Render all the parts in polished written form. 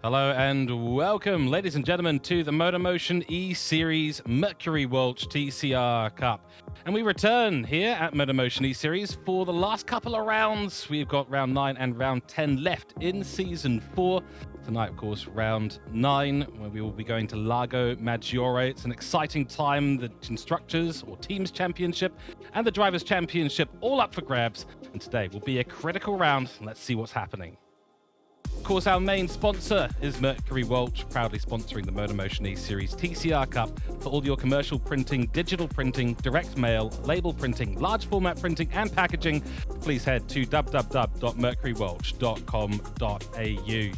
Hello and welcome, ladies and gentlemen, to the MotorMotion E-Series Mercury Walch TCR Cup. And we return here at MotorMotion E-Series for the last couple of rounds. We've got round 9 and round 10 left in Season 4. Tonight, of course, round 9, where we will be going to Lago Maggiore. It's an exciting time. The Constructors or Teams Championship and the Drivers Championship all up for grabs. And today will be a critical round. Let's see what's happening. Of course, our main sponsor is Mercury Walch, proudly sponsoring the MotorMotion E-Series TCR Cup for all your commercial printing, digital printing, direct mail, label printing, large format printing and packaging. Please head to www.mercurywalch.com.au.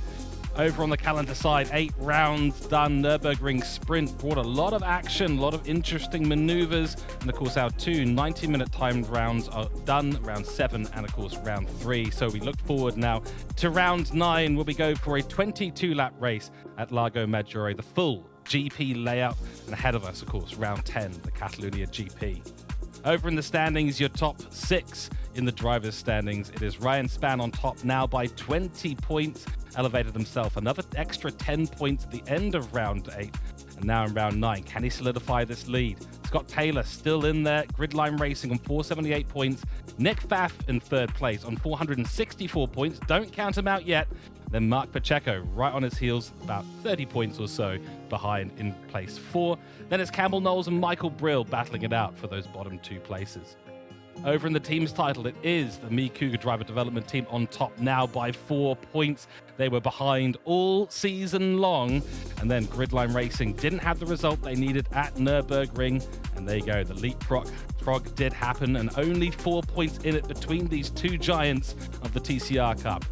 Over on the calendar side, 8 rounds done. Nürburgring Sprint brought a lot of action, a lot of interesting maneuvers. And of course, our 2 90-minute timed rounds are done, round 7 and of course, round 3. So we look forward now to round 9, where we go for a 22-lap race at Lago Maggiore, the full GP layout. And ahead of us, of course, round 10, the Catalunya GP. Over in the standings, your top 6 in the drivers' standings. It is Ryan Spann on top now by 20 points. Elevated himself another extra 10 points at the end of round 8. And now in round 9, can he solidify this lead? Scott Taylor still in there, Gridline Racing on 478 points. Nick Pfaff in 3rd place on 464 points. Don't count him out yet. Then Mark Pacheco right on his heels, about 30 points or so behind in place 4. Then it's Campbell Knowles and Michael Brill battling it out for those bottom 2 places. Over in the team's title, it is the Cooke driver development team on top now by 4 points. They were behind all season long. And then Gridline Racing didn't have the result they needed at Nürburgring. And there you go, the leapfrog did happen, and only 4 points in it between these 2 giants of the TCR Cup.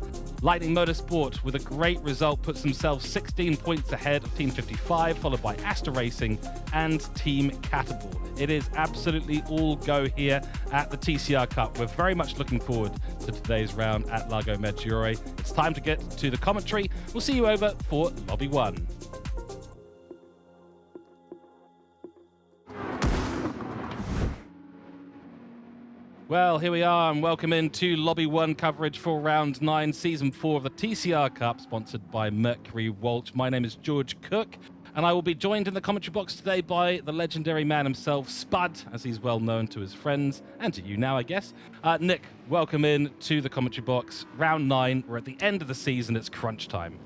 Lightning Motorsport, with a great result, puts themselves 16 points ahead of Team 55, followed by Asta Racing and Team Caterpillar. It is absolutely all go here at the TCR Cup. We're very much looking forward to today's round at Lago Maggiore. It's time to get to the commentary. We'll see you over for Lobby 1. Well, here we are, and welcome into Lobby 1 coverage for Round 9, Season 4 of the TCR Cup, sponsored by Mercury Walch. My name is George Cooke, and I will be joined in the commentary box today by the legendary man himself, Spud, as he's well known to his friends, and to you now, I guess. Nick, welcome in to the commentary box. Round 9, we're at the end of the season, it's crunch time.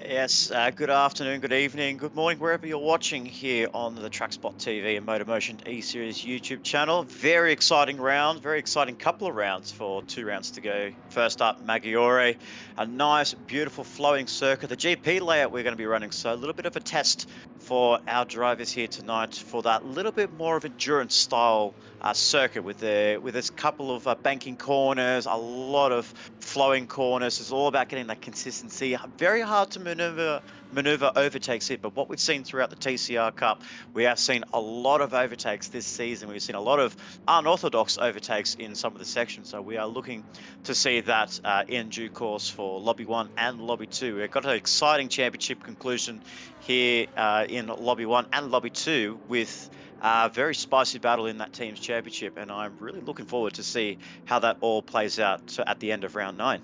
Yes, good afternoon, good evening, good morning, wherever you're watching here on the TrackSpot TV and MotorMotion E-Series YouTube channel. Very exciting round, very exciting couple of rounds for 2 rounds to go. First up, Maggiore, a nice, beautiful flowing circuit. The GP layout we're going to be running, so a little bit of a test for our drivers here tonight for that little bit more of endurance style circuit with this couple of banking corners, a lot of flowing corners. It's all about getting that consistency. Very hard to maneuver overtakes here, but what we've seen throughout the TCR Cup, we have seen a lot of overtakes this season. We've seen a lot of unorthodox overtakes in some of the sections, so we are looking to see that in due course for Lobby 1 and Lobby 2. We've got an exciting championship conclusion here in Lobby 1 and Lobby 2 with a very spicy battle in that team's championship, and I'm really looking forward to see how that all plays out at the end of round 9.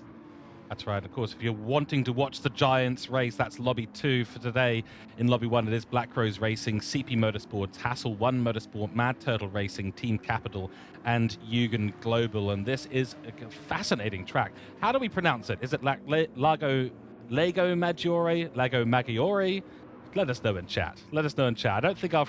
That's right. Of course, if you're wanting to watch the Giants race, that's Lobby 2 for today. In Lobby 1, it is Black Rose Racing, CP Motorsports, Hassel 1 Motorsport, Mad Turtle Racing, Team Capital, and Eugen Global. And this is a fascinating track. How do we pronounce it? Is it Lago Maggiore? Lago Maggiore? Let us know in chat. Let us know in chat. I don't think our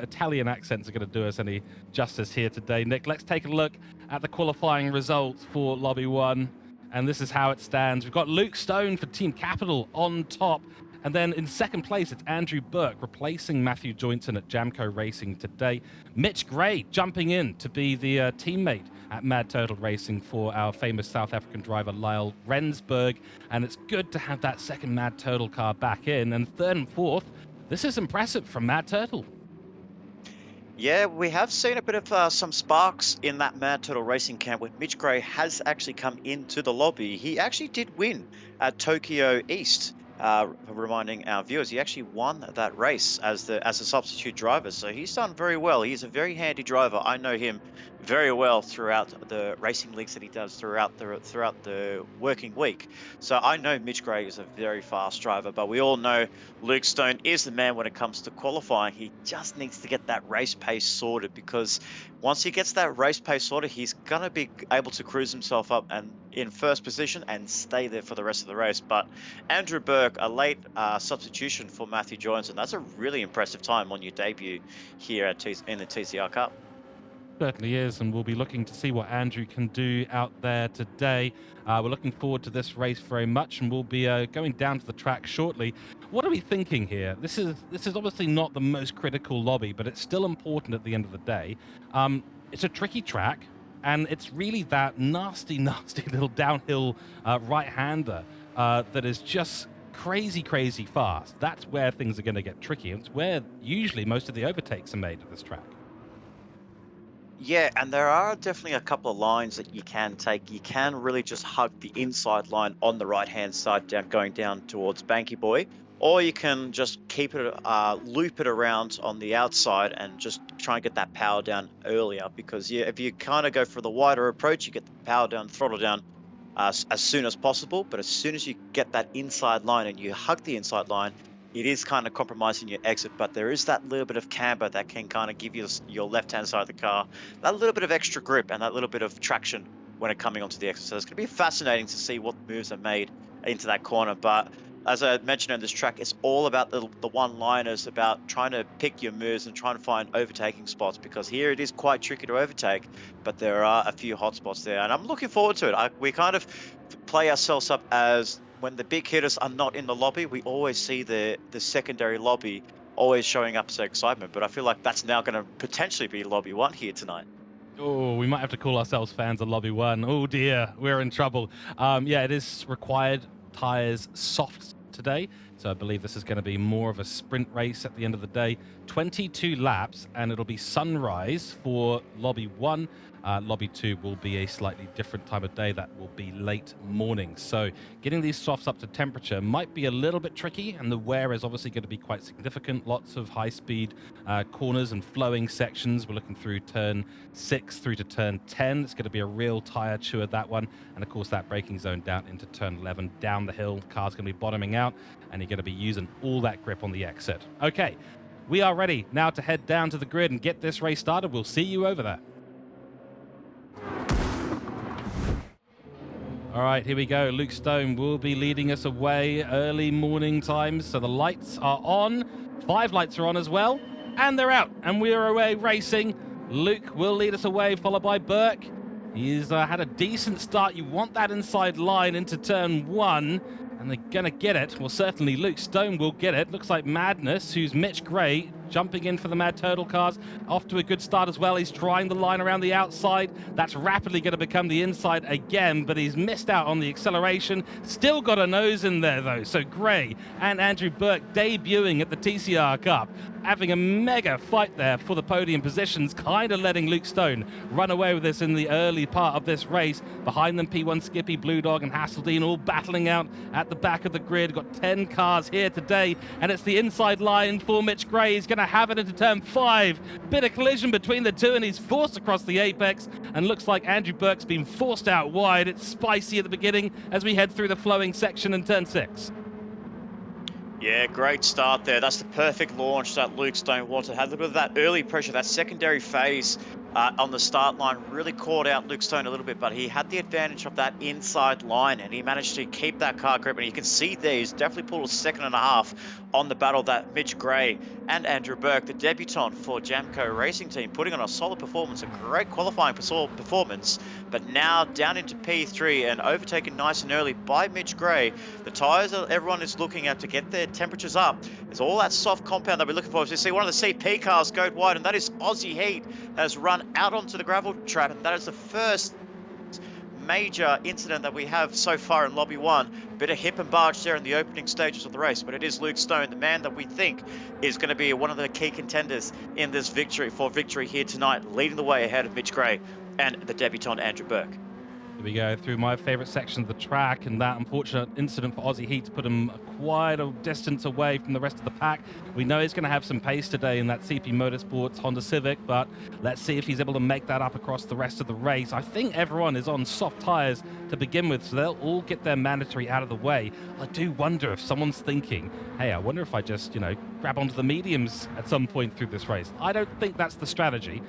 Italian accents are going to do us any justice here today. Nick, let's take a look at the qualifying results for Lobby 1. And this is how it stands. We've got Luke Stone for Team Capital on top. And then in second place, it's Andrew Burke replacing Matthew Joynson at Jamco Racing today. Mitch Gray jumping in to be the teammate at Mad Turtle Racing for our famous South African driver Lyle Rensburg. And it's good to have that second Mad Turtle car back in. And third and fourth, this is impressive from Mad Turtle. Yeah, we have seen a bit of some sparks in that Mad Turtle Racing camp when Mitch Gray has actually come into the lobby. He actually did win at Tokyo East, reminding our viewers, he actually won that race as a substitute driver. So he's done very well. He's a very handy driver. I know him very well throughout the racing leagues that he does throughout the working week. So I know Mitch Gray is a very fast driver, but we all know Luke Stone is the man when it comes to qualifying. He just needs to get that race pace sorted, because once he gets that race pace sorted, he's going to be able to cruise himself up and in first position and stay there for the rest of the race. But Andrew Burke, a late substitution for Matthew Joynson, that's a really impressive time on your debut here in the TCR Cup. Certainly is, and we'll be looking to see what Andrew can do out there today. We're looking forward to this race very much, and we'll be going down to the track shortly. What are we thinking here? This is obviously not the most critical lobby, but it's still important at the end of the day. It's a tricky track, and it's really that nasty little downhill right-hander that is just crazy fast. That's where things are going to get tricky. It's where usually most of the overtakes are made at this track. Yeah, and there are definitely a couple of lines that you can take. You can really just hug the inside line on the right-hand side going down towards Banky Boy, or you can just keep it, loop it around on the outside and just try and get that power down earlier. Because if you kind of go for the wider approach, you get the power down, throttle down as soon as possible. But as soon as you get that inside line and you hug the inside line, it is kind of compromising your exit, but there is that little bit of camber that can kind of give you your left-hand side of the car that little bit of extra grip and that little bit of traction when it coming onto the exit. So it's going to be fascinating to see what moves are made into that corner. But as I mentioned on this track, it's all about the one-liners, about trying to pick your moves and trying to find overtaking spots, because here it is quite tricky to overtake, but there are a few hot spots there. And I'm looking forward to it. We kind of play ourselves up as when the big hitters are not in the lobby, we always see the secondary lobby always showing up as excitement. But I feel like that's now going to potentially be Lobby 1 here tonight. Oh, we might have to call ourselves fans of Lobby 1. Oh dear, we're in trouble. Yeah, it is required tires soft today, so I believe this is going to be more of a sprint race at the end of the day. 22 laps, and it'll be sunrise for Lobby 1. Lobby 2 will be a slightly different time of day. That will be late morning. So getting these softs up to temperature might be a little bit tricky, and the wear is obviously going to be quite significant. Lots of high-speed corners and flowing sections. We're looking through turn 6 through to turn 10. It's going to be a real tire chewer, that one. And of course, that braking zone down into turn 11, down the hill. The car's going to be bottoming out, and you're going to be using all that grip on the exit. Okay, we are ready now to head down to the grid and get this race started. We'll see you over there. All right, here we go. Luke Stone will be leading us away early morning times. So the lights are on. 5 lights are on as well. And they're out. And we're away racing. Luke will lead us away, followed by Burke. He's had a decent start. You want that inside line into turn 1. And they're going to get it. Well, certainly Luke Stone will get it. Looks like Madness, who's Mitch Gray, jumping in for the Mad Turtle cars. Off to a good start as well. He's trying the line around the outside. That's rapidly going to become the inside again, but he's missed out on the acceleration. Still got a nose in there, though. So Gray and Andrew Burke debuting at the TCR Cup, having a mega fight there for the podium positions, kind of letting Luke Stone run away with this in the early part of this race. Behind them, P1 Skippy, Blue Dog, and Hasseldine all battling out at the back of the grid. Got 10 cars here today, and it's the inside line for Mitch Gray. He's going going to have it into turn 5. Bit of collision between the two, and he's forced across the apex, and looks like Andrew Burke's been forced out wide. It's spicy at the beginning as we head through the flowing section in turn 6. Yeah, great start there. That's the perfect launch that Luke Stone wanted. Had a little bit of that early pressure, that secondary phase on the start line really caught out Luke Stone a little bit, but he had the advantage of that inside line, and he managed to keep that car grip. And you can see there, he's definitely pulled a second and a half on the battle that Mitch Gray and Andrew Burke, the debutant for Jamco Racing Team, putting on a solid performance, a great qualifying performance, but now down into P3 and overtaken nice and early by Mitch Gray. The tyres that everyone is looking at to get their temperatures up is all that soft compound that we're looking for. As you see one of the CP cars go wide, and that is Aussie Heat, has run out onto the gravel trap, and that is the first major incident that we have so far in Lobby 1. Bit of hip and barge there in the opening stages of the race, but it is Luke Stone, the man that we think is going to be one of the key contenders in this victory here tonight, leading the way ahead of Mitch Gray and the debutant Andrew Burke. Here we go through my favourite section of the track, and that unfortunate incident for Aussie Heat put him quite a distance away from the rest of the pack. We know he's going to have some pace today in that CP Motorsports Honda Civic, but let's see if he's able to make that up across the rest of the race. I think everyone is on soft tyres to begin with, so they'll all get their mandatory out of the way. I do wonder if someone's thinking, hey, I wonder if I just, grab onto the mediums at some point through this race. I don't think that's the strategy.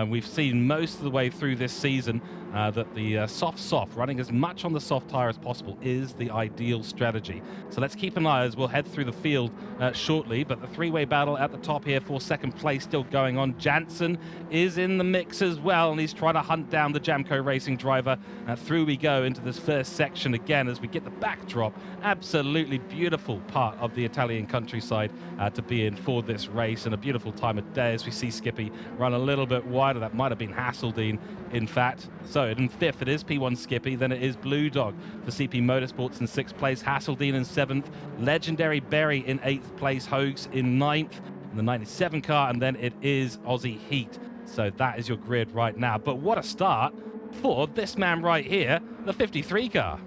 We've seen most of the way through this season that the soft, running as much on the soft tyre as possible is the ideal strategy. So let's keep an eye as we'll head through the field shortly. But the three-way battle at the top here for second place still going on. Jansen is in the mix as well, and he's trying to hunt down the Jamco Racing driver. Through we go into this first section again as we get the backdrop. Absolutely beautiful part of the Italian countryside to be in for this race, and a beautiful time of day as we see Skippy run a little bit wider. That might have been Hasseldine, in fact. So in fifth, it is P1 Skippy. Then it is Blue Dog for CP Motorsports in sixth place. Hasseldine in seventh. Legendary Berry in eighth place. Hogs in ninth in the 97 car. And then it is Aussie Heat. So that is your grid right now. But what a start for this man right here, the 53 car.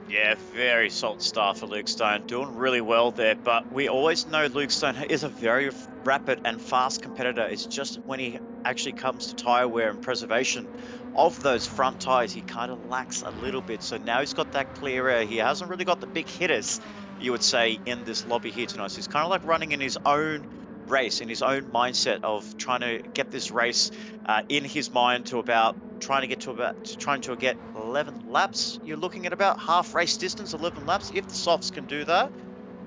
Yeah, very solid start for Luke Stone. Doing really well there, but we always know Luke Stone is a very rapid and fast competitor. It's just when he actually comes to tyre wear and preservation of those front tyres, he kind of lacks a little bit. So now he's got that clear air. He hasn't really got the big hitters, you would say, in this lobby here tonight. So he's kind of like running in his own race, in his own mindset of trying to get this race in his mind to about trying to get 11 laps. You're looking at about half race distance, 11 laps. If the softs can do that,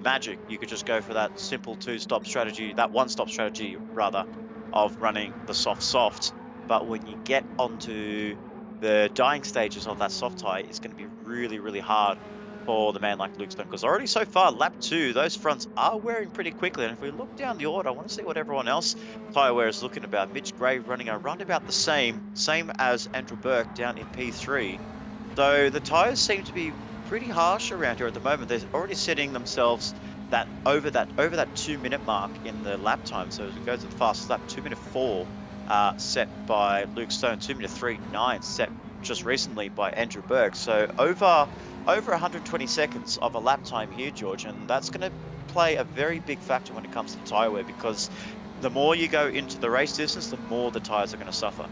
magic. You could just go for that simple two-stop strategy, that one-stop strategy rather, of running the soft. But when you get onto the dying stages of that soft tyre, it's going to be really, really hard for the man like Luke Stone, because already so far, lap 2, those fronts are wearing pretty quickly. And if we look down the order, I want to see what everyone else tyre wear is looking about. Mitch Gray running around about the same as Andrew Burke down in P3. So the tyres seem to be pretty harsh around here at the moment. They're already setting themselves over that 2-minute mark in the lap time. So as we go to the fastest lap, 2-minute 4 set by Luke Stone, 2-minute 3.9 set just recently by Andrew Burke. So over 120 seconds of a lap time here, George, and that's going to play a very big factor when it comes to tyre wear, because the more you go into the race distance, the more the tyres are going to suffer.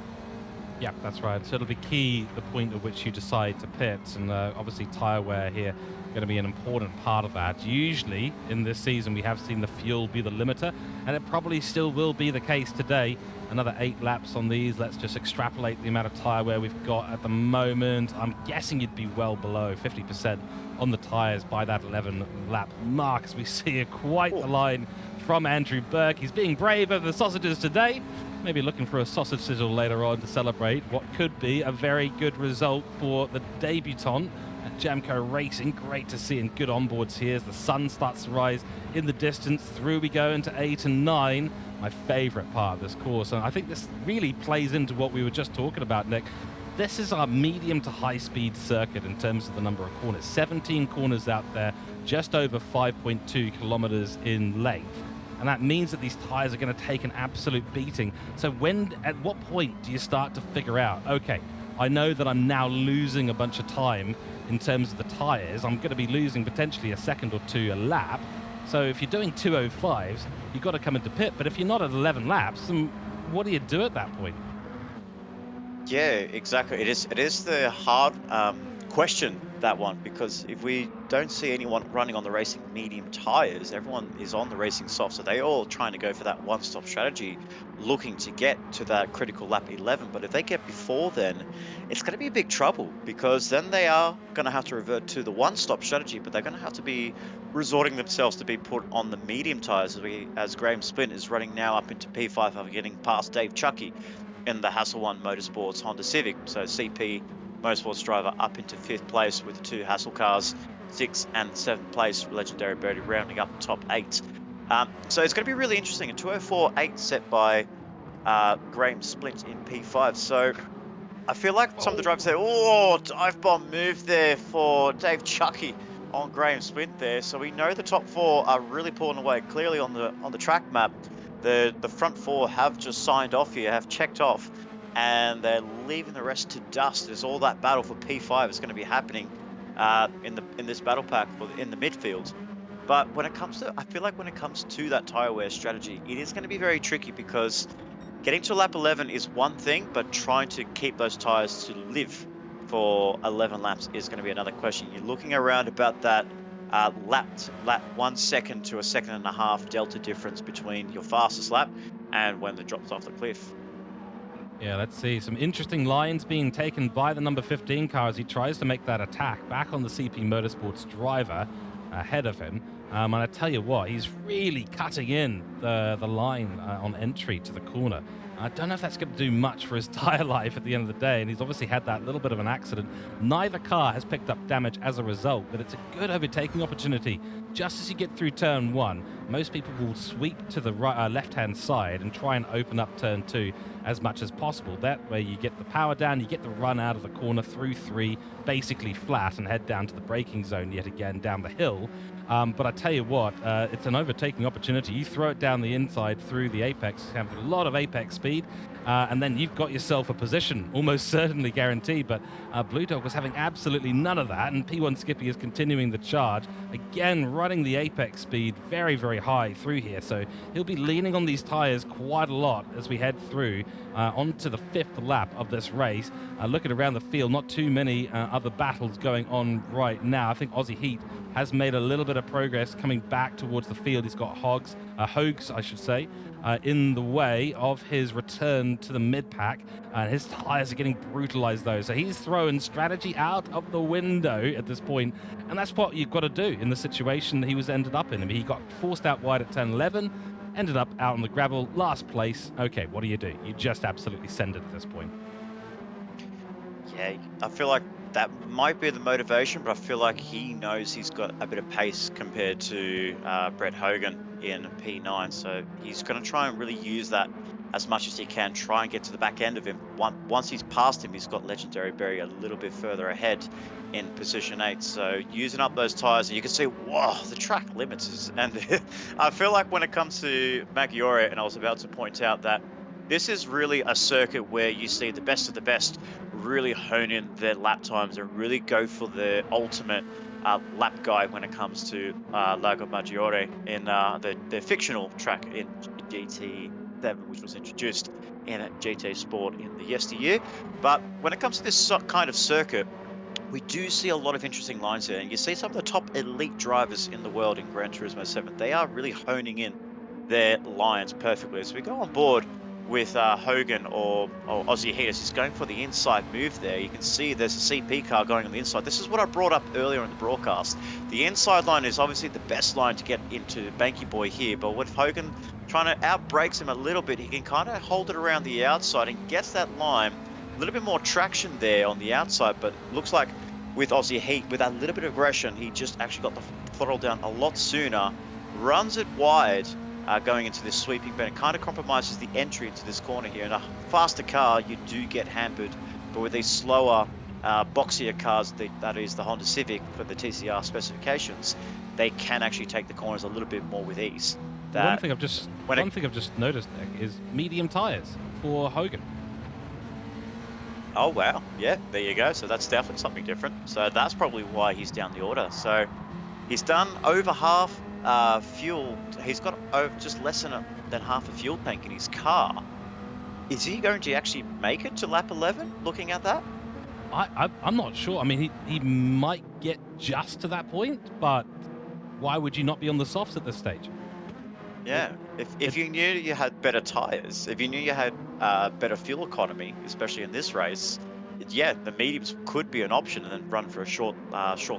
Yeah, that's right. So it'll be key the point at which you decide to pit, and obviously tyre wear here going to be an important part of that. Usually in this season we have seen the fuel be the limiter, and it probably still will be the case today. Another 8 laps on these. Let's just extrapolate the amount of tyre wear we've got at the moment. I'm guessing you'd be well below 50% on the tyres by that 11 lap mark, as we see quite the line from Andrew Burke. He's being brave over the sausages today, maybe looking for a sausage sizzle later on to celebrate what could be a very good result for the debutant at Jamco Racing. Great to see, and good onboards here as the sun starts to rise in the distance. Through we go into 8 and 9. My favorite part of this course, and I think this really plays into what we were just talking about, Nick. This is our medium to high speed circuit in terms of the number of corners. 17 corners out there, just over 5.2 kilometers in length. And that means that these tires are going to take an absolute beating. So at what point do you start to figure out, okay, I know that I'm now losing a bunch of time in terms of the tires. I'm going to be losing potentially a second or two a lap. So if you're doing 2:05s, you've got to come into pit. But if you're not at 11 laps, then what do you do at that point? Yeah, exactly. It is the hard question, that one, because if we don't see anyone running on the racing medium tires, everyone is on the racing soft, so they all trying to go for that one-stop strategy, looking to get to that critical lap 11. But if they get before then, it's going to be big trouble, because then they are going to have to revert to the one-stop strategy, but they're going to have to be resorting themselves to be put on the medium tires, as Graham Splint is running now up into P5 after getting past Dave Chucky in the Hasselone Motorsports Honda Civic. So CP Motorsports driver up into fifth place with the two Hassel cars, sixth and seventh place, Legendary Birdie rounding up the top eight. So it's going to be really interesting. A 2:04.8 set by Graham Splint in P5. So I feel like some of the drivers say, "Oh, dive bomb move there for Dave Chucky on Graham Splint there." So we know the top four are really pulling away. Clearly on the track map, the front four have just signed off here, have checked off, and they're leaving the rest to dust. There's all that battle for P5 is going to be happening in this battle pack in the midfield. But I feel like when it comes to that tire wear strategy, it is going to be very tricky, because getting to lap 11 is one thing, but trying to keep those tires to live for 11 laps is going to be another question. You're looking around about that lap 1 second to a second and a half delta difference between your fastest lap and when it drops off the cliff. Yeah, let's see. Some interesting lines being taken by the number 15 car as he tries to make that attack back on the CP Motorsports driver ahead of him. And I tell you what, he's really cutting in the line on entry to the corner. I don't know if that's going to do much for his tire life at the end of the day, and he's obviously had that little bit of an accident. Neither car has picked up damage as a result, but it's a good overtaking opportunity. Just as you get through turn one, most people will sweep to the right, left-hand side and try and open up turn two as much as possible. That way you get the power down, you get the run out of the corner through three, basically flat, and head down to the braking zone yet again down the hill. But I tell you what, it's an overtaking opportunity. You throw it down the inside through the apex, have a lot of apex speed, and then you've got yourself a position, almost certainly guaranteed. But Blue Dog was having absolutely none of that, and P1 Skippy is continuing the charge. Again, running the apex speed very, very high through here. So he'll be leaning on these tires quite a lot as we head through onto the fifth lap of this race. Looking around the field, not too many other battles going on right now. I think Aussie Heat has made a little bit of progress coming back towards the field. He's got Hogs, I should say, in the way of his return to the mid-pack, and his tyres are getting brutalized though. So he's throwing strategy out of the window at this point, and that's what you've got to do in the situation that he was ended up in. I mean, he got forced out wide at turn 11, ended up out on the gravel, last place. Okay, what do? You just absolutely send it at this point. Yeah, I feel like that might be the motivation, but I feel like he knows he's got a bit of pace compared to Brett Hogan in P9. So he's going to try and really use that as much as he can, try and get to the back end of him. Once he's past him, he's got Legendary Berry a little bit further ahead in position 8. So using up those tires, and you can see, wow, the track limits is. And I feel like when it comes to Maggiore, and I was about to point out that this is really a circuit where you see the best of the best really hone in their lap times and really go for the ultimate lap guide when it comes to Lago Maggiore in the fictional track in GT7, which was introduced in GT Sport in the yesteryear. But when it comes to this kind of circuit, we do see a lot of interesting lines here, and you see some of the top elite drivers in the world in Gran Turismo 7. They are really honing in their lines perfectly. So we go on board with Hogan or Aussie Heaters. He's going for the inside move there. You can see there's a CP car going on the inside. This is what I brought up earlier in the broadcast. The inside line is obviously the best line to get into Banky Boy here, but with Hogan trying to outbrakes him a little bit, he can kind of hold it around the outside and gets that line. A little bit more traction there on the outside, but looks like with Aussie Heat, with that little bit of aggression, he just actually got the throttle down a lot sooner, runs it wide, going into this sweeping bend. It kind of compromises the entry into this corner here. In a faster car, you do get hampered, but with these slower, boxier cars, that is the Honda Civic for the TCR specifications, they can actually take the corners a little bit more with ease. One thing I've just noticed, Nick, is medium tires for Hogan. Oh, wow. Yeah, there you go. So that's definitely something different. So that's probably why he's down the order. So He's done over half fuel. He's got just less than half a fuel tank in his car. Is he going to actually make it to lap 11? Looking at that, I'm not sure. I mean, he might get just to that point, but why would you not be on the softs at this stage? It, yeah. If it you knew you had better tires, if you knew you had better fuel economy, especially in this race, yeah, the mediums could be an option, and then run for a short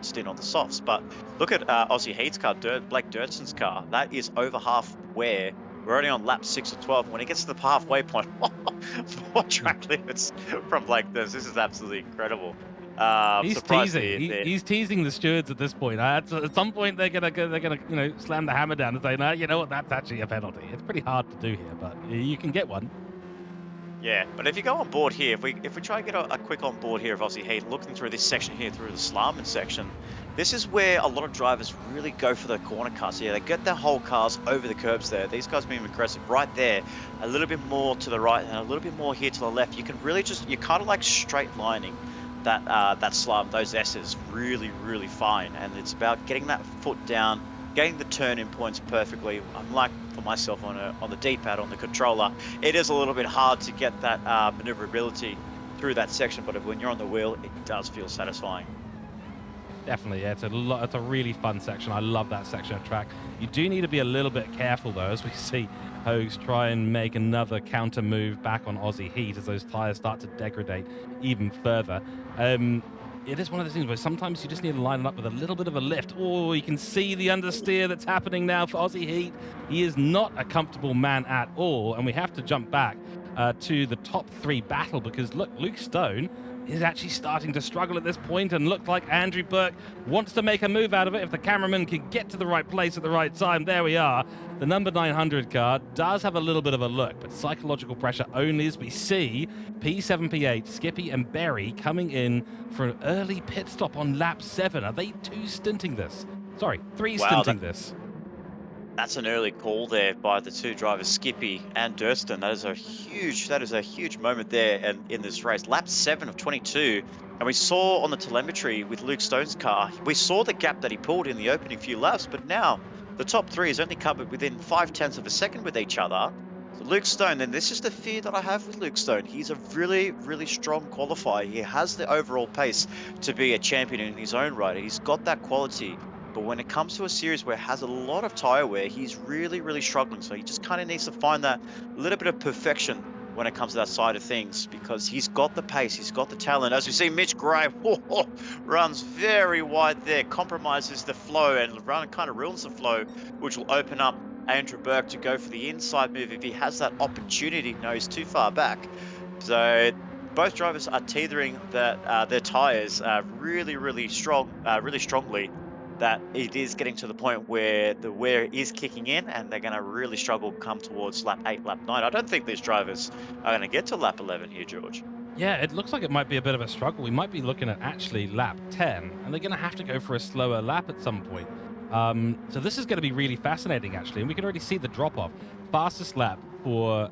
stint on the softs. But look at Aussie Heat's car, Blake Dirtson's car. That is over half wear. We're only on lap 6 or 12. When he gets to the halfway point, 4 track limits from Blake Dirts. This is absolutely incredible. He's Surprised teasing. He's teasing the stewards at this point. At some point, they're gonna slam the hammer down and say, "No, you know what? That's actually a penalty." It's pretty hard to do here, but you can get one. Yeah, but if you go on board here, if we try and get a quick on board here of Aussie Heat, looking through this section here, through the Slalom section, this is where a lot of drivers really go for the corner cuts. Yeah, they get their whole cars over the curbs there. These guys being aggressive right there, a little bit more to the right and a little bit more here to the left. You can really you're kind of like straight lining that slalom, those S's really fine, and it's about getting that foot down, getting the turn-in points perfectly. Unlike for myself on the D-pad on the controller, it is a little bit hard to get that maneuverability through that section, but when you're on the wheel, it does feel satisfying. Definitely, yeah. It's a really fun section. I love that section of track. You do need to be a little bit careful though, as we see Hogs try and make another counter move back on Aussie Heat as those tires start to degrade even further. It is one of those things where sometimes you just need to line it up with a little bit of a lift. Oh, you can see the understeer that's happening now for Aussie Heat. He is not a comfortable man at all, and we have to jump back to the top 3 battle because look, Luke Stone is actually starting to struggle at this point and looked like Andrew Burke wants to make a move out of it if the cameraman can get to the right place at the right time. There we are. The number 900 car does have a little bit of a look, but psychological pressure only as we see P7, P8, Skippy and Berry coming in for an early pit stop on lap 7. Are they 2 stinting this? Sorry, 3 Wow, stinting this. that's an early call there by the two drivers, Skippy and Durston. That is a huge moment there and in this race. Lap 7 of 22. And we saw on the telemetry with Luke Stone's car, we saw the gap that he pulled in the opening few laps, but now the top 3 is only covered within 5/10 of a second with each other. So Luke Stone, and this is the fear that I have with Luke Stone. He's a really strong qualifier. He has the overall pace to be a champion in his own right. He's got that quality. But when it comes to a series where it has a lot of tire wear, he's really struggling. So he just kind of needs to find that little bit of perfection when it comes to that side of things because he's got the pace, he's got the talent. As we see, Mitch Gray runs very wide there, compromises the flow and kind of ruins the flow, which will open up Andrew Burke to go for the inside move if he has that opportunity. No, he's too far back. So both drivers are tethering their tires really strongly, that it is getting to the point where the wear is kicking in and they're going to really struggle come towards lap 8, lap 9. I don't think these drivers are going to get to lap 11 here, George. Yeah, it looks like it might be a bit of a struggle. We might be looking at actually lap 10, and they're going to have to go for a slower lap at some point. So this is going to be really fascinating, actually, and we can already see the drop-off. Fastest lap for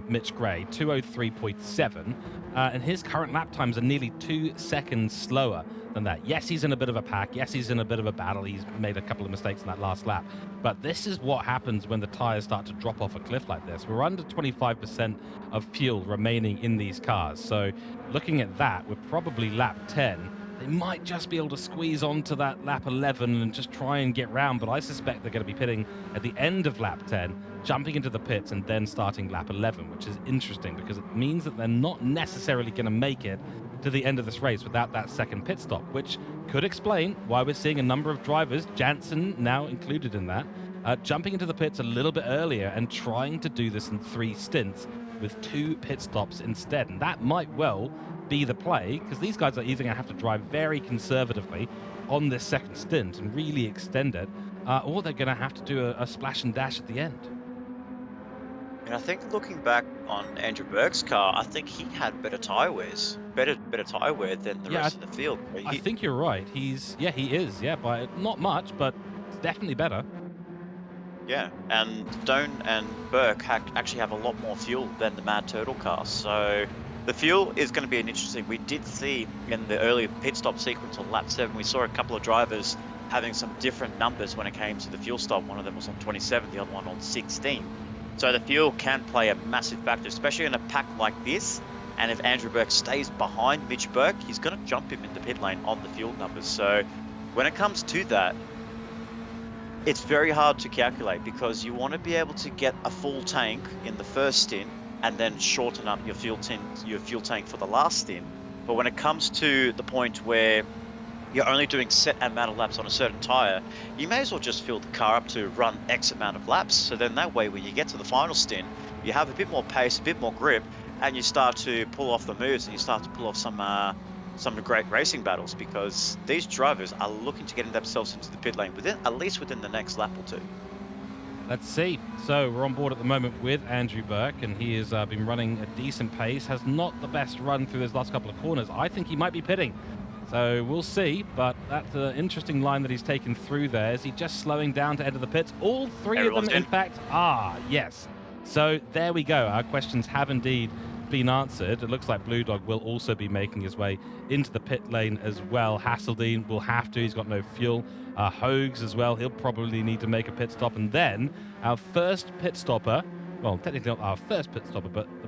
Mitch Gray, 2:03.7, and his current lap times are nearly 2 seconds slower than that. Yes, he's in a bit of a pack. Yes, he's in a bit of a battle. He's made a couple of mistakes in that last lap. But this is what happens when the tires start to drop off a cliff like this. We're under 25% of fuel remaining in these cars. So looking at that, we're probably lap 10. They might just be able to squeeze onto that lap 11 and just try and get round, but I suspect they're going to be pitting at the end of lap 10, jumping into the pits and then starting lap 11, which is interesting because it means that they're not necessarily going to make it to the end of this race without that second pit stop, which could explain why we're seeing a number of drivers, Jansen now included in that, jumping into the pits a little bit earlier and trying to do this in 3 stints with 2 pit stops instead. And that might well be the play, because these guys are either going to have to drive very conservatively on this second stint and really extend it, or they're going to have to do a splash and dash at the end. And I think looking back on Andrew Burke's car, I think he had better tire wears, better tire wear than the Yeah, rest of the field. I think you're right. He is, yeah, by not much, but it's definitely better. Yeah, and Stone and Burke actually have a lot more fuel than the Mad Turtle car. So the fuel is going to be an interesting. We did see in the early pit stop sequence on lap 7, we saw a couple of drivers having some different numbers when it came to the fuel stop. One of them was on 27, the other one on 16. So the fuel can play a massive factor, especially in a pack like this. And if Andrew Burke stays behind Mitch Burke, he's going to jump him in the pit lane on the fuel numbers. So when it comes to that, it's very hard to calculate because you want to be able to get a full tank in the first stint and then shorten up your fuel tank for the last stint. But when it comes to the point where you're only doing set amount of laps on a certain tire, you may as well just fill the car up to run X amount of laps. So then that way, when you get to the final stint, you have a bit more pace, a bit more grip, and you start to pull off the moves and you start to pull off some great racing battles because these drivers are looking to get themselves into the pit lane within at least within the next lap or two. Let's see. So we're on board at the moment with Andrew Burke, and he has been running a decent pace. Has not the best run through those last couple of corners. I think he might be pitting. So we'll see, but that's an interesting line that he's taken through there. Is he just slowing down to enter the pits? All three Everyone's of them, in in. fact, are, yes. So there we go. Our questions have indeed been answered. It looks like Blue Dog will also be making his way into the pit lane as well. Hasseldine will have to. He's got no fuel. Hogues as well. He'll probably need to make a pit stop. And then our first pit stopper, well, technically not our first pit stopper, but the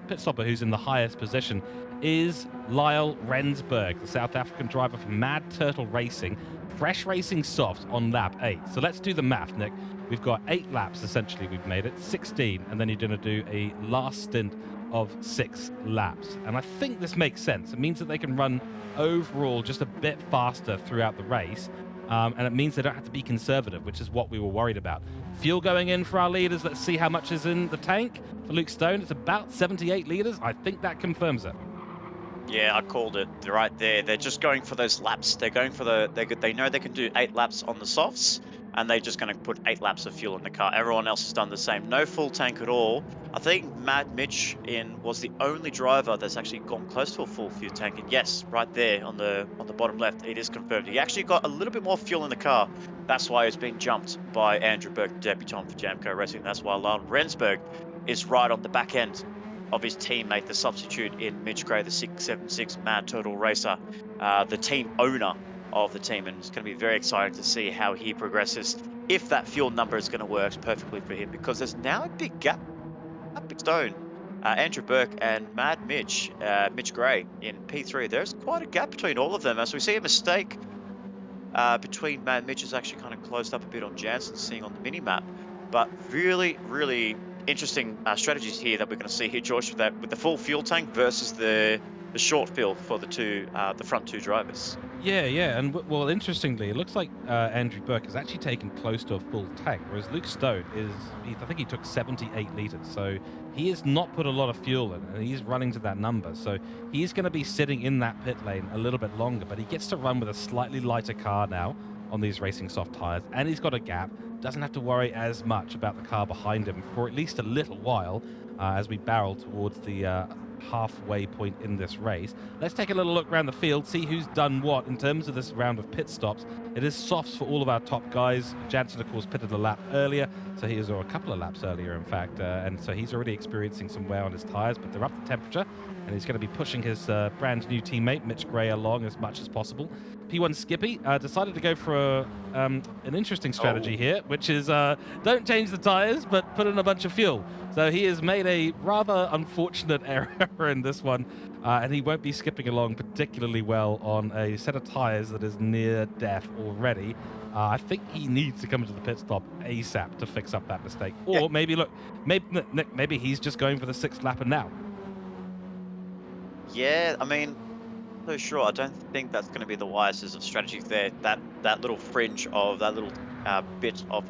pit stopper who's in the highest position is Lyle Rensburg, the South African driver from Mad Turtle Racing. Fresh Racing Soft on lap 8. So let's do the math, Nick. We've got 8 laps, essentially, we've made it. 16, and then you're going to do a last stint of 6 laps. And I think this makes sense. It means that they can run overall just a bit faster throughout the race. And it means they don't have to be conservative, which is what we were worried about. Fuel going in for our leaders. Let's see how much is in the tank. For Luke Stone, it's about 78 litres. I think that confirms it. Yeah, I called it right there. They're just going for those laps. They're going for they know they can do 8 laps on the softs, and they're just going to put 8 laps of fuel in the car. Everyone else has done the same. No full tank at all. I think Mad Mitch was the only driver that's actually gone close to a full fuel tank. And yes, right there on the bottom left, it is confirmed. He actually got a little bit more fuel in the car. That's why he's been jumped by Andrew Burke, the debutant for Jamco Racing. That's why Lyle Rensburg is right on the back end of his teammate, the substitute in Mitch Gray, the 676 Mad Turtle Racer, the team owner of the team. And it's going to be very exciting to see how he progresses, if that fuel number is going to work perfectly for him, because there's now a big gap in stone. Andrew Burke and Mad Mitch, Mitch Gray in P3. There's quite a gap between all of them. As we see a mistake between Mad Mitch has actually kind of closed up a bit on Jansen, seeing on the mini map. But really, really interesting strategies here that we're going to see here, George, with the full fuel tank versus the short fuel for the front 2 drivers. Yeah, and well, interestingly, it looks like Andrew Burke has actually taken close to a full tank, whereas Luke Stone I think he took 78 litres, so he has not put a lot of fuel in, and he's running to that number, so he's going to be sitting in that pit lane a little bit longer, but he gets to run with a slightly lighter car now on these Racing Soft tyres, and he's got a gap, doesn't have to worry as much about the car behind him for at least a little while as we barrel towards the halfway point in this race. Let's take a little look around the field, see who's done what in terms of this round of pit stops. It is softs for all of our top guys. Jansen, of course, pitted a lap earlier, so he was, or a couple of laps earlier, in fact, and so he's already experiencing some wear on his tyres, but they're up to temperature, and he's going to be pushing his brand new teammate, Mitch Gray, along as much as possible. P1 Skippy decided to go for an interesting strategy here, which is don't change the tyres, but put in a bunch of fuel. So he has made a rather unfortunate error in this one, and he won't be skipping along particularly well on a set of tyres that is near death already. I think he needs to come into the pit stop ASAP to fix up that mistake. Or Yeah. maybe, look, maybe he's just going for the 6th lapper now. Yeah, I mean, so sure. I don't think that's going to be the wisest of strategies there. That little fringe of that little bit of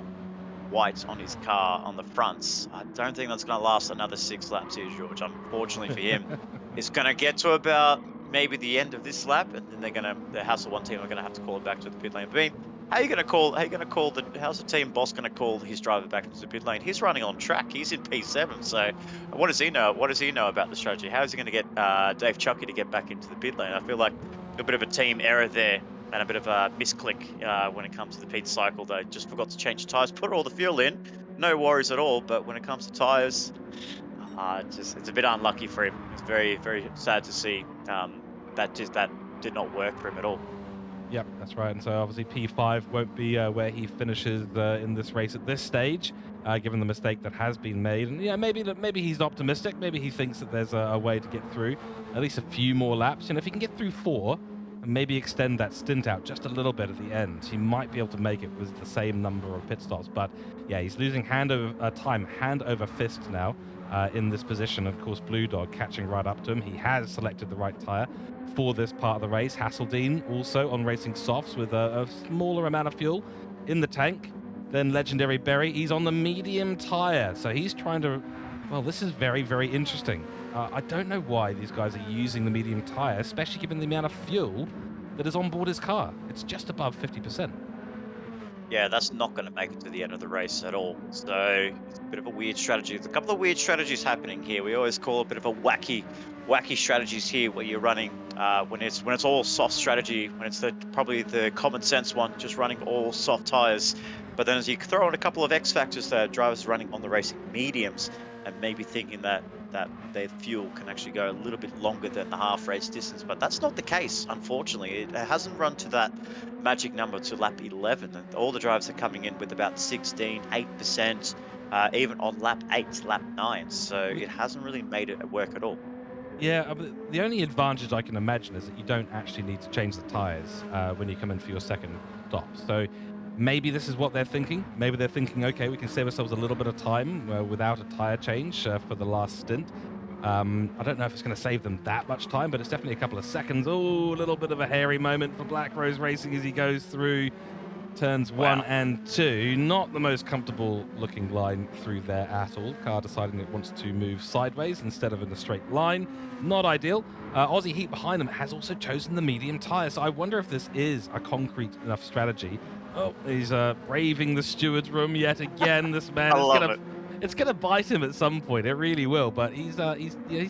white on his car on the fronts. I don't think that's going to last another 6 laps here, George. Unfortunately for him, it's going to get to about maybe the end of this lap, and then the Hassel One team are going to have to call it back to the pit lane. But I mean, how are you going to call? How are you going to call How's the team boss going to call his driver back into the pit lane? He's running on track. He's in P7. So what does he know? What does he know about the strategy? How is he going to get Dave Chucky to get back into the pit lane? I feel like a bit of a team error there and a bit of a misclick when it comes to the pit cycle. They just forgot to change tires, put all the fuel in, no worries at all. But when it comes to tires, it's a bit unlucky for him. It's very, very sad to see that did not work for him at all. Yep, that's right. And so obviously P5 won't be where he finishes in this race at this stage, given the mistake that has been made. And yeah, maybe he's optimistic. Maybe he thinks that there's a way to get through at least a few more laps. And if he can get through 4 and maybe extend that stint out just a little bit at the end, he might be able to make it with the same number of pit stops. But yeah, he's losing hand over fist now in this position. Of course, Blue Dog catching right up to him. He has selected the right tire for this part of the race. Hasseldean also on racing softs with a smaller amount of fuel in the tank than Legendary Berry. He's on the medium tire, so he's trying to... Well, this is very, very interesting. I don't know why these guys are using the medium tire, especially given the amount of fuel that is on board his car. It's just above 50%. Yeah, that's not going to make it to the end of the race at all. So it's a bit of a weird strategy. There's a couple of weird strategies happening here. We always call it a bit of a wacky strategies here, where you're running when it's all soft strategy, when it's probably the common sense one, just running all soft tires. But then as you throw in a couple of X factors, that drivers running on the racing mediums and maybe thinking that their fuel can actually go a little bit longer than the half race distance, but that's not the case. Unfortunately, it hasn't run to that magic number to lap 11, and all the drivers are coming in with about 16, 8%, even on lap 8, lap 9. So it hasn't really made it work at all. Yeah, but the only advantage I can imagine is that you don't actually need to change the tires when you come in for your second stop. So maybe this is what they're thinking. Maybe they're thinking, okay, we can save ourselves a little bit of time without a tire change for the last stint. I don't know if it's going to save them that much time, but it's definitely a couple of seconds. Oh, a little bit of a hairy moment for Black Rose Racing as he goes through turns 1 Wow. and 2. Not the most comfortable looking line through there at all. Car deciding it wants to move sideways instead of in a straight line. Not ideal. Aussie Heat behind them has also chosen the medium tyre, so I wonder if this is a concrete enough strategy. Oh, he's braving the steward's room yet again. This man I is love it. it's gonna bite him at some point. It really will. But he's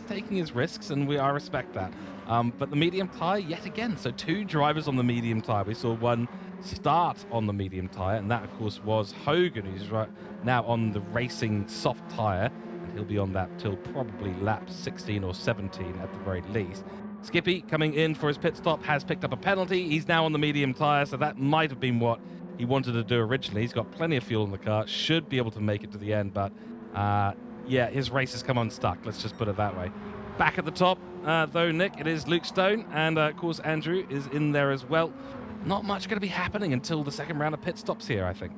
taking his risks, and I respect that. But the medium tyre yet again. So 2 drivers on the medium tyre. We saw one start on the medium tyre, and that of course was Hogan, who's right now on the racing soft tyre, and he'll be on that till probably lap 16 or 17 at the very least. Skippy coming in for his pit stop has picked up a penalty. He's now on the medium tyre, so that might have been what he wanted to do originally. He's got plenty of fuel in the car, should be able to make it to the end, but yeah, his race has come unstuck, let's just put it that way. Back at the top, though, Nick, it is Luke Stone, and of course Andrew is in there as well. Not much going to be happening until the second round of pit stops here, I think.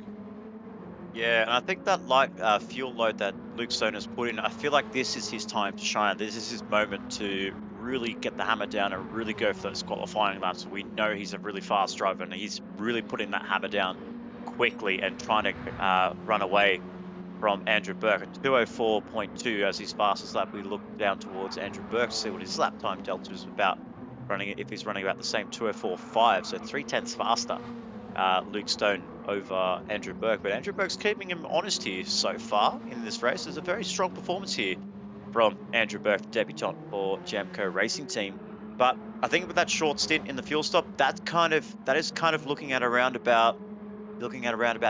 Yeah, and I think that light fuel load that Luke Stone has put in, I feel like this is his time to shine. This is his moment to really get the hammer down and really go for those qualifying laps. We know he's a really fast driver, and he's really putting that hammer down quickly and trying to run away from Andrew Burke at 204.2 as his fastest lap. We look down towards Andrew Burke to see what his lap time delta is about, running if he's running about the same 204.5, so 3/10 faster. Luke Stone over Andrew Burke, but Andrew Burke's keeping him honest here so far in this race. There's a very strong performance here from Andrew Burke, the debutant for Jamco Racing Team. But I think with that short stint in the fuel stop, that is kind of looking at around about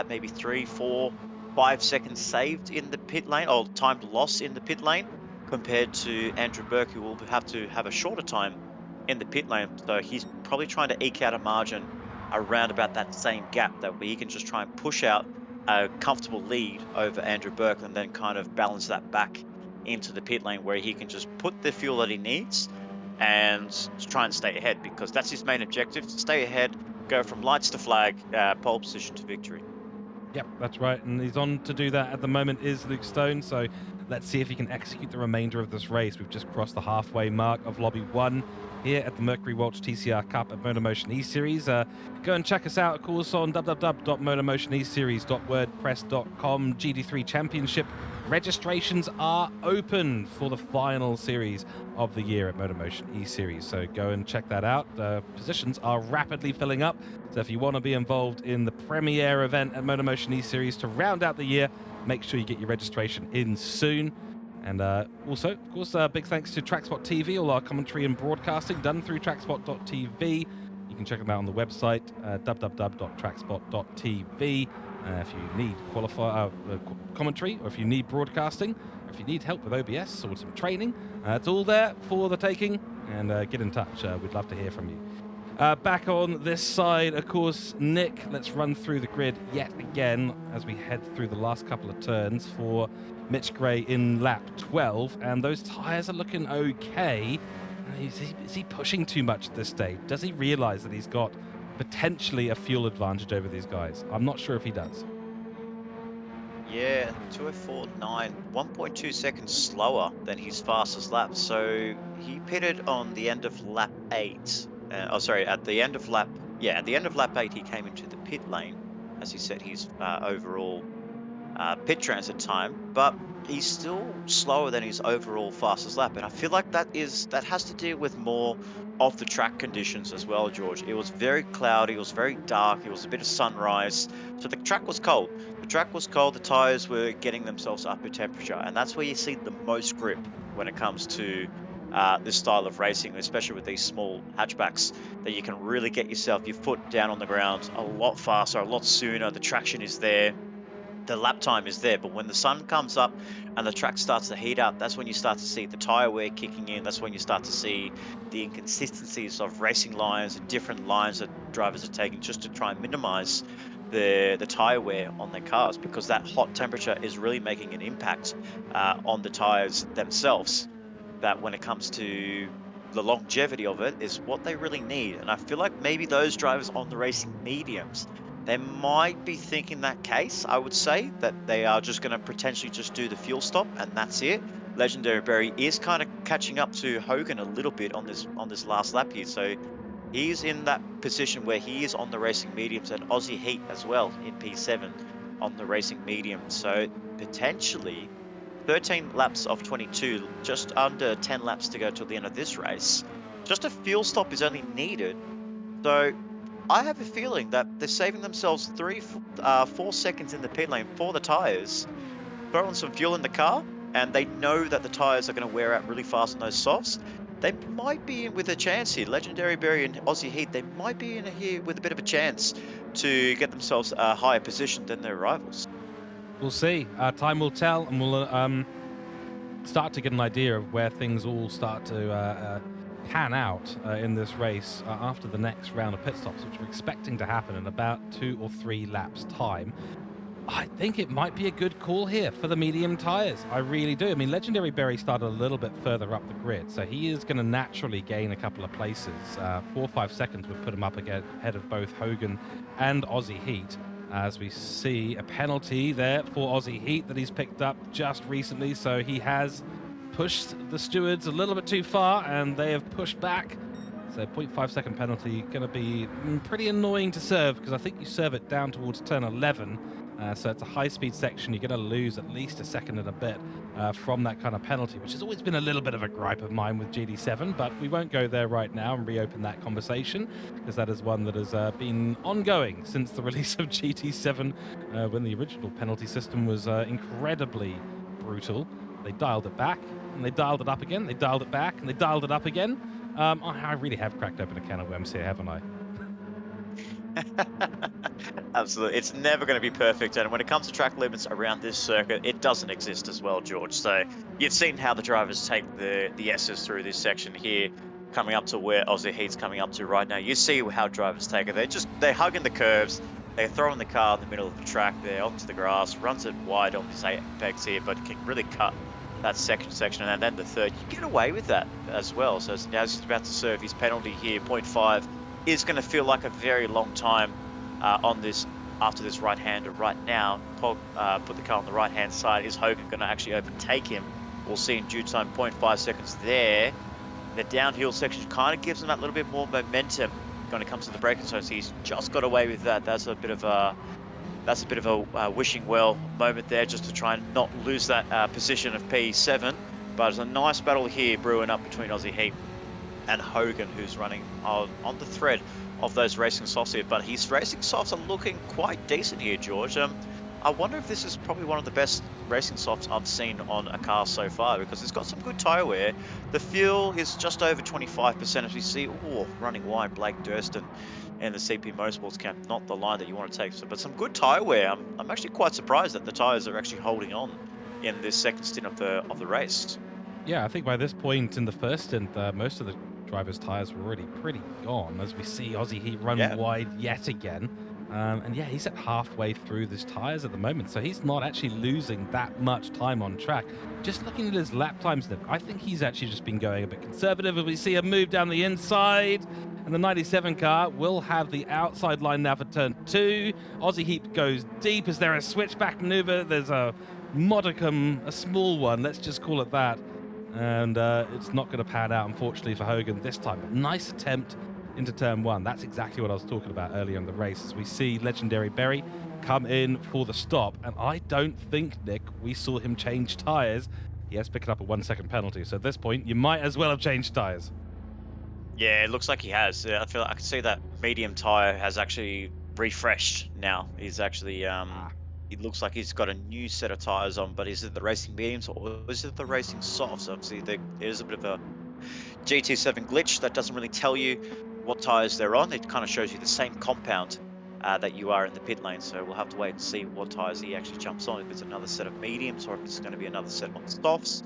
maybe 3, 4, 5 seconds saved in the pit lane, or time loss in the pit lane, compared to Andrew Burke, who will have to have a shorter time in the pit lane. So he's probably trying to eke out a margin around about that same gap, that where he can just try and push out a comfortable lead over Andrew Burke, and then kind of balance that back into the pit lane, where he can just put the fuel that he needs and try and stay ahead, because that's his main objective: to stay ahead, go from lights to flag, pole position to victory. Yep, that's right. And he's on to do that at the moment is Luke Stone. So let's see if he can execute the remainder of this race. We've just crossed the halfway mark of Lobby 1 here at the Mercury Walch TCR Cup at MotorMotion E-Series. Go and check us out, of course, on www.motormotioneseries.wordpress.com. GD3 Championship registrations are open for the final series of the year at MotorMotion E-Series. So go and check that out. Positions are rapidly filling up. So if you want to be involved in the premiere event at MotorMotion E-Series to round out the year, make sure you get your registration in soon. And also, of course, big thanks to TrackSpot TV, all our commentary and broadcasting done through trackspot.tv. You can check them out on the website, www.trackspot.tv. If you need commentary, or if you need broadcasting, or if you need help with OBS or some training, it's all there for the taking. And get in touch. We'd love to hear from you. Back on this side, of course, Nick, let's run through the grid yet again as we head through the last couple of turns for Mitch Gray in lap 12, and those tyres are looking okay. Is he pushing too much at this stage? Does he realize that he's got potentially a fuel advantage over these guys? I'm not sure if he does. Yeah, 2:04.9, 1.2 seconds slower than his fastest lap. So he pitted on the end of lap 8. Oh, sorry, at the end of lap, yeah, at the end of lap 8, he came into the pit lane as he set his overall pit transit time, but he's still slower than his overall fastest lap. And I feel like that has to do with more of the track conditions as well, George. It was very cloudy, it was very dark, it was a bit of sunrise, so the track was cold. The track was cold, the tires were getting themselves up to temperature, and that's where you see the most grip when it comes to this style of racing, especially with these small hatchbacks, that you can really get yourself your foot down on the ground a lot faster, a lot sooner. The traction is there, the lap time is there, but when the sun comes up and the track starts to heat up, that's when you start to see the tire wear kicking in. That's when you start to see the inconsistencies of racing lines and different lines that drivers are taking just to try and minimize the tire wear on their cars, because that hot temperature is really making an impact on the tires themselves. That when it comes to the longevity of it is what they really need. And I feel like maybe those drivers on the racing mediums, they might be thinking that case. I would say that they are just going to potentially just do the fuel stop and that's it. Legendary Berry is kind of catching up to Hogan a little bit on this last lap here. So he's in that position where he is on the racing mediums, and Aussie Heat as well in P7 on the racing medium. So potentially 13 laps of 22, just under 10 laps to go till the end of this race. Just a fuel stop is only needed. So I have a feeling that they're saving themselves 4 seconds in the pit lane for the tires, throwing some fuel in the car, and they know that the tires are going to wear out really fast on those softs. They might be in with a chance here. Legendary Berry and Aussie Heat, they might be in here with a bit of a chance to get themselves a higher position than their rivals. We'll see. Time will tell, and we'll start to get an idea of where things all start to pan out in this race after the next round of pit stops, which we're expecting to happen in about 2 or 3 laps' time. I think it might be a good call here for the medium tyres. I really do. I mean, Legendary Berry started a little bit further up the grid, so he is going to naturally gain a couple of places. 4 or 5 seconds would put him up again ahead of both Hogan and Aussie Heat, as we see a penalty there for Aussie Heat that he's picked up just recently. So he has pushed the stewards a little bit too far, and they have pushed back. So 0.5 second penalty going to be pretty annoying to serve, because I think you serve it down towards turn 11. So it's a high-speed section. You're going to lose at least a second and a bit from that kind of penalty, which has always been a little bit of a gripe of mine with GT7, but we won't go there right now and reopen that conversation, because that is one that has been ongoing since the release of GT7, when the original penalty system was incredibly brutal. They dialed it back, and they dialed it up again. They dialed it back, and they dialed it up again. I really have cracked open a can of worms here, haven't I? Absolutely. It's never going to be perfect. And when it comes to track limits around this circuit, it doesn't exist as well, George. So you've seen how the drivers take the S's through this section here, coming up to where Aussie Heat's coming up to right now. You see how drivers take it. They're hugging the curves. They're throwing the car in the middle of the track there onto the grass, runs it wide on his apex here, but can really cut that second section. And then the third, you get away with that as well. So now he's about to serve his penalty here, 0.5 is going to feel like a very long time on this after this right-hander right now. Put the car on the right-hand side. Is Hogan going to actually overtake him? We'll see in due time. 0.5 seconds there. The downhill section kind of gives him that little bit more momentum when it comes to the braking. So he's just got away with that. That's a bit of a wishing well moment there, just to try and not lose that position of P7. But it's a nice battle here brewing up between Aussie Heat and Hogan, who's running on the thread of those racing softs here. But his racing softs are looking quite decent here, George. I wonder if this is probably one of the best racing softs I've seen on a car so far, because it's got some good tyre wear. The fuel is just over 25%, as we see. Oh, running wide, Blake Durston and the CP Motorsports camp, not the line that you want to take. So, but some good tyre wear. I'm actually quite surprised that the tyres are actually holding on in this second stint of the race. Yeah, I think by this point in the first stint, most of the drivers' tyres were already pretty gone, as we see Aussie Heat run Yeah. wide yet again. And yeah, he's at halfway through his tyres at the moment, so he's not actually losing that much time on track. Just looking at his lap times, Nick, I think he's actually just been going a bit conservative. As we see a move down the inside, and the 97 car will have the outside line now for turn 2. Aussie Heat goes deep. Is there a switchback maneuver? There's a modicum, a small one, let's just call it that. And it's not going to pan out, unfortunately, for Hogan this time. But nice attempt into turn 1. That's exactly what I was talking about earlier in the race. As we see legendary Berry come in for the stop. And I don't think, Nick, we saw him change tyres. He has picked up a 1-second penalty. So at this point, you might as well have changed tyres. Yeah, it looks like he has. I feel like I can see that medium tire has actually refreshed now. He's actually Ah, it looks like he's got a new set of tires on, but is it the racing mediums or is it the racing softs? Obviously, there is a bit of a GT7 glitch that doesn't really tell you what tires they're on. It kind of shows you the same compound that you are in the pit lane. So we'll have to wait and see what tires he actually jumps on. If it's another set of mediums or if it's going to be another set on softs.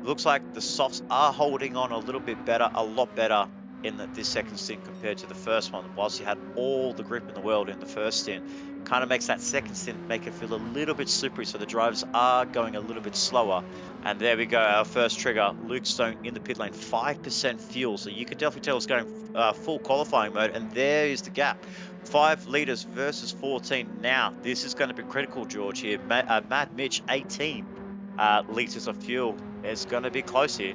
Looks like the softs are holding on a little bit better, a lot better in this second stint compared to the first one. Whilst you had all the grip in the world in the first stint, kind of makes that second stint make it feel a little bit slippery. So the drivers are going a little bit slower. And there we go, our first trigger, Luke Stone in the pit lane, 5% fuel. So you could definitely tell it's going full qualifying mode. And there is the gap. 5 liters versus 14. Now, this is going to be critical, George, here. Mad Mitch, 18 liters of fuel. It's going to be close here.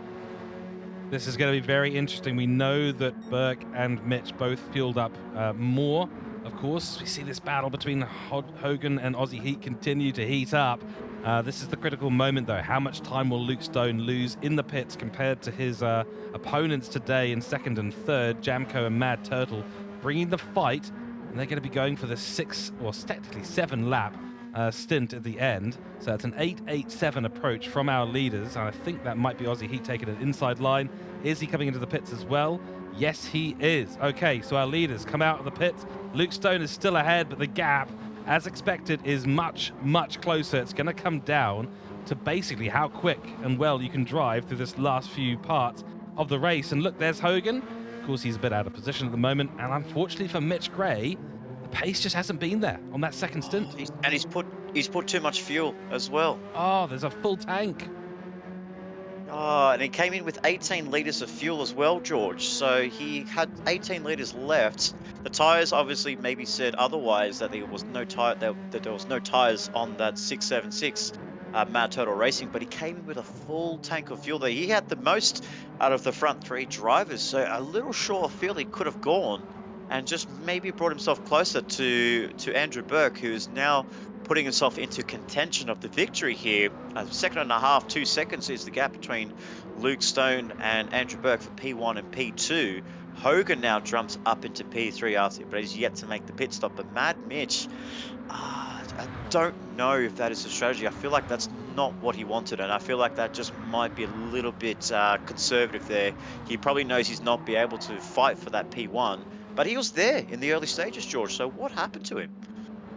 this is going to be very interesting. We know that Burke and Mitch both fueled up more. Of course, we see this battle between Hogan and Aussie Heat continue to heat up. This is the critical moment, though. How much time will Luke Stone lose in the pits compared to his opponents today in second and third, Jamco and Mad Turtle, bringing the fight, and they're going to be going for the 6 or technically 7 lap stint at the end. So it's an 8-8-7 approach from our leaders. And I think that might be Aussie Heat taking an inside line. Is he coming into the pits as well? Yes, he is. Okay, so our leaders come out of the pits. Luke Stone is still ahead, but the gap, as expected, is much, much closer. It's going to come down to basically how quick and well you can drive through this last few parts of the race. And look, there's Hogan. Of course, he's a bit out of position at the moment. And unfortunately for Mitch Gray, the pace just hasn't been there on that second stint. And he's put too much fuel as well. Oh, there's a full tank. Oh, and he came in with 18 liters of fuel as well, George. So he had 18 liters left. The tires obviously maybe said otherwise that there was no tire that there was no tires on that 676 Mad Turtle Racing, but he came in with a full tank of fuel there. He had the most out of the front 3 drivers, so a little short of fuel he could have gone and just maybe brought himself closer to Andrew Burke, who's now putting himself into contention of the victory here. A second and a half, 2 seconds is the gap between Luke Stone and Andrew Burke for P1 and P2. Hogan now jumps up into P3 after, but he's yet to make the pit stop. But Mad Mitch, I don't know if that is a strategy. I feel like that's not what he wanted, and I feel like that just might be a little bit conservative there. He probably knows he's not be able to fight for that P1, but he was there in the early stages, George. So what happened to him?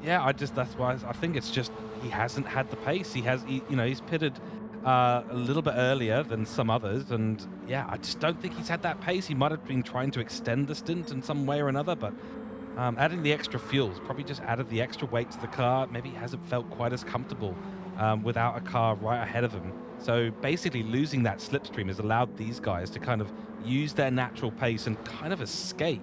Yeah, that's why I think it's just he hasn't had the pace. He's pitted a little bit earlier than some others, and yeah, I just don't think he's had that pace. He might have been trying to extend the stint in some way or another, but adding the extra fuels probably just added the extra weight to the car. Maybe he hasn't felt quite as comfortable without a car right ahead of him. So basically, losing that slipstream has allowed these guys to kind of use their natural pace and kind of escape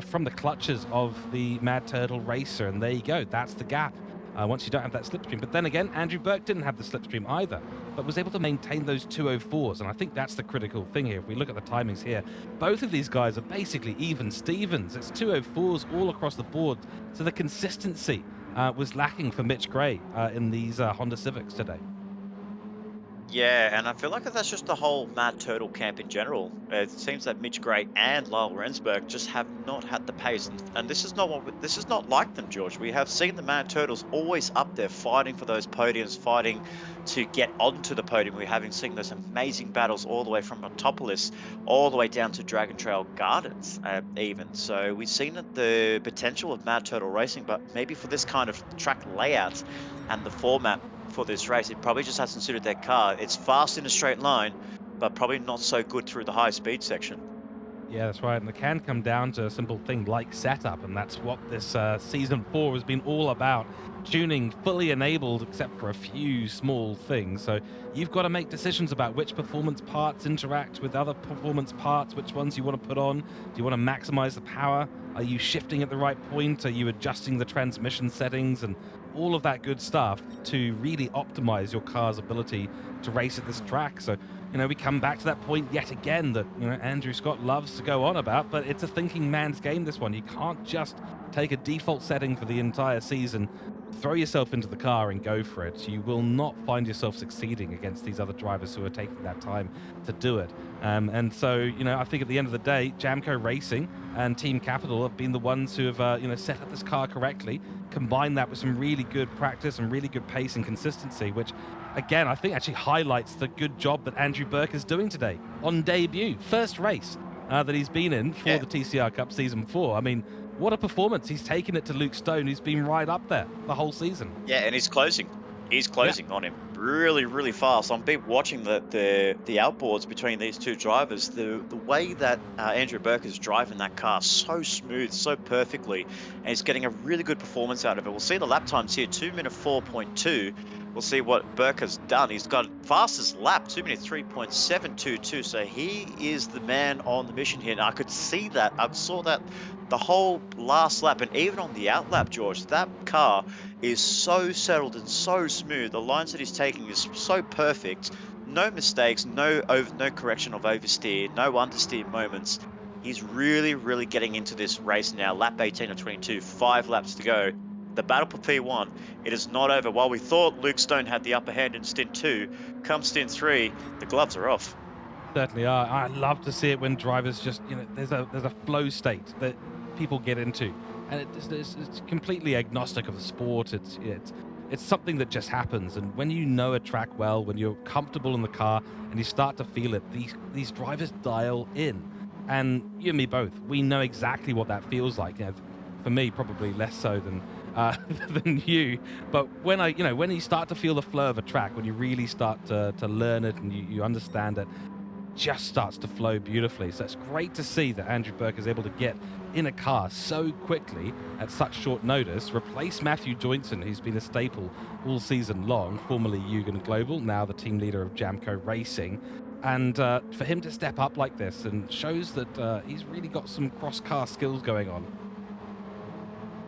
from the clutches of the Mad Turtle Racer. And there you go. That's the gap once you don't have that slipstream. But then again, Andrew Burke didn't have the slipstream either, but was able to maintain those 204s. And I think that's the critical thing here. If we look at the timings here, both of these guys are basically even Stevens. It's 204s all across the board. So the consistency was lacking for Mitch Gray in these Honda Civics today. Yeah, and I feel like that's just the whole Mad Turtle camp in general. It seems that Mitch Gray and Lyle Rensburg just have not had the pace, and this is not this is not like them, George. We have seen the Mad Turtles always up there fighting for those podiums, fighting to get onto the podium. We're having seen those amazing battles all the way from Autopolis, all the way down to Dragon Trail Gardens, even. So we've seen the potential of Mad Turtle Racing, but maybe for this kind of track layout and the format for this race. It probably just hasn't suited their car. It's fast in a straight line, but probably not so good through the high speed section. Yeah, that's right. And it can come down to a simple thing like setup, and that's what this season 4 has been all about. Tuning fully enabled, except for a few small things. So you've got to make decisions about which performance parts interact with other performance parts, which ones you want to put on. Do you want to maximize the power? Are you shifting at the right point? Are you adjusting the transmission settings and all of that good stuff to really optimize your car's ability to race at this track? So we come back to that point yet again that, Andrew Scott loves to go on about, but it's a thinking man's game, this one. You can't just take a default setting for the entire season, throw yourself into the car and go for it. You will not find yourself succeeding against these other drivers who are taking that time to do it. And so, I think at the end of the day, Jamco Racing and Team Capital have been the ones who have, set up this car correctly, combine that with some really good practice and really good pace and consistency, which again, I think actually highlights the good job that Andrew Burke is doing today on debut. First race that he's been in for the TCR Cup Season 4. I mean, what a performance. He's taken it to Luke Stone, who's been right up there the whole season. Yeah, and he's closing. He's closing on him really, really fast. I'm been watching the outboards between these two drivers. The way that Andrew Burke is driving that car so smooth, so perfectly, and he's getting a really good performance out of it. We'll see the lap times here: 2-minute 4.2. We'll see what Burke has done. He's got fastest lap, 2-minute 3.722. So he is the man on the mission here. And I could see that. I saw that the whole last lap, and even on the outlap, George. That car is so settled and so smooth. The lines that he's taking is so perfect. No mistakes, no correction of oversteer, no understeer moments. He's really, really getting into this race now. Lap 18 of 22, 5 laps to go. The battle for P1, it is not over. While we thought Luke Stone had the upper hand in stint 2, come stint 3, the gloves are off. Certainly are. I love to see it when drivers just, there's a flow state that people get into, and it's completely agnostic of the sport. It's something that just happens, and when you know a track well, when you're comfortable in the car, and you start to feel it, these drivers dial in, and you and me both. We know exactly what that feels like. For me, probably less so than than you. But when you start to feel the flow of a track, when you really start to learn it and you understand it, just starts to flow beautifully. So it's great to see that Andrew Burke is able to get in a car so quickly at such short notice, replace Matthew Joynson, who's been a staple all season long, formerly Yugen Global, now the team leader of Jamco Racing. And for him to step up like this and shows that he's really got some cross-car skills going on.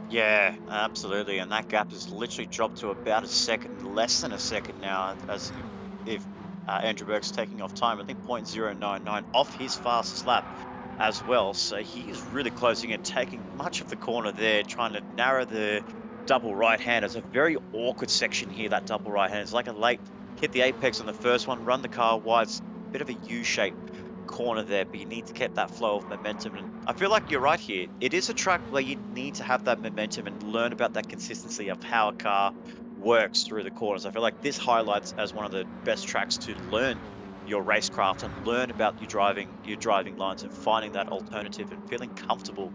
Yeah, absolutely. And that gap has literally dropped to about a second, less than a second now, as if Andrew Berg's taking off time. I think 0.099 off his fastest lap as well. So he is really closing in, taking much of the corner there, trying to narrow the double right hand. It's a very awkward section here, that double right hand. It's like a late hit the apex on the first one, run the car wide. It's a bit of a U shape corner there, but you need to keep that flow of momentum. And I feel like you're right here. It is a track where you need to have that momentum and learn about that consistency of how a car works through the corners. I feel like this highlights as one of the best tracks to learn your racecraft and learn about your driving lines and finding that alternative and feeling comfortable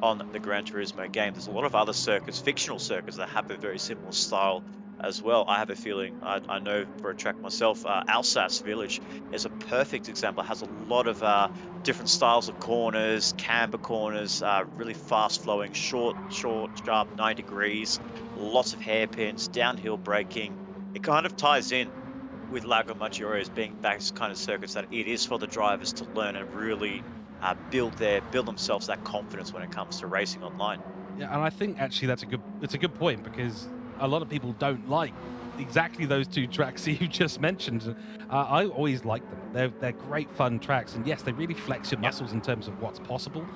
on the Gran Turismo game. There's a lot of other circuits, fictional circuits, that have a very similar style as well. I have a feeling, I know for a track myself, Alsace Village is a perfect example. It has a lot of different styles of corners, camber corners, really fast flowing, short, sharp 9 degrees, lots of hairpins, downhill braking. It kind of ties in with Lago Maggiore as being that kind of circuits that it is for the drivers to learn and really build themselves that confidence when it comes to racing online. Yeah, and I think actually it's a good point, because a lot of people don't like exactly those two tracks that you just mentioned. I always like them. They're great fun tracks, and yes, they really flex your Yep. muscles in terms of what's possible.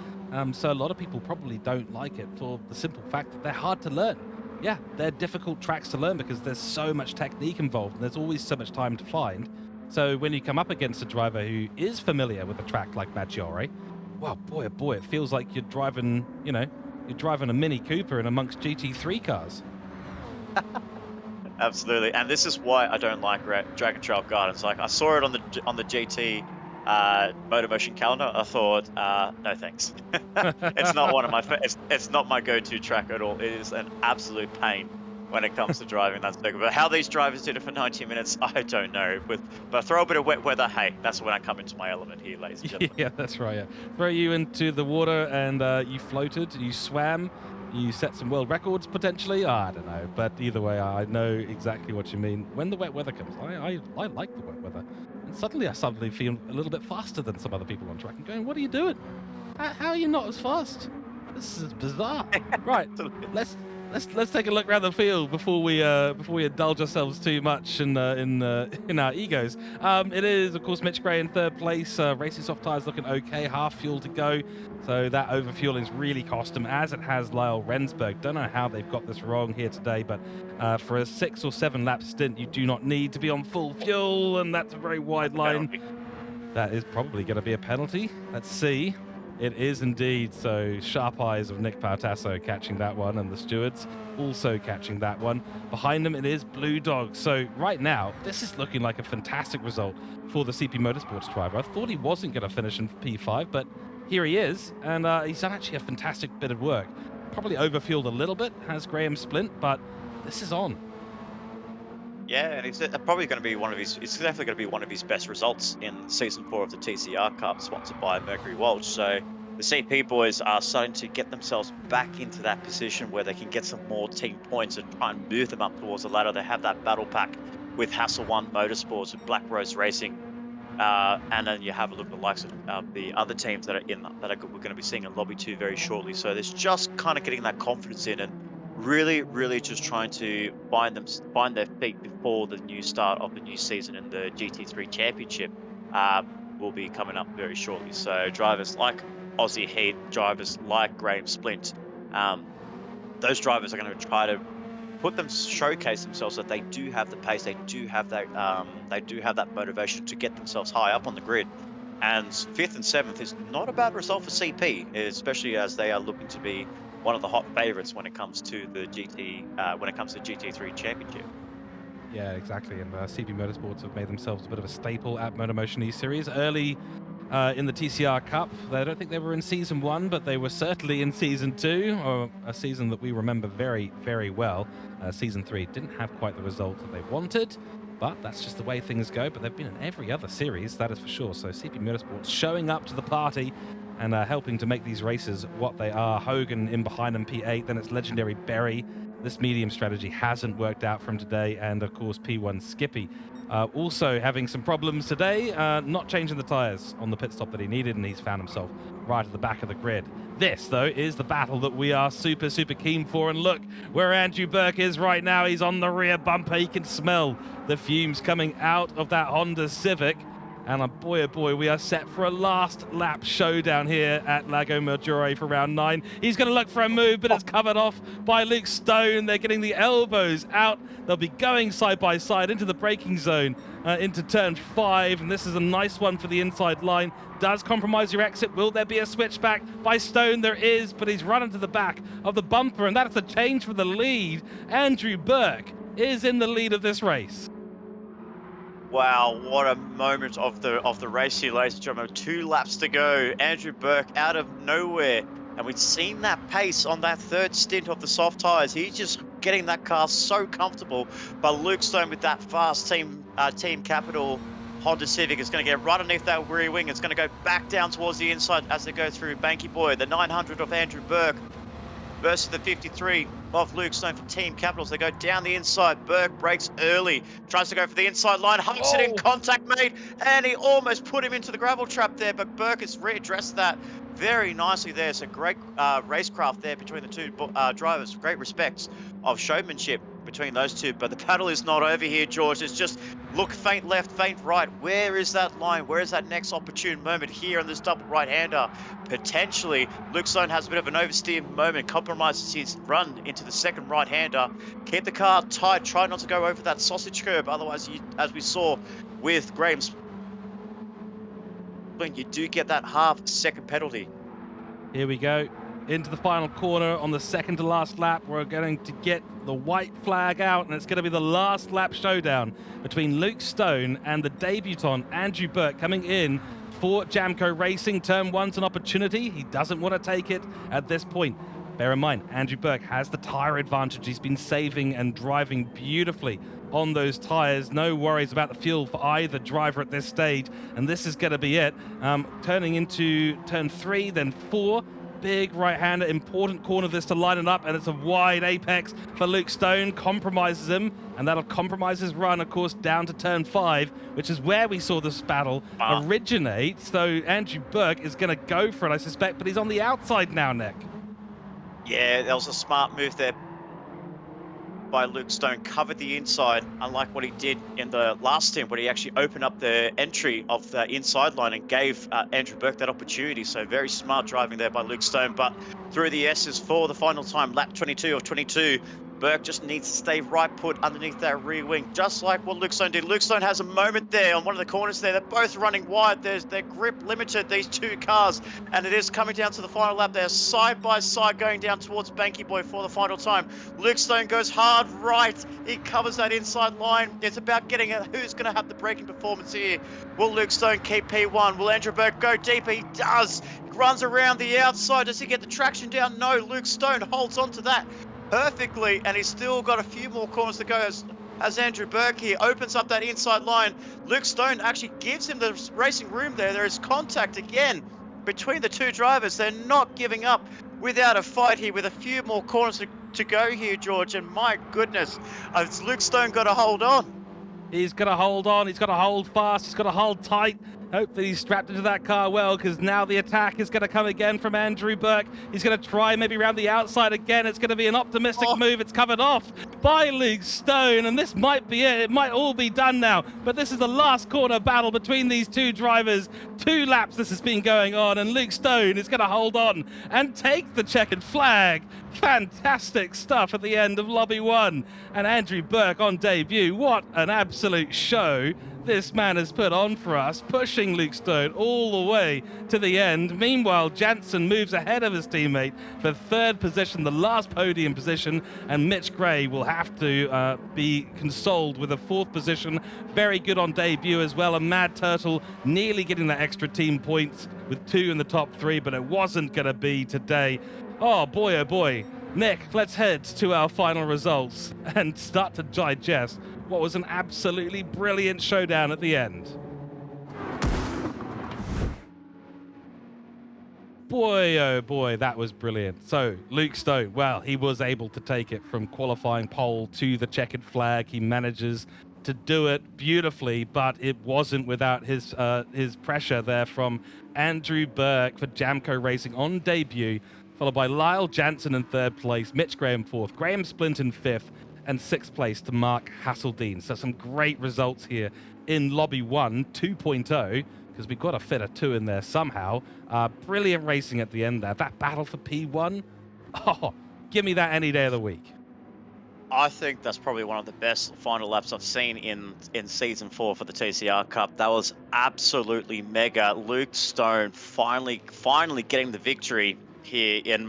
So a lot of people probably don't like it for the simple fact that they're hard to learn. Yeah, they're difficult tracks to learn because there's so much technique involved, and there's always so much time to find. So when you come up against a driver who is familiar with a track like Maggiore, well, boy, oh boy, it feels like you're driving a Mini Cooper in amongst GT3 cars. Absolutely, and this is why I don't like Dragon Trail Gardens. Like I saw it on the GT MotorMotion calendar. I thought, no thanks. It's not one of my it's not my go-to track at all. It is an absolute pain when it comes to driving that circuit. But how these drivers did it for 90 minutes, I don't know. But throw a bit of wet weather, hey, that's when I come into my element here, ladies and gentlemen. Yeah, that's right. Yeah. Throw you into the water and you floated, you swam, you set some world records potentially. I don't know, but either way, I know exactly what you mean. When the wet weather comes, I like the wet weather, and suddenly I feel a little bit faster than some other people on track. And going, what are you doing? How are you not as fast? This is bizarre. Right, let's take a look around the field before we indulge ourselves too much in our egos. It is of course Mitch Gray in third place. Racing soft tires looking okay. Half fuel to go, so that overfueling's really cost him, as it has Lyle Rensburg. Don't know how they've got this wrong here today, but for a 6 or 7 lap stint, you do not need to be on full fuel, and that's a very wide line. That is probably going to be a penalty. Let's see. It is indeed. So sharp eyes of Nick Pautasso catching that one, and the stewards also catching that one. Behind them, it is Blue Dog. So right now, this is looking like a fantastic result for the CP Motorsports driver. I thought he wasn't going to finish in P5, but here he is, and he's done actually a fantastic bit of work. Probably overfueled a little bit, has Graham Splint, but this is on. Yeah, and it's probably going to be it's definitely going to be one of his best results in season 4 of the TCR Cup, sponsored by Mercury Walch. So the CP boys are starting to get themselves back into that position where they can get some more team points and try and move them up towards the ladder. They have that battle pack with Hassel One Motorsports and Black Rose Racing. And then you have a look at the likes of the other teams that we're going to be seeing in Lobby 2 very shortly. So there's just kind of getting that confidence in and really just trying to find their feet before the new start of the new season in the GT3 Championship will be coming up very shortly. So drivers like Aussie Heat, drivers like Graham Splint, those drivers are going to try to showcase themselves that they do have the pace, they do have that motivation to get themselves high up on the grid. And 5th and 7th is not a bad result for CP, especially as they are looking to be one of the hot favorites when it comes to the GT3 Championship. Yeah, exactly. And CP Motorsports have made themselves a bit of a staple at MotorMotion E-Series. Early in the TCR Cup, I don't think they were in Season 1, but they were certainly in Season 2, or a season that we remember very, very well. Season 3 didn't have quite the result that they wanted, but that's just the way things go. But they've been in every other series, that is for sure. So CP Motorsports showing up to the party and helping to make these races what they are. Hogan in behind them, P8, then it's legendary Berry. This medium strategy hasn't worked out from today, and of course P1 Skippy also having some problems today, not changing the tyres on the pit stop that he needed, and he's found himself right at the back of the grid. This, though, is the battle that we are super keen for, and look where Andrew Burke is right now. He's on the rear bumper. He can smell the fumes coming out of that Honda Civic. And boy, oh boy, we are set for a last lap showdown here at Lago Maggiore for round 9. He's going to look for a move, but it's covered off by Luke Stone. They're getting the elbows out. They'll be going side by side into the braking zone, into turn 5. And this is a nice one for the inside line. Does compromise your exit. Will there be a switchback by Stone? There is, but he's run into the back of the bumper, and that's a change for the lead. Andrew Burke is in the lead of this race. Wow, what a moment of the race here, ladies and gentlemen. 2 laps to go. Andrew Burke out of nowhere. And we've seen that pace on that 3rd stint of the soft tyres. He's just getting that car so comfortable. But Luke Stone with that fast Team Capital Honda Civic is going to get right underneath that rear wing. It's going to go back down towards the inside as they go through Banky Boy. The 900 of Andrew Burke versus the 53 of Luke Stone for Team Capitals. They go down the inside. Burke breaks early, tries to go for the inside line, hunks it in, contact made, and he almost put him into the gravel trap there, but Burke has readdressed that very nicely there. So great racecraft there between the two drivers. Great respects of showmanship between those two, but the battle is not over here, George. It's just look faint left, faint right. Where is that line? Where is that next opportune moment here on this double right-hander? Potentially, Luke Stone has a bit of an oversteer moment, compromises his run into the second right-hander. Keep the car tight, try not to go over that sausage curb, otherwise, as we saw with Graham's, you do get that half-second penalty. Here we go. Into the final corner on the second to last lap. We're going to get the white flag out, and it's going to be the last lap showdown between Luke Stone and the debutant Andrew Burke coming in for Jamco Racing. Turn 1's an opportunity. He doesn't want to take it at this point. Bear in mind, Andrew Burke has the tyre advantage. He's been saving and driving beautifully on those tyres. No worries about the fuel for either driver at this stage. And this is going to be it. Turning into turn 3, then 4. Big right-hander, important corner of this to line it up, and it's a wide apex for Luke Stone, compromises him, and that'll compromise his run, of course, down to turn 5, which is where we saw this battle originate. So Andrew Burke is going to go for it, I suspect, but he's on the outside now, Nick. Yeah, that was a smart move there by Luke Stone, covered the inside, unlike what he did in the last stint, where he actually opened up the entry of the inside line and gave Andrew Burke that opportunity. So very smart driving there by Luke Stone. But through the S's for the final time, lap 22 of 22, Burke just needs to stay right put underneath that rear wing, just like what Luke Stone did. Luke Stone has a moment there on one of the corners there. They're both running wide. There's their grip limited, these two cars, and it is coming down to the final lap. They're side by side going down towards Banky Boy for the final time. Luke Stone goes hard right. He covers that inside line. It's about getting it. Who's going to have the braking performance here? Will Luke Stone keep P1? Will Andrew Burke go deeper? He does. He runs around the outside. Does he get the traction down? No. Luke Stone holds on to that perfectly, and he's still got a few more corners to go as Andrew Burke here opens up that inside line. Luke Stone actually gives him the racing room there. There is contact again between the two drivers. They're not giving up without a fight here, with a few more corners to go here, George. And my goodness, has Luke Stone got to hold on? He's got to hold on. He's got to hold fast. He's got to hold tight. Hope that he's strapped into that car well, because now the attack is going to come again from Andrew Burke. He's going to try maybe around the outside again. It's going to be an optimistic move. It's covered off by Luke Stone, and this might be it. It might all be done now, but this is the last corner battle between these two drivers. 2 laps this has been going on, and Luke Stone is going to hold on and take the checkered flag. Fantastic stuff at the end of Lobby 1. And Andrew Burke on debut. What an absolute show this man has put on for us, pushing Luke Stone all the way to the end. Meanwhile, Jansen moves ahead of his teammate for 3rd position, the last podium position, and Mitch Gray will have to be consoled with a 4th position. Very good on debut as well. A Mad Turtle nearly getting that extra team points with 2 in the top 3, but it wasn't going to be today. Oh boy, Nick, let's head to our final results and start to digest what was an absolutely brilliant showdown at the end. Boy, oh boy, that was brilliant. So, Luke Stone, well, he was able to take it from qualifying pole to the checkered flag. He manages to do it beautifully, but it wasn't without his pressure there from Andrew Burke for Jamco Racing on debut, followed by Lyle Jansen in 3rd place, Mitch Graham 4th, Graham Splint in 5th, and 6th place to Mark Hasseldine. So some great results here in Lobby 1 2.0, because we've got to fit a 2 in there somehow. Brilliant racing at the end there. That battle for P1, oh, give me that any day of the week. I think that's probably one of the best final laps I've seen in Season 4 for the TCR Cup. That was absolutely mega. Luke Stone finally getting the victory here in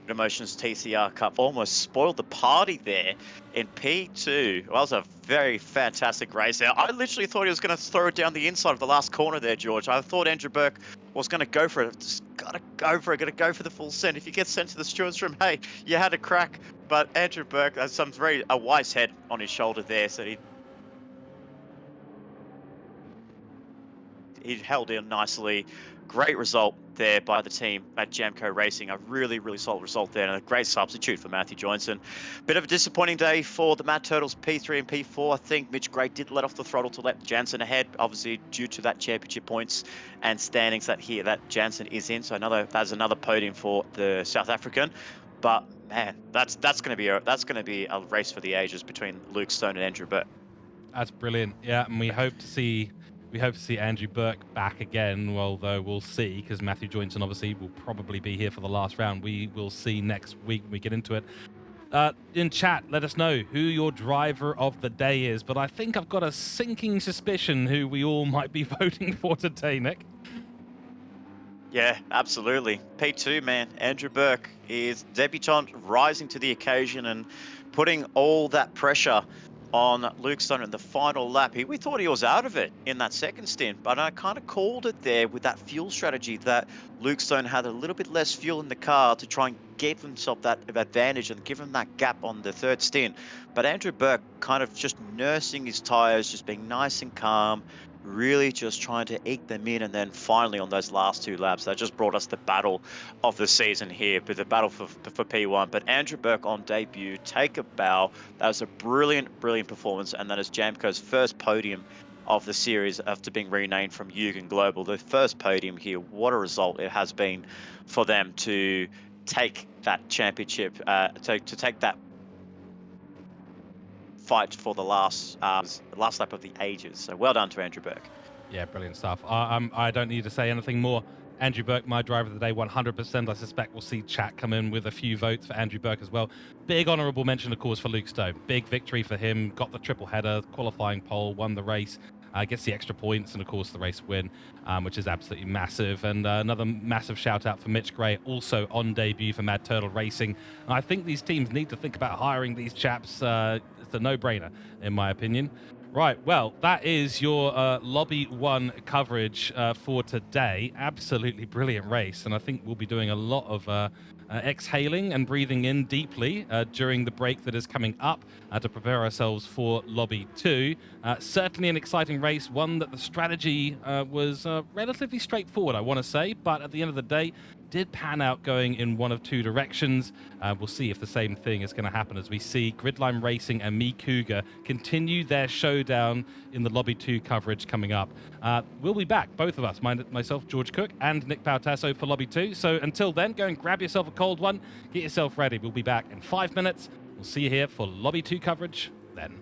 MotorMotion's TCR Cup. Almost spoiled the party there in P2. Well, that was a very fantastic race there. I literally thought he was going to throw it down the inside of the last corner there, George. I thought Andrew Burke was going to go for it. Just got to go for it. Got to go for the full send. If you get sent to the stewards room, hey, you had a crack. But Andrew Burke has a wise head on his shoulder there, so he held in nicely. Great result there by the team at Jamco Racing. A really, really solid result there, and a great substitute for Matthew Johnson. Bit of a disappointing day for the Mad Turtles P3 and P4. I think Mitch Gray did let off the throttle to let Jansen ahead, obviously due to that championship points and standings that Jansen is in. So that's another podium for the South African. But man, that's going to be a race for the ages between Luke Stone and Andrew Burke. That's brilliant. Yeah, and we hope to see Andrew Burke back again, although we'll see, because Matthew Johnson obviously will probably be here for the last round. We will see next week when we get into it. In chat, let us know who your driver of the day is, but I think I've got a sinking suspicion who we all might be voting for today, Nick. Yeah, absolutely. P2, man. Andrew Burke is debutant, rising to the occasion and putting all that pressure on Luke Stone in the final lap. We thought he was out of it in that second stint, but I kind of called it there with that fuel strategy that Luke Stone had a little bit less fuel in the car to try and give himself that advantage and give him that gap on the third stint. But Andrew Burke kind of just nursing his tires, just being nice and calm, really just trying to eke them in. And then finally on those last two laps, that just brought us the battle of the season here, but the battle for P1. But Andrew Burke on debut, take a bow. That was a brilliant, brilliant performance. And that is Jamco's first podium of the series after being renamed from Yugen Global. The first podium here, what a result it has been for them to take that championship, to take that fight for the last lap of the ages. So well done to Andrew Burke. Yeah, brilliant stuff. I don't need to say anything more. Andrew Burke, my driver of the day, 100%. I suspect we'll see chat come in with a few votes for Andrew Burke as well. Big honourable mention, of course, for Luke Stone. Big victory for him. Got the triple header, qualifying pole, won the race. Gets the extra points and, of course, the race win, which is absolutely massive. And another massive shout-out for Mitch Gray, also on debut for Mad Turtle Racing. I think these teams need to think about hiring these chaps. It's a no-brainer, in my opinion. Right, well, that is your Lobby 1 coverage for today. Absolutely brilliant race, and I think we'll be doing a lot of exhaling and breathing in deeply during the break that is coming up to prepare ourselves for Lobby 2. Certainly an exciting race, one that the strategy was relatively straightforward, I want to say, but at the end of the day, did pan out going in one of two directions. We'll see if the same thing is going to happen as we see Gridline Racing and me, Cougar, continue their showdown in the Lobby 2 coverage coming up. We'll be back, both of us, myself, George Cooke, and Nick Pautasso for Lobby 2. So until then, go and grab yourself a cold one, get yourself ready. We'll be back in 5 minutes. We'll see you here for Lobby 2 coverage then.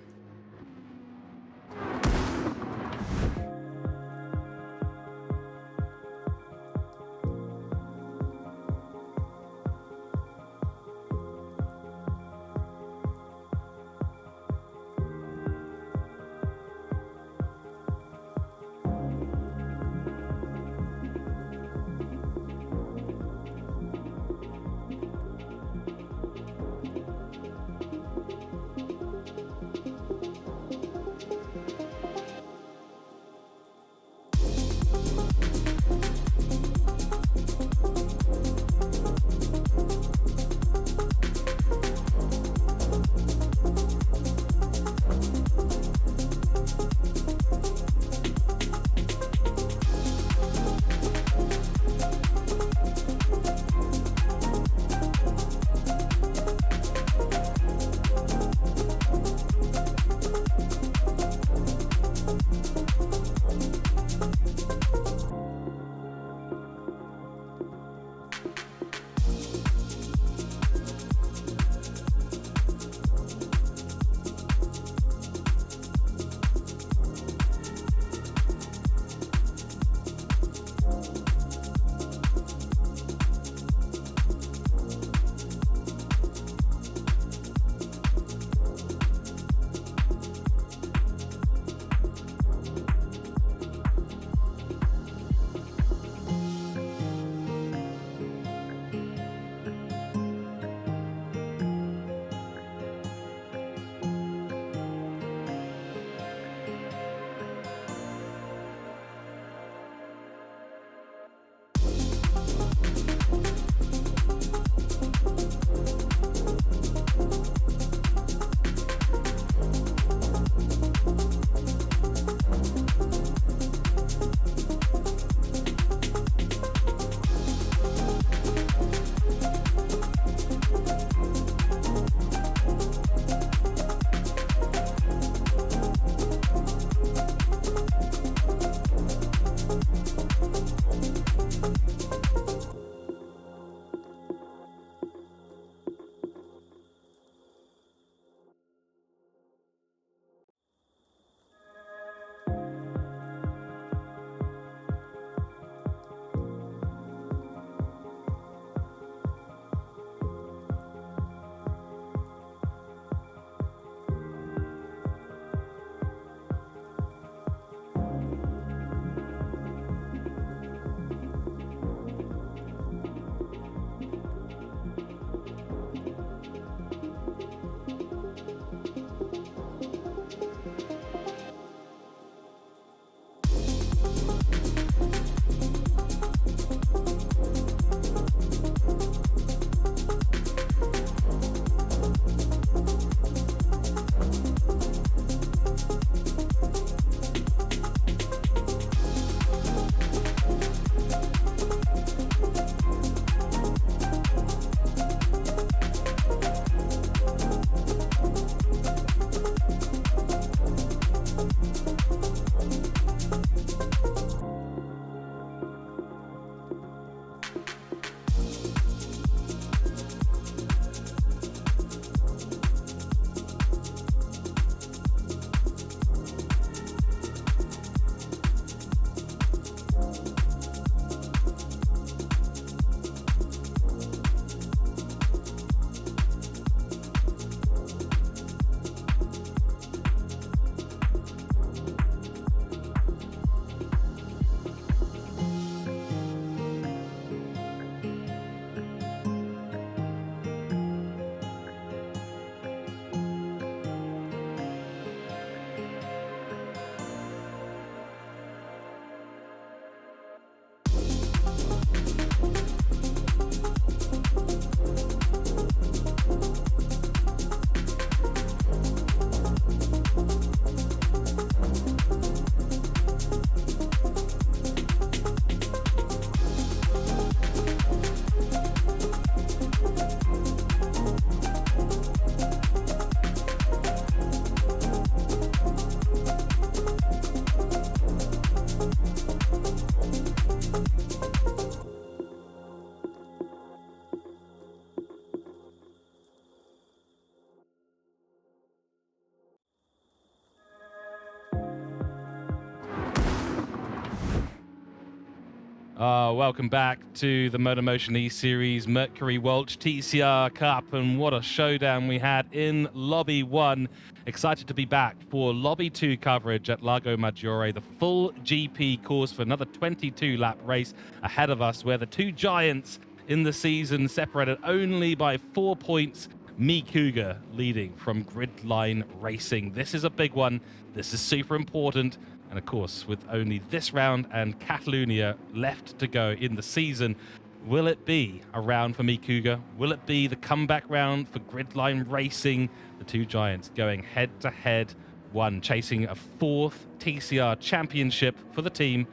Welcome back to the MotorMotion E-Series Mercury Walch TCR Cup, and what a showdown we had in Lobby 1. Excited to be back for Lobby 2 coverage at Lago Maggiore, the full GP course for another 22-lap race ahead of us, where the two giants in the season separated only by 4 points. Cooke leading from Gridline Racing. This is a big one. This is super important. And of course, with only this round and Catalonia left to go in the season, will it be a round for Cooke? Will it be the comeback round for Gridline Racing? The two giants going head-to-head, one chasing a 4th TCR championship for the team,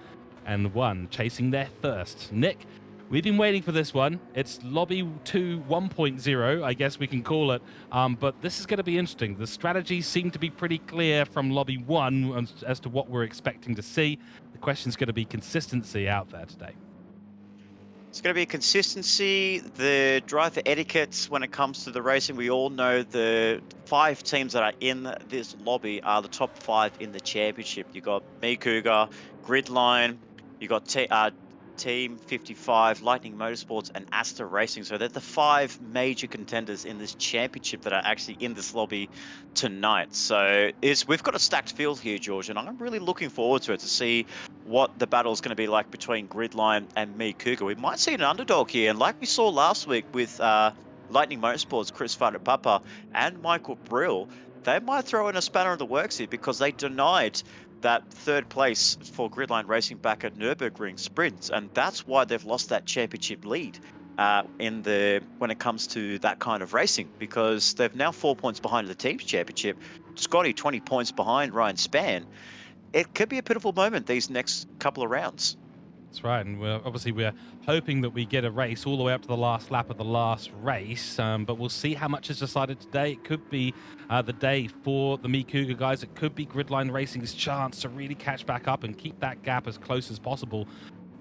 and one chasing their first. Nick, we've been waiting for this one. It's Lobby 2 1.0, I guess we can call it. But this is going to be interesting. The strategies seem to be pretty clear from Lobby 1 as to what we're expecting to see. The question's going to be consistency out there today. It's going to be consistency, the driver etiquette when it comes to the racing. We all know the 5 teams that are in this lobby are the top 5 in the championship. You got Cooke, Gridline, you got Team 55, Lightning Motorsports, and Asta Racing. So they're the 5 major contenders in this championship that are actually in this lobby tonight. So we've got a stacked field here, George, and I'm really looking forward to it, to see what the battle is going to be like between Gridline and Cooke. We might see an underdog here, and like we saw last week with Lightning Motorsports, Chris Papa, and Michael Brill, they might throw in a spanner in the works here because they denied that 3rd place for Gridline Racing back at Nürburgring Sprints, and that's why they've lost that championship lead when it comes to that kind of racing, because they've now 4 points behind the team's championship. Scotty 20 points behind Ryan Spann. It could be a pitiful moment these next couple of rounds. That's right, and we're hoping that we get a race all the way up to the last lap of the last race, but we'll see how much is decided today. It could be the day for the Cooke guys. It could be Gridline Racing's chance to really catch back up and keep that gap as close as possible.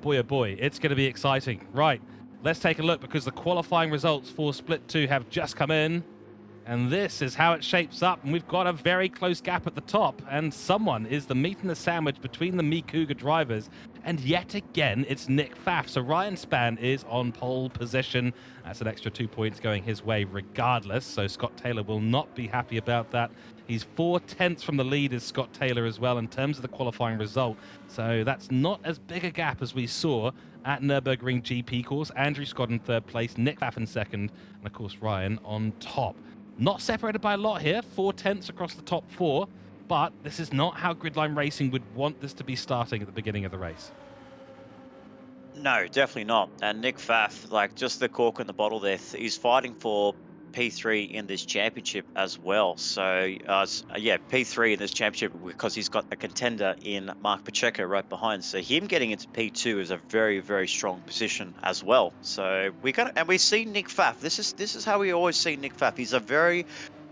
Boy, oh boy, it's going to be exciting. Right, let's take a look, because the qualifying results for Split 2 have just come in. And this is how it shapes up, and we've got a very close gap at the top, and someone is the meat in the sandwich between the Cooke drivers, and yet again, it's Nick Pfaff. So Ryan Spann is on pole position. That's an extra 2 points going his way regardless, so Scott Taylor will not be happy about that. He's 4/10 from the lead as Scott Taylor as well in terms of the qualifying result, so that's not as big a gap as we saw at Nürburgring GP course. Andrew Scott in 3rd place, Nick Pfaff in 2nd, and of course Ryan on top. Not separated by a lot here, 4/10 across the top 4, but this is not how Gridline Racing would want this to be starting at the beginning of the race. No, definitely not. And Nick Pfaff, like, just the cork in the bottle there, he's fighting for P3 in this championship as well. So, yeah, P3 in this championship because he's got a contender in Mark Pacheco right behind. So him getting into P2 is a very, very strong position as well. So we see Nick Pfaff. This is how we always see Nick Pfaff. He's a very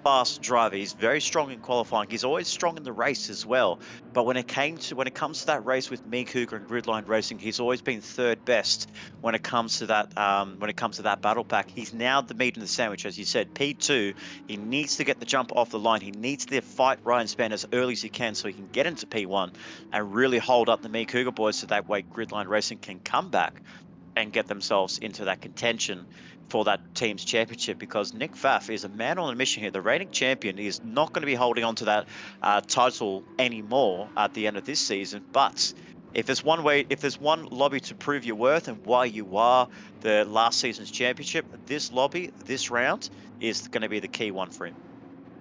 fast driver. He's very strong in qualifying. He's always strong in the race as well. But when it comes to that race with Cooke and Gridline Racing, he's always been 3rd best when it comes to that battle pack. He's now the meat in the sandwich, as you said, P2. He needs to get the jump off the line. He needs to fight Ryan Spann as early as he can so he can get into P1 and really hold up the Cooke boys, so that way Gridline Racing can come back and get themselves into that contention for that team's championship, because Nick Pfaff is a man on a mission here. The reigning champion is not going to be holding on to that title anymore at the end of this season. But if there's one lobby to prove your worth and why you are the last season's championship, this lobby, this round, is going to be the key one for him.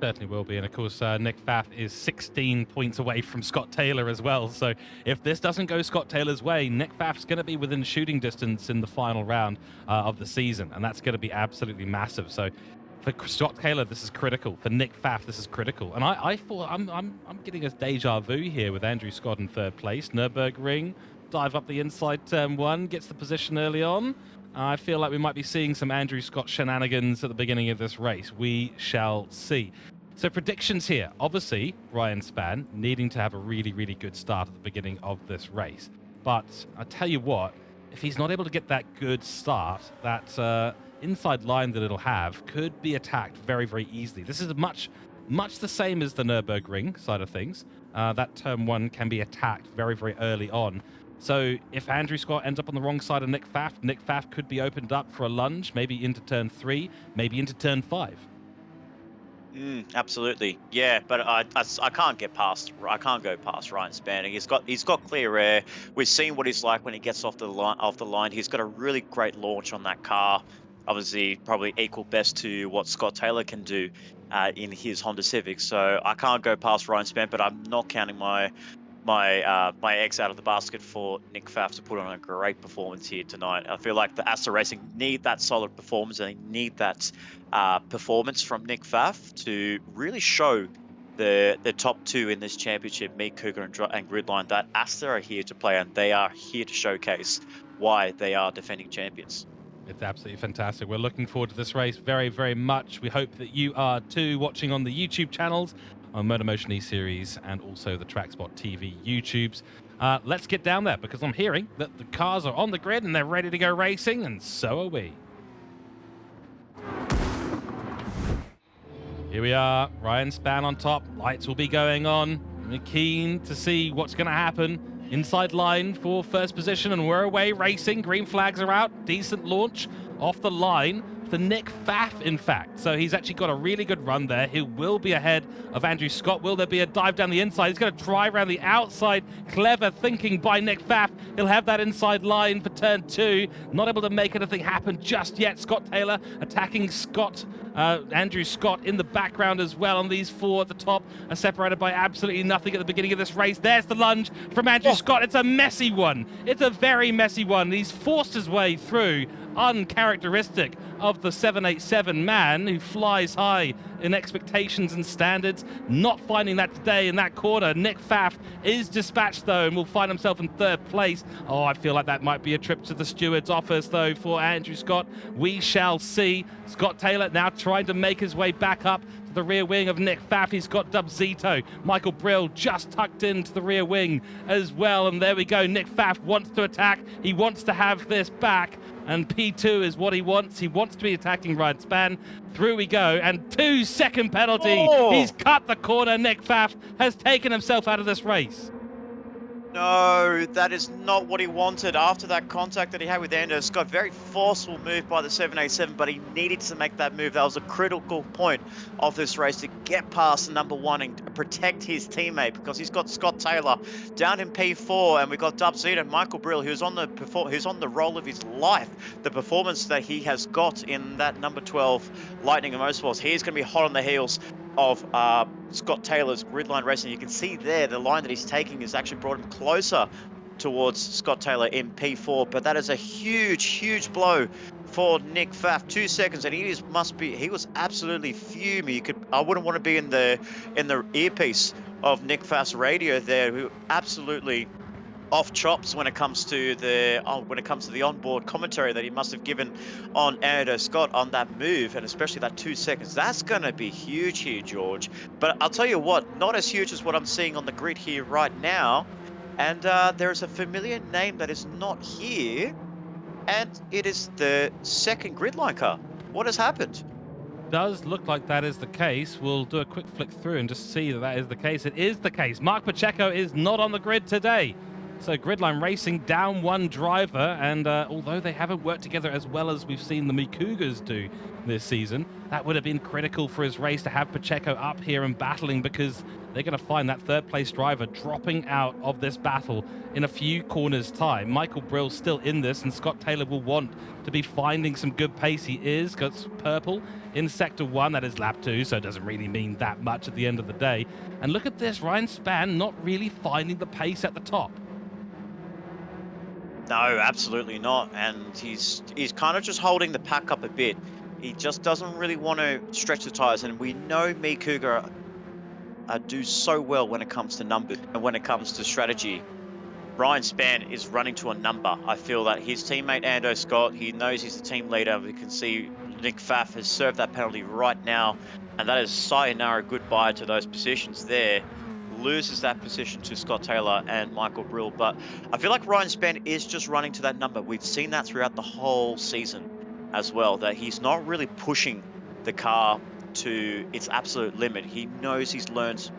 Certainly will be, and of course Nick Pfaff is 16 points away from Scott Taylor as well, so if this doesn't go Scott Taylor's way, Nick Pfaff's going to be within shooting distance in the final round of the season, and that's going to be absolutely massive. So for Scott Taylor, this is critical. For Nick Pfaff, this is critical. And I thought I'm getting a deja vu here with Andrew Scott in 3rd place. Nürburgring, dive up the inside turn 1, gets the position early on. I feel like we might be seeing some Andrew Scott shenanigans at the beginning of this race. We shall see. So predictions here. Obviously, Ryan Spann needing to have a really, really good start at the beginning of this race. But I tell you what, if he's not able to get that good start, that inside line that it'll have could be attacked very, very easily. This is much the same as the Nürburgring side of things. That turn 1 can be attacked very, very early on. So if Andrew Scott ends up on the wrong side of Nick Pfaff could be opened up for a lunge, maybe into turn 3, maybe into turn 5. Absolutely, yeah. But I can't get past. I can't go past Ryan Spanning. He's got clear air. We've seen what he's like when he gets off the line. Off the line, he's got a really great launch on that car. Obviously, probably equal best to what Scott Taylor can do in his Honda Civic. So I can't go past Ryan Spann. But I'm not counting my eggs out of the basket for Nick Pfaff to put on a great performance here tonight. I feel like the Astor Racing need that solid performance, and they need that performance from Nick Pfaff to really show the top two in this championship, me, Cougar, and Gridline, that Astor are here to play, and they are here to showcase why they are defending champions. It's absolutely fantastic. We're looking forward to this race very, very much. We hope that you are too, watching on the YouTube channels on MotorMotion E-Series and also the TrackSpot TV YouTubes. Let's get down there, because I'm hearing that the cars are on the grid and they're ready to go racing, and so are we. Here we are, Ryan Spann on top. Lights will be going on. We're keen to see what's going to happen. Inside line for first position, and we're away racing. Green flags are out. Decent launch off the line for Nick Pfaff, in fact. So he's actually got a really good run there. He will be ahead of Andrew Scott. Will there be a dive down the inside? He's going to try around the outside. Clever thinking by Nick Pfaff. He'll have that inside line for turn 2. Not able to make anything happen just yet. Scott Taylor attacking Andrew Scott in the background as well. And these four at the top are separated by absolutely nothing at the beginning of this race. There's the lunge from Andrew Scott. It's a messy one. It's a very messy one. He's forced his way through, uncharacteristic of the 787 man who flies high in expectations and standards. Not finding that today in that corner. Nick Pfaff is dispatched though and will find himself in third place. Oh, I feel like that might be a trip to the steward's office though for Andrew Scott. We shall see. Scott Taylor now trying to make his way back up to the rear wing of Nick Pfaff. He's got Dubzito. Michael Brill just tucked into the rear wing as well. And there we go. Nick Pfaff wants to attack. He wants to have this back. And P2 is what he wants. He wants to be attacking Ryan Spann. Through we go. And 2-second penalty. Oh! He's cut the corner. Nick Pfaff has taken himself out of this race. No, that is not what he wanted after that contact that he had with Ando Scott. Very forceful move by the 787, but he needed to make that move. That was a critical point of this race to get past number 1 and protect his teammate, because he's got Scott Taylor down in P4, and we've got Dubzito and Michael Brill, who's on the roll of his life. The performance that he has got in that number 12 Lightning and Motorsports, he's going to be hot on the heels of Scott Taylor's gridline racing. You can see there the line that he's taking has actually brought him closer towards Scott Taylor in P4, but that is a huge blow for Nick Pfaff. 2 seconds, and he was absolutely fuming. I wouldn't want to be in the earpiece of Nick Pfaff's radio there, who absolutely off chops when it comes to the onboard commentary that he must have given on Ando Scott on that move, and especially that 2 seconds. That's going to be huge here, George. But I'll tell you what, not as huge as what I'm seeing on the grid here right now. And there is a familiar name that is not here, and it is the second gridline car. What has happened? Does look like that is the case. We'll do a quick flick through and just see that that is the case. It is the case. Mark Pacheco is not on the grid today. So Gridline Racing down one driver, and although they haven't worked together as well as we've seen the Cougars do this season, that would have been critical for his race to have Pacheco up here and battling, because they're going to find that third place driver dropping out of this battle in a few corners time. Michael Brill still in this, and Scott Taylor will want to be finding some good pace. He is, got purple in sector 1, that is lap 2, so it doesn't really mean that much at the end of the day. And look at this, Ryan Spann not really finding the pace at the top. No, absolutely not. And he's kind of just holding the pack up a bit. He just doesn't really want to stretch the tires. And we know me, Cougar, do so well when it comes to numbers and when it comes to strategy. Ryan Spann is running to a number. I feel that his teammate Ando Scott, he knows he's the team leader. We can see Nick Pfaff has served that penalty right now, and that is sayonara goodbye to those positions there. Loses that position to Scott Taylor and Michael Brill, but I feel like Ryan Spann is just running to that number. We've seen that throughout the whole season as well, that he's not really pushing the car to its absolute limit. He knows he learns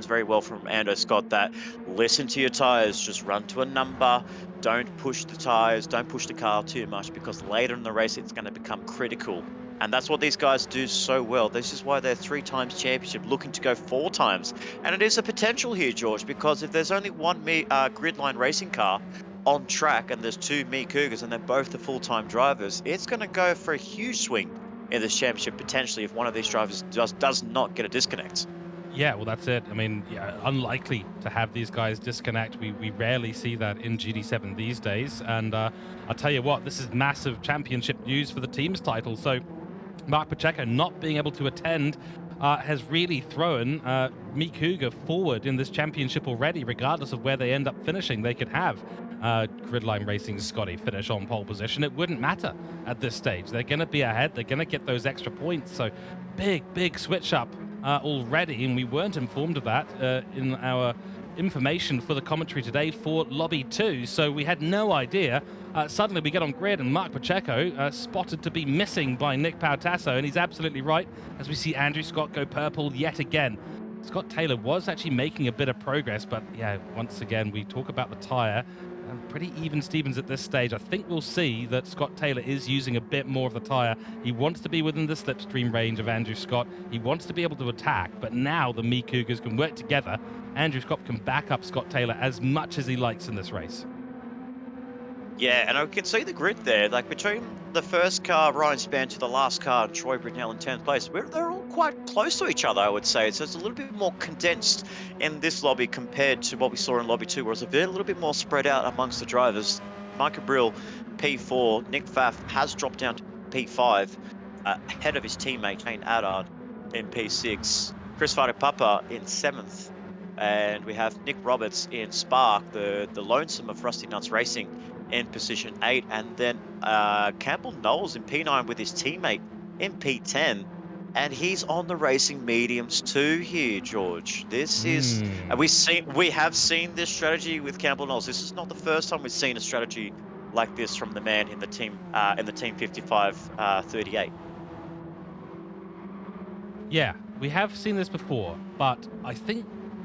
very well from Ando Scott that listen to your tires, just run to a number, don't push the tires, don't push the car too much because later in the race it's going to become critical. And that's what these guys do so well. This is why they're 3 times championship, looking to go 4 times. And it is a potential here, George, because if there's only one gridline racing car on track and there's two Me Cougars and they're both the full-time drivers, it's going to go for a huge swing in this championship potentially if one of these drivers does not get a disconnect. Yeah, well, that's it. I mean, yeah, unlikely to have these guys disconnect. We rarely see that in GD7 these days. And I'll tell you what, this is massive championship news for the team's title. So Mark Pacheco not being able to attend has really thrown Meek Cougar forward in this championship already, regardless of where they end up finishing. They could have Gridline Racing's Scotty finish on pole position. It wouldn't matter at this stage. They're going to be ahead. They're going to get those extra points. So big switch up already, and we weren't informed of that in our information for the commentary today for Lobby 2, so we had no idea. Suddenly we get on grid and Mark Pacheco spotted to be missing by Nick Pautasso, and he's absolutely right as we see Andrew Scott go purple yet again. Scott Taylor was actually making a bit of progress, but yeah, once again we talk about the tyre. Pretty even Stevens at this stage. I think we'll see that Scott Taylor is using a bit more of the tyre. He wants to be within the slipstream range of Andrew Scott. He wants to be able to attack, but now the Me Cougars can work together. Andrew Scott can back up Scott Taylor as much as he likes in this race. Yeah, and I can see the grid there. Like between the first car, Ryan Spann, to the last car, Troy Britnell in 10th place, they're all quite close to each other, I would say. So it's a little bit more condensed in this lobby compared to what we saw in Lobby 2, where it's a little bit more spread out amongst the drivers. Michael Brill, P4, Nick Pfaff has dropped down to P5, ahead of his teammate Shane Addard in P6, Chris Papa in 7th, and we have Nick Roberts in Spark, the lonesome of Rusty Nuts Racing, in position 8, and then Campbell Knowles in P9 with his teammate in P10, and he's on the racing mediums too here, George. This is we have seen this strategy with Campbell Knowles. This is not the first time we've seen a strategy like this from the man in the team 55 38. Yeah, we have seen this before, but I think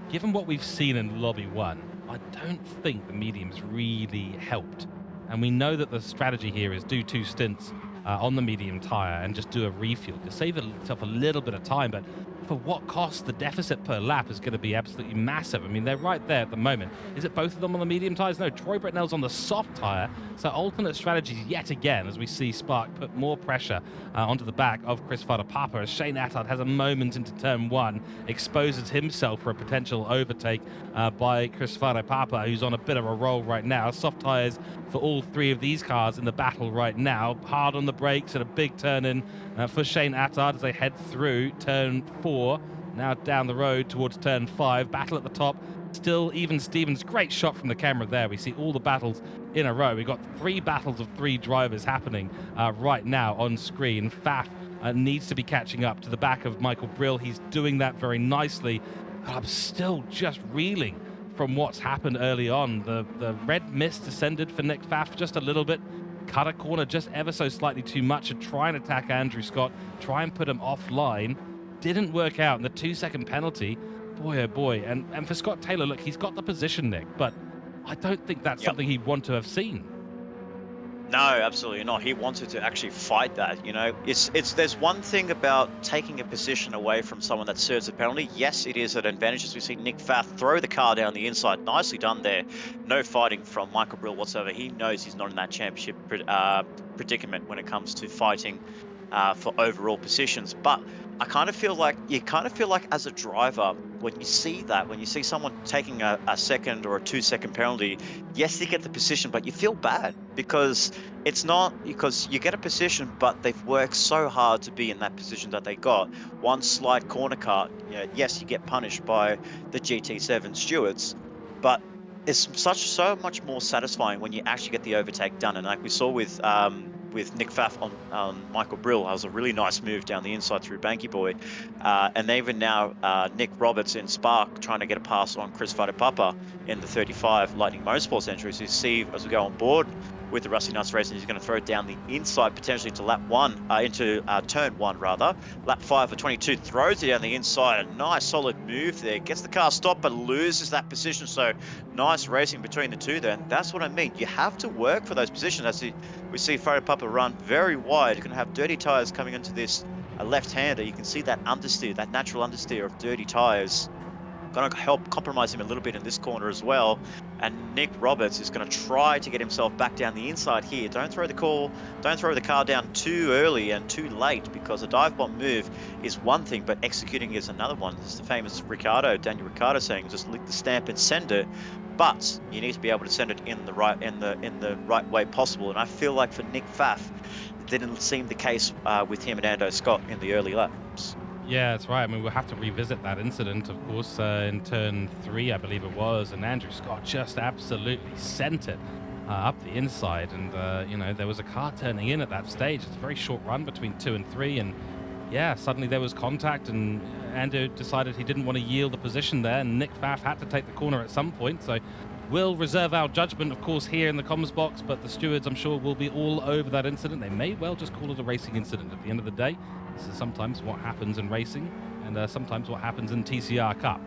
given what we've seen in Lobby 1, I don't think the mediums really helped. And we know that the strategy here is do 2 stints on the medium tyre and just do a refuel. You save yourself a little bit of time, but for what cost? The deficit per lap is going to be absolutely massive. I mean, they're right there at the moment. Is it both of them on the medium tyres? No, Troy Britnell's on the soft tyre. So alternate strategies yet again as we see Spark put more pressure onto the back of Chris Papa as Shane Attard has a moment into turn 1, exposes himself for a potential overtake by Chris Papa, who's on a bit of a roll right now. Soft tyres for all 3 of these cars in the battle right now. Hard on the brakes and a big turn in for Shane Attard as they head through turn 4. Now down the road towards turn 5. Battle at the top. Still even Stevens. Great shot from the camera there. We see all the battles in a row. We've got 3 battles of 3 drivers happening right now on screen. Pfaff needs to be catching up to the back of Michael Brill. He's doing that very nicely. But I'm still just reeling from what's happened early on. The red mist descended for Nick Pfaff just a little bit. Cut a corner just ever so slightly too much to try and attack Andrew Scott. Try and put him offline. Didn't work out, and the 2-second penalty, boy oh boy. And for Scott Taylor, look, he's got the position, Nick, but I don't think that's something he'd want to have seen. No, absolutely not. He wanted to actually fight that. You know, there's one thing about taking a position away from someone that serves a penalty. Yes, it is an advantage, as we see Nick Pfaff throw the car down the inside. Nicely done there. No fighting from Michael Brill whatsoever. He knows he's not in that championship predicament when it comes to fighting for overall positions. But I kind of feel like as a driver, when you see that, when you see someone taking a second or a 2-second penalty, yes, you get the position, but you feel bad because it's not because you get a position, but they've worked so hard to be in that position that they got. One slight corner cut, yeah, yes, you get punished by the GT7 stewards, but it's so much more satisfying when you actually get the overtake done. And like we saw with Nick Pfaff on Michael Brill, that was a really nice move down the inside through Banky Boy. And even now, Nick Roberts in Spark trying to get a pass on Chris Papa in the 35 Lightning Motorsports entries. You see as we go on board with the Rusty Nuts Racing. He's going to throw it down the inside, potentially to lap one, into turn one rather. Lap 5 for 22, throws it down the inside. A nice solid move there. Gets the car stopped, but loses that position. So nice racing between the two there. And that's what I mean. You have to work for those positions. As we see Pautasso run very wide. You're going to have dirty tires coming into this left-hander. You can see that understeer, that natural understeer of dirty tires, going to help compromise him a little bit in this corner as well. And Nick Roberts is going to try to get himself back down the inside here. Don't throw the car down too early and too late, because a dive bomb move is one thing, but executing is another one. It's the famous Daniel Ricciardo saying, just lick the stamp and send it. But you need to be able to send it in the right way possible. And I feel like for Nick Pfaff, it didn't seem the case with him and Ando Scott in the early laps. Yeah, that's right. I mean, we'll have to revisit that incident, of course, in turn 3, I believe it was, and Andrew Scott just absolutely sent it up the inside. And, you know, there was a car turning in at that stage. It's a very short run between 2 and 3, and yeah, suddenly there was contact, and Andrew decided he didn't want to yield the position there, and Nick Pfaff had to take the corner at some point. So we'll reserve our judgment, of course, here in the comms box, but the stewards, I'm sure, will be all over that incident. They may well just call it a racing incident at the end of the day. This is sometimes what happens in racing, and sometimes what happens in TCR Cup.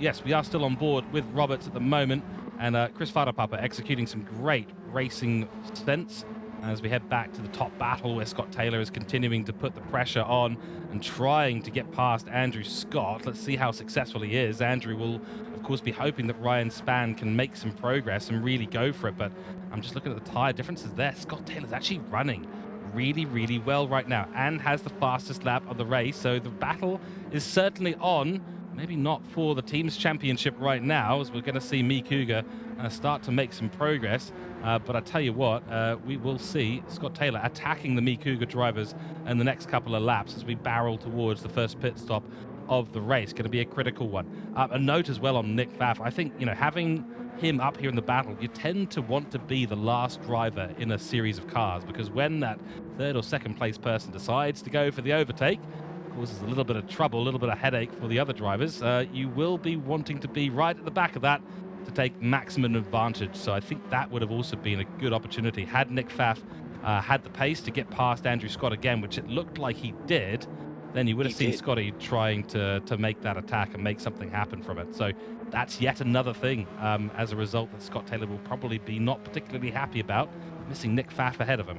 Yes, we are still on board with Roberts at the moment, and Chris Pautasso executing some great racing stunts as we head back to the top battle, where Scott Taylor is continuing to put the pressure on and trying to get past Andrew Scott. Let's see how successful he is. Andrew will, of course, be hoping that Ryan Spann can make some progress and really go for it, but I'm just looking at the tyre differences there. Scott Taylor's actually running really, really well right now and has the fastest lap of the race, so the battle is certainly on. Maybe not for the team's championship right now, as we're going to see Cooke start to make some progress. But I tell you what, we will see Scott Taylor attacking the Cooke drivers in the next couple of laps as we barrel towards the first pit stop of the race. Going to be a critical one. A note as well on Nick Pfaff. I think, you know, having him up here in the battle, you tend to want to be the last driver in a series of cars, because when that third or second place person decides to go for the overtake, causes a little bit of trouble, a little bit of headache for the other drivers. You will be wanting to be right at the back of that to take maximum advantage. So I think that would have also been a good opportunity had Nick Pfaff had the pace to get past Andrew Scott again, which it looked like he did. Then you would have seen Scotty trying to make that attack and make something happen from it. So that's yet another thing as a result that Scott Taylor will probably be not particularly happy about, missing Nick Pfaff ahead of him.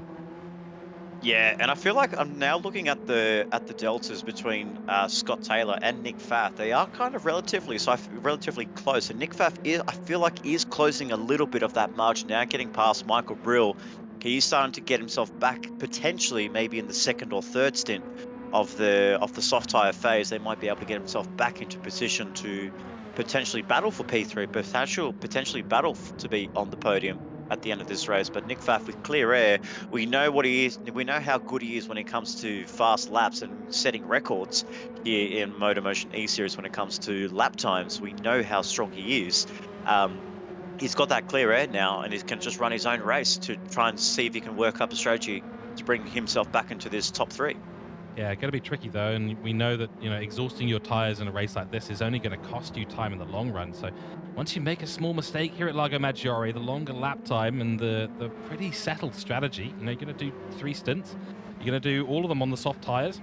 Yeah, and I feel like I'm now looking at the deltas between Scott Taylor and Nick Pfaff. They are kind of relatively close, and Nick Pfaff is, I feel like, is closing a little bit of that margin now, getting past Michael Brill. He's starting to get himself back, potentially maybe in the second or third stint of the soft tire phase. They might be able to get himself back into position to potentially battle for P3, potentially battle to be on the podium at the end of this race. But Nick Pfaff with clear air, we know what he is. We know how good he is when it comes to fast laps and setting records here in MotorMotion E Series. When it comes to lap times, we know how strong he is. He's got that clear air now, and he can just run his own race to try and see if he can work up a strategy to bring himself back into this top 3. Yeah, going to be tricky though, and we know that, you know, exhausting your tires in a race like this is only going to cost you time in the long run. So once you make a small mistake here at Lago Maggiore, the longer lap time and the pretty settled strategy, you know, you're going to do 3 stints. You're going to do all of them on the soft tires.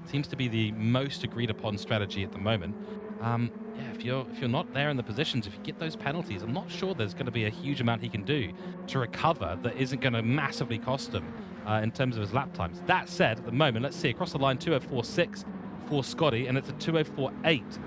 Seems to be the most agreed upon strategy at the moment. Yeah, if you're not there in the positions, if you get those penalties, I'm not sure there's going to be a huge amount he can do to recover that isn't going to massively cost him in terms of his lap times. That said, at the moment, let's see, across the line, 204.6 for Scotty, and it's a 204.8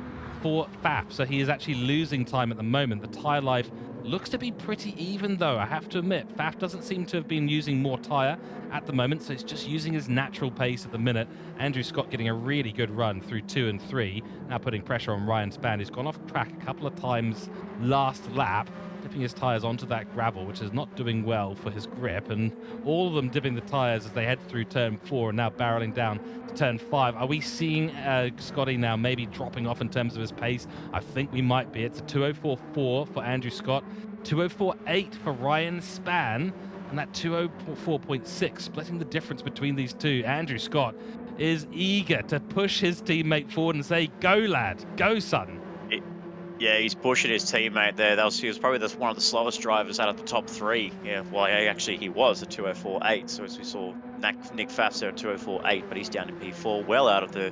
for Pfaff. So he is actually losing time at the moment. The tyre life looks to be pretty even, though, I have to admit. Pfaff doesn't seem to have been using more tyre at the moment, so he's just using his natural pace at the minute. Andrew Scott getting a really good run through 2 and 3, now putting pressure on Ryan Spann. He's gone off track a couple of times last lap, dipping his tyres onto that gravel, which is not doing well for his grip, and all of them dipping the tyres as they head through turn 4 and now barreling down to turn 5. Are we seeing Scotty now maybe dropping off in terms of his pace? I think we might be. It's a 204.4 for Andrew Scott, 204.8 for Ryan Spann, and that 204.6 splitting the difference between these two. Andrew Scott is eager to push his teammate forward and say, go lad, go son. Yeah, he's pushing his teammate there. He was probably one of the slowest drivers out of the top three. Yeah, well, actually, he was at 2:04.8. So as we saw, Nick Pfaff's there at 2:04.8, but he's down in P4, well out of the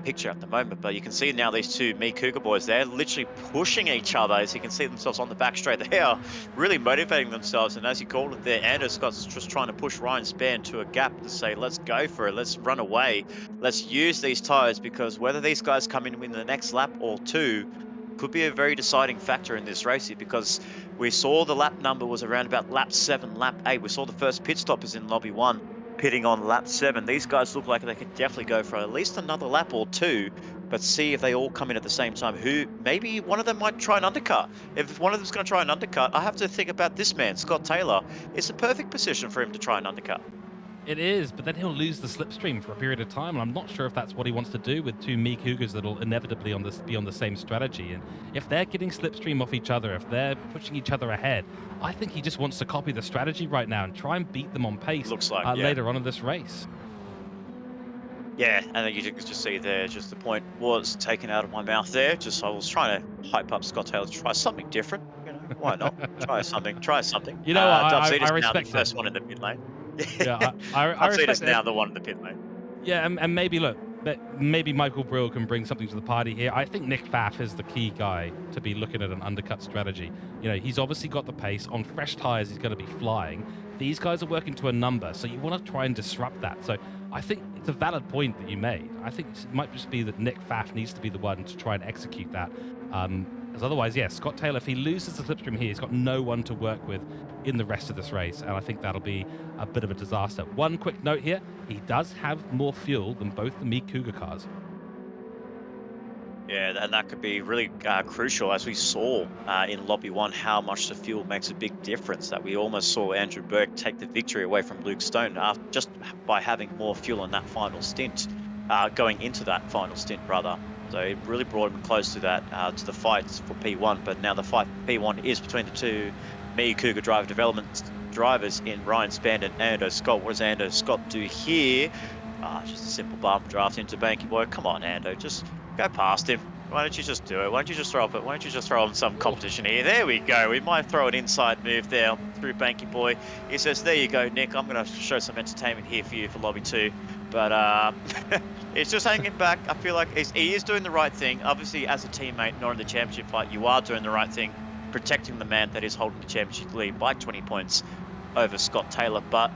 picture at the moment. But you can see now these two Me Cougar boys, they're literally pushing each other. As you can see themselves on the back straight, they are really motivating themselves. And as you called it there, Anders Scott's just trying to push Ryan Spann to a gap to say, let's go for it, let's run away, let's use these tires, because whether these guys come in the next lap or two could be a very deciding factor in this race here, because we saw the lap number was around about lap 7, lap 8. We saw the first pit stoppers in lobby 1 pitting on lap 7. These guys look like they could definitely go for at least another lap or two, but see if they all come in at the same time. Who maybe one of them might try an undercut. If one of them's going to try an undercut, I have to think about this man, Scott Taylor. It's a perfect position for him to try an undercut. It is, but then he'll lose the slipstream for a period of time, and I'm not sure if that's what he wants to do with two Me Cougars that'll inevitably be on the same strategy. And if they're getting slipstream off each other, if they're pushing each other ahead, I think he just wants to copy the strategy right now and try and beat them on pace Looks like, yeah. later on in this race. Yeah, and then you can just see there, just the point was taken out of my mouth there. Just I was trying to hype up Scott Taylor to try something different. Why not? Try something. Try something. You know what? I Dovzita's now the respect it. first one in the pit lane. Yeah, I Dovzita's respect it. now the one in the pit lane. Yeah, and maybe look, maybe Michael Brill can bring something to the party here. I think Nick Pfaff is the key guy to be looking at an undercut strategy. You know, he's obviously got the pace. On fresh tires, he's going to be flying. These guys are working to a number, so you want to try and disrupt that. So I think it's a valid point that you made. I think it might just be that Nick Pfaff needs to be the one to try and execute that. As otherwise, yeah, Scott Taylor, if he loses the slipstream here, he's got no one to work with in the rest of this race, and I think that'll be a bit of a disaster. One quick note here, he does have more fuel than both the Me Cougar cars. Yeah, and that could be really crucial, as we saw in Lobby 1, how much the fuel makes a big difference. That we almost saw Andrew Burke take the victory away from Luke Stone just by having more fuel in that final stint, going into that final stint, rather. So it really brought him close to that, to the fights for P1. But now the fight for P1 is between the two Me Cougar driver development drivers in Ryan Spann and Ando Scott. What does Ando Scott do here? Just a simple bump draft into Banky Boy. Come on, Ando, just go past him. Why don't you just do it? Why don't you just throw up it? Why don't you just throw on some competition here? There we go. We might throw an inside move there through Banky Boy. He says, there you go, Nick. I'm going to show some entertainment here for you for Lobby 2. But it's just hanging back. I feel like he is doing the right thing. Obviously, as a teammate, not in the championship fight, you are doing the right thing, protecting the man that is holding the championship lead by 20 points over Scott Taylor. But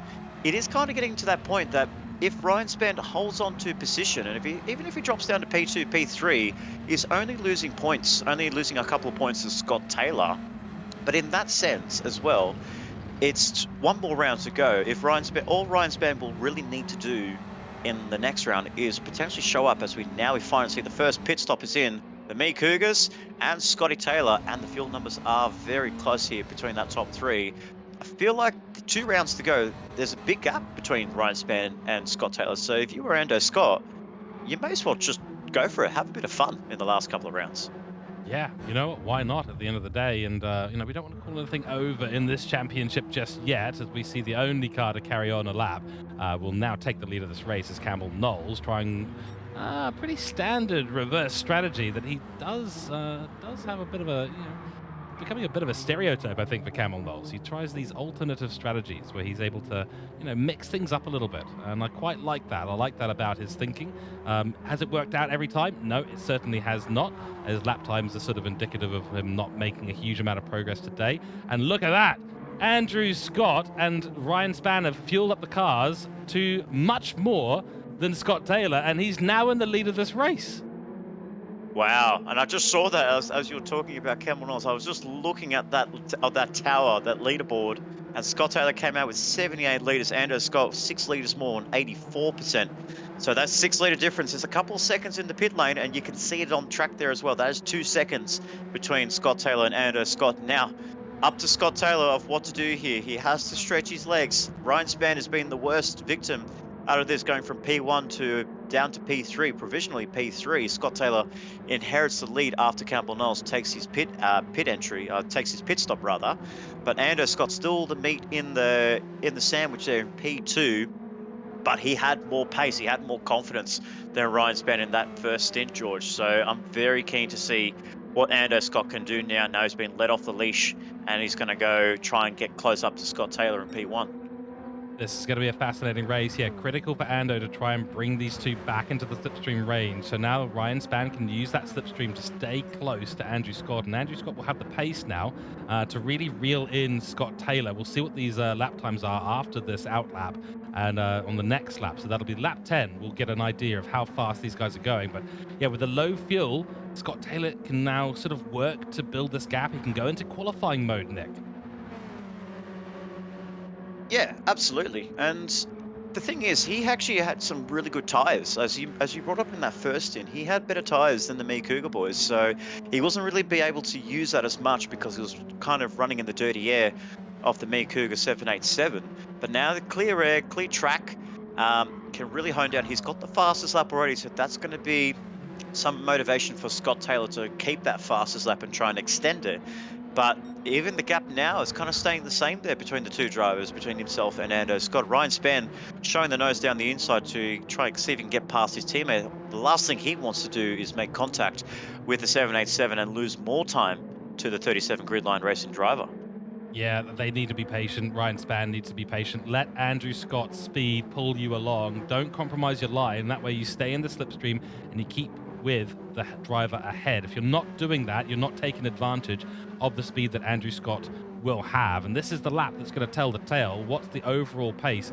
it is kind of getting to that point that if Ryan Spann holds on to position, and even if he drops down to P2, P3, he's only losing points, only losing a couple of points to Scott Taylor. But in that sense as well, it's one more round to go. If all Ryan Spann will really need to do in the next round is potentially show up, as we finally see the first pit stop is in the Me Cougars and Scotty Taylor, and the fuel numbers are very close here between that top three. I feel like 2 rounds to go, there's a big gap between Ryan Spann and Scott Taylor. So if you were Ando Scott, you may as well just go for it. Have a bit of fun in the last couple of rounds. Yeah, you know what? Why not at the end of the day? And, you know, we don't want to call anything over in this championship just yet, as we see the only car to carry on a lap will now take the lead of this race as Campbell Knowles trying a pretty standard reverse strategy that he does have a bit of a, you know, becoming a bit of a stereotype, I think, for Campbell Knowles. He tries these alternative strategies where he's able to, you know, mix things up a little bit, and I quite like that. I like that about his thinking. Has it worked out every time? No, it certainly has not. His lap times are sort of indicative of him not making a huge amount of progress today. And look at that! Andrew Scott and Ryan Spann have fueled up the cars to much more than Scott Taylor, and he's now in the lead of this race. Wow, and I just saw that as you were talking about Campbell Knowles. I was just looking at that tower, that leaderboard, and Scott Taylor came out with 78 litres. Ando Scott 6 litres more and 84%. So that's 6 litre difference. There's a couple of seconds in the pit lane, and you can see it on track there as well. That is 2 seconds between Scott Taylor and Ando Scott. Now, up to Scott Taylor of what to do here. He has to stretch his legs. Ryan Spann has been the worst victim out of this, going from P1 to down to P3, provisionally P3. Scott Taylor inherits the lead after Campbell Knowles takes his pit stop rather. But Ando Scott still the meat in the sandwich there in P2. but he had more pace, he had more confidence than Ryan Spann in that first stint, George. So I'm very keen to see what Ando Scott can do now. Now he's been let off the leash and he's going to go try and get close up to Scott Taylor in P1. This is going to be a fascinating race. Yeah, critical for Ando to try and bring these two back into the slipstream range. So now Ryan Spann can use that slipstream to stay close to Andrew Scott. And Andrew Scott will have the pace now to really reel in Scott Taylor. We'll see what these lap times are after this out lap and on the next lap. So that'll be lap 10. We'll get an idea of how fast these guys are going. But yeah, with the low fuel, Scott Taylor can now sort of work to build this gap. He can go into qualifying mode, Nick. Yeah, absolutely. And the thing is, he actually had some really good tires. As you brought up in that first stint, he had better tires than the Me Cougar boys. So he wasn't really be able to use that as much because he was kind of running in the dirty air of the Me Cougar 787. But now the clear air, clear track, can really hone down. He's got the fastest lap already, so that's going to be some motivation for Scott Taylor to keep that fastest lap and try and extend it. But even the gap now is kind of staying the same there between the two drivers, between himself and Ando Scott. Ryan Spann showing the nose down the inside to try and see if he can get past his teammate. The last thing he wants to do is make contact with the 787 and lose more time to the 37 grid line racing driver. Yeah, they need to be patient. Ryan Spann needs to be patient. Let Andrew Scott's speed pull you along. Don't compromise your line. That way you stay in the slipstream and you keep with the driver ahead. If you're not doing that, you're not taking advantage of the speed that Andrew Scott will have. And this is the lap that's going to tell the tale. What's the overall pace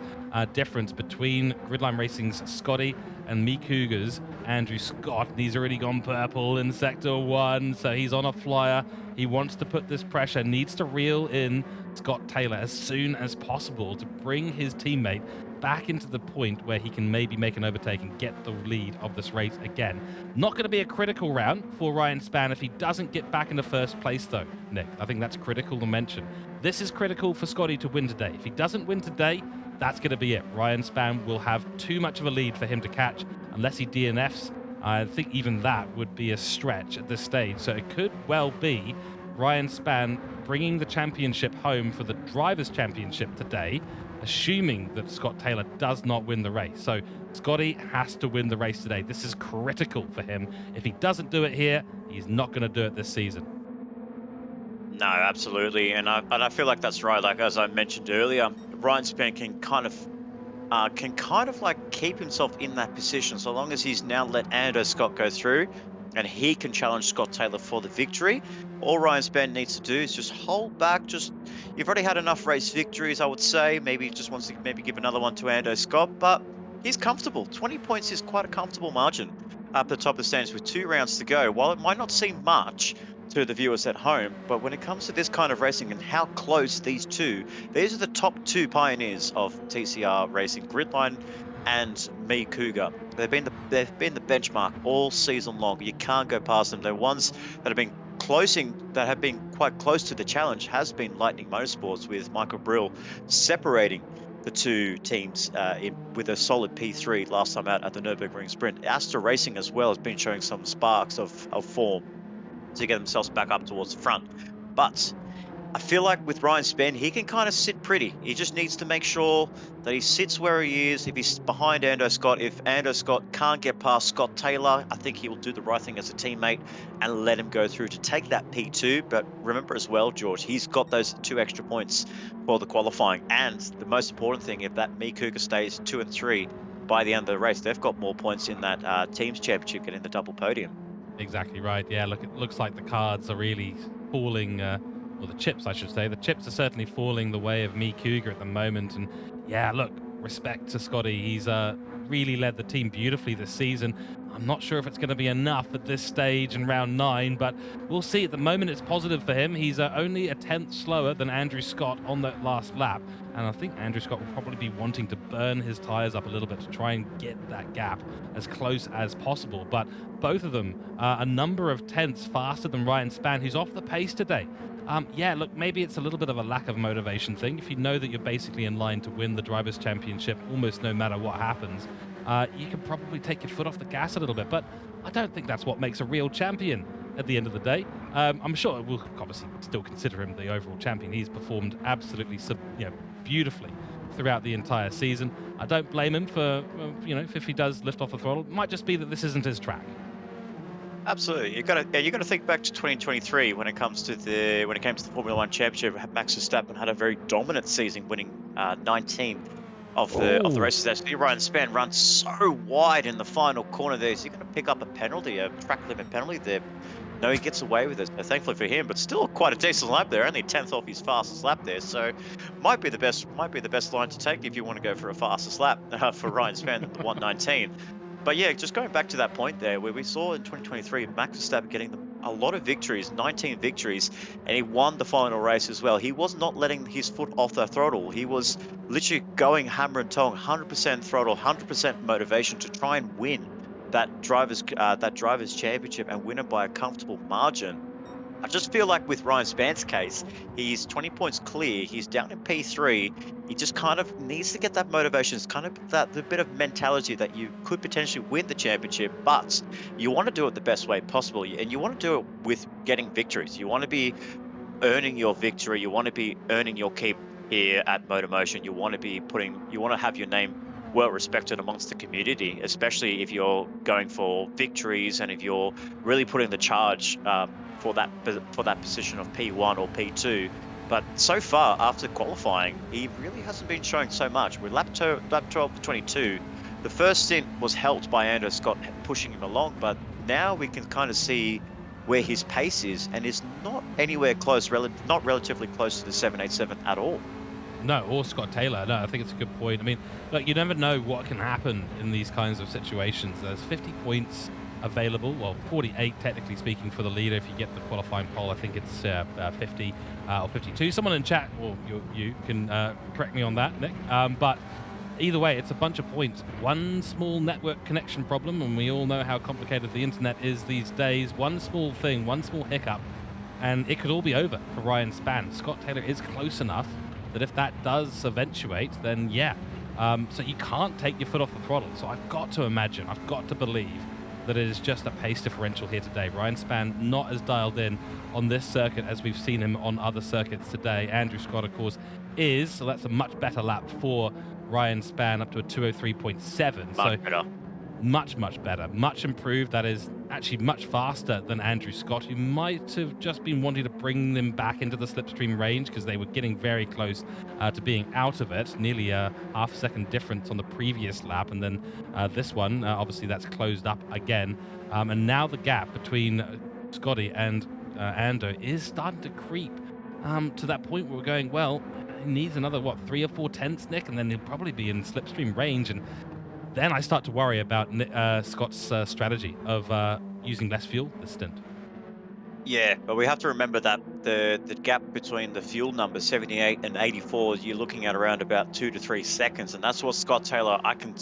difference between Gridline Racing's Scotty and Me Cougar's Andrew Scott? He's already gone purple in Sector 1, so he's on a flyer. He wants to put this pressure, needs to reel in Scott Taylor as soon as possible to bring his teammate back into the point where he can maybe make an overtake and get the lead of this race again. Not going to be a critical round for Ryan Spann if he doesn't get back into first place, though, Nick. I think that's critical to mention. This is critical for Scotty to win today. If he doesn't win today, that's going to be it. Ryan Spann will have too much of a lead for him to catch unless he DNFs. I think even that would be a stretch at this stage. So it could well be Ryan Spann bringing the championship home for the Drivers' Championship today, assuming that Scott Taylor does not win the race. So Scotty has to win the race today. This is critical for him. If he doesn't do it here, he's not going to do it this season. No, absolutely. And I feel like that's right. Like as I mentioned earlier, Ryan Spann can kind of like keep himself in that position so long as he's now let Ando Scott go through and he can challenge Scott Taylor for the victory. All Ryan Spann needs to do is just hold back. Just you've already had enough race victories, I would say. Maybe he just wants to maybe give another one to Ando Scott, but he's comfortable. 20 points is quite a comfortable margin up the top of the standings with 2 rounds to go. While it might not seem much to the viewers at home, but when it comes to this kind of racing and how close these are the top two pioneers of TCR racing, Gridline and Me Cougar. They've been the benchmark all season long. You can't go past them. They're ones that have been quite close to the challenge has been Lightning Motorsports with Michael Brill separating the two teams with a solid P3 last time out at the Nürburgring Sprint. Astor Racing as well has been showing some sparks of form to get themselves back up towards the front. But I feel like with Ryan Spann, he can kind of sit pretty. He just needs to make sure that he sits where he is. If he's behind Ando Scott, if Ando Scott can't get past Scott Taylor, I think he will do the right thing as a teammate and let him go through to take that P2. But remember as well, George, he's got those 2 extra points for the qualifying. And the most important thing, if that Me Cougar stays 2 and 3 by the end of the race, they've got more points in that team's championship, getting the double podium. Exactly right. Yeah, look, it looks like the cards are really falling, or the chips, I should say. The chips are certainly falling the way of Me Cougar at the moment. And yeah, look, respect to Scotty. He's really led the team beautifully this season. I'm not sure if it's going to be enough at this stage in round 9, but we'll see. At the moment, it's positive for him. He's only a tenth slower than Andrew Scott on that last lap. And I think Andrew Scott will probably be wanting to burn his tires up a little bit to try and get that gap as close as possible. But both of them are a number of tenths faster than Ryan Spann, who's off the pace today. Yeah, look, maybe it's a little bit of a lack of motivation thing. If you know that you're basically in line to win the Drivers' Championship almost no matter what happens, you can probably take your foot off the gas a little bit. But I don't think that's what makes a real champion at the end of the day. I'm sure we'll obviously still consider him the overall champion. He's performed absolutely beautifully throughout the entire season. I don't blame him for, if he does lift off the throttle. It might just be that this isn't his track. Absolutely. You got to think back to 2023 when it comes to when it came to the Formula One Championship. Max Verstappen had a very dominant season, winning 19 of the Oh, races. Actually, Ryan Spann runs so wide in the final corner there. Is he going to pick up a penalty, a track limit penalty there? No, he gets away with it. So thankfully for him, but still quite a decent lap there. Only 10th off his fastest lap there. So might be the best line to take if you want to go for a fastest lap for Ryan Spann than the 119. But yeah, just going back to that point there, where we saw in 2023 Max Verstappen getting them a lot of victories, 19 victories, and he won the final race as well. He was not letting his foot off the throttle. He was literally going hammer and tong, 100% throttle, 100% motivation to try and win that drivers championship and win it by a comfortable margin. I just feel like with Ryan Spann's case, he's 20 points clear. He's down in P3. He just kind of needs to get that motivation. It's kind of that the bit of mentality that you could potentially win the championship, but you want to do it the best way possible. And you want to do it with getting victories. You want to be earning your victory. You want to be earning your keep here at MotorMotion. You want to have your name well respected amongst the community, especially if you're going for victories and if you're really putting the charge for that position of P1 or P2. But so far, after qualifying, he really hasn't been showing so much. With lap 12 for 22, the first stint was helped by Andrew Scott pushing him along, but now we can kind of see where his pace is, and is not anywhere close, not relatively close to the 787 at all. no, or Scott Taylor. No, I think it's a good point. I mean, look, you never know what can happen in these kinds of situations. There's 50 points available, well, 48 technically speaking for the leader. If you get the qualifying poll, I think it's 50 or 52. Someone in chat, or you can correct me on that, Nick. But either way, it's a bunch of points. One small network connection problem, and we all know how complicated the internet is these days. One small thing, one small hiccup, and it could all be over for Ryan Spann. Scott Taylor is close enough that if that does eventuate, then yeah. So you can't take your foot off the throttle. So I've got to imagine, I've got to believe that it is just a pace differential here today. Ryan Spann not as dialed in on this circuit as we've seen him on other circuits today. Andrew Scott, of course, is, so that's a much better lap for Ryan Spann, up to a 203.7. Much better. Much better, much improved. That is actually much faster than Andrew Scott, who might have just been wanting to bring them back into the slipstream range because they were getting very close to being out of it. Nearly a half second difference on the previous lap, and then this one, obviously that's closed up again. And now the gap between Scotty and Ando is starting to creep to that point where we're going, well, he needs another, 3 or 4 tenths, Nick, and then he'll probably be in slipstream range. And then I start to worry about Scott's strategy of using less fuel this stint. Yeah, but we have to remember that the gap between the fuel numbers 78 and 84, you're looking at around about 2 to 3 seconds, and that's what Scott Taylor. I can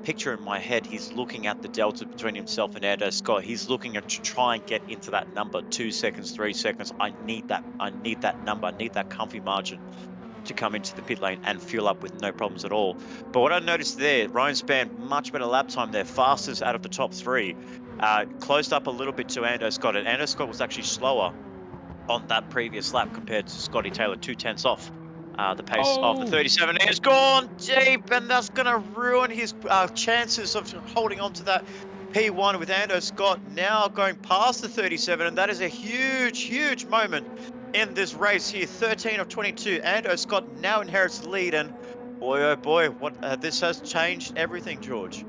picture in my head. He's looking at the delta between himself and Ando Scott. He's looking at to try and get into that number, 2 seconds, 3 seconds. I need that. I need that number. I need that comfy margin to come into the pit lane and fuel up with no problems at all. But what I noticed there, Ryan Spann, much better lap time there, fastest out of the top three. Closed up a little bit to Ando Scott, and Ando Scott was actually slower on that previous lap compared to Scotty Taylor, 2 tenths off the pace of the Oh, 37. It's gone deep, and that's going to ruin his chances of holding on to that P1 with Ando Scott now going past the 37, and that is a huge moment in this race here. 13 of 22. Ando Scott now inherits the lead, and boy, oh boy, what this has changed everything, George.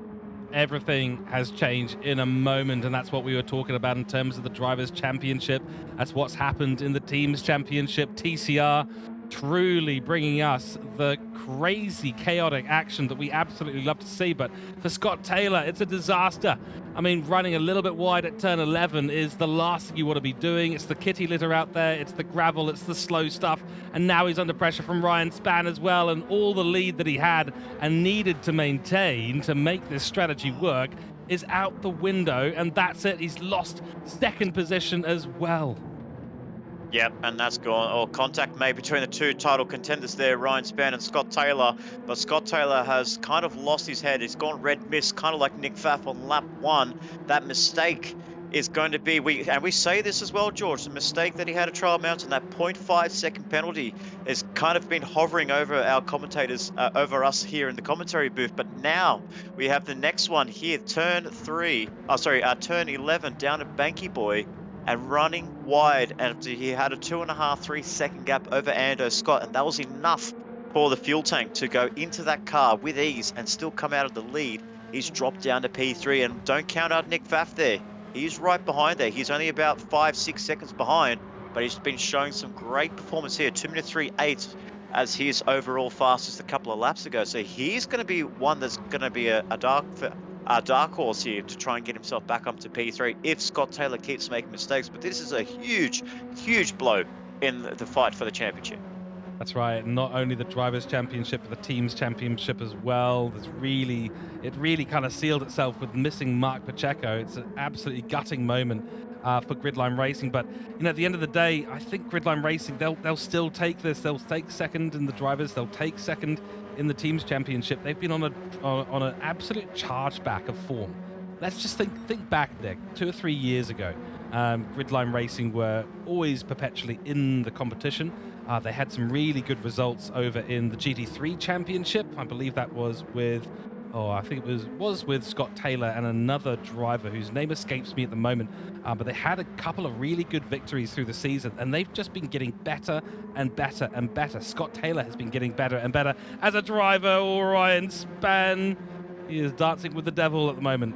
everything has changed in a moment, and that's what we were talking about in terms of the Drivers' Championship. That's what's happened in the Teams' Championship. TCR truly bringing us the crazy, chaotic action that we absolutely love to see. But for Scott Taylor, it's a disaster. I mean, running a little bit wide at turn 11 is the last thing you want to be doing. It's the kitty litter out there, it's the gravel, it's the slow stuff. And now he's under pressure from Ryan Spann as well, and all the lead that he had and needed to maintain to make this strategy work is out the window, and that's it. He's lost second position as well. Yep, and that's gone. Or contact made between the two title contenders there, Ryan Spann and Scott Taylor. But Scott Taylor has kind of lost his head. He's gone red mist, kind of like Nick Pfaff on lap 1. That mistake is going to be we say this as well, George. The mistake that he had at Trial Mountain, that 0.5-second penalty, has kind of been hovering over our commentators, over us here in the commentary booth. But now we have the next one here, turn 3. Oh, sorry, turn 11 down at Banky Boy, and running wide after he had a 2.5, 3-second gap over Ando Scott, and that was enough for the fuel tank to go into that car with ease and still come out of the lead. He's dropped down to P3, and don't count out Nick Pfaff there. He's right behind there. He's only about 5, 6 seconds behind, but he's been showing some great performance here. 2 minute 3.8 as his overall fastest a couple of laps ago. So he's going to be one that's going to be a dark horse here to try and get himself back up to P3 if Scott Taylor keeps making mistakes. But this is a huge, huge blow in the fight for the championship. That's right. Not only the Drivers' Championship, but the Teams' Championship as well. It really kind of sealed itself with missing Mark Pacheco. It's an absolutely gutting moment for Gridline Racing. But at the end of the day, I think Gridline Racing they'll still take this. They'll take second in the Drivers. They'll take second in the Teams' Championship. They've been on an absolute charge back of form. Let's just think back, Nick, 2 or 3 years ago. Gridline Racing were always perpetually in the competition. They had some really good results over in the GT3 Championship. I believe that was with, I think it was with Scott Taylor and another driver whose name escapes me at the moment. But they had a couple of really good victories through the season, and they've just been getting better and better and better. Scott Taylor has been getting better and better as a driver. Ryan Spann, he is dancing with the devil at the moment.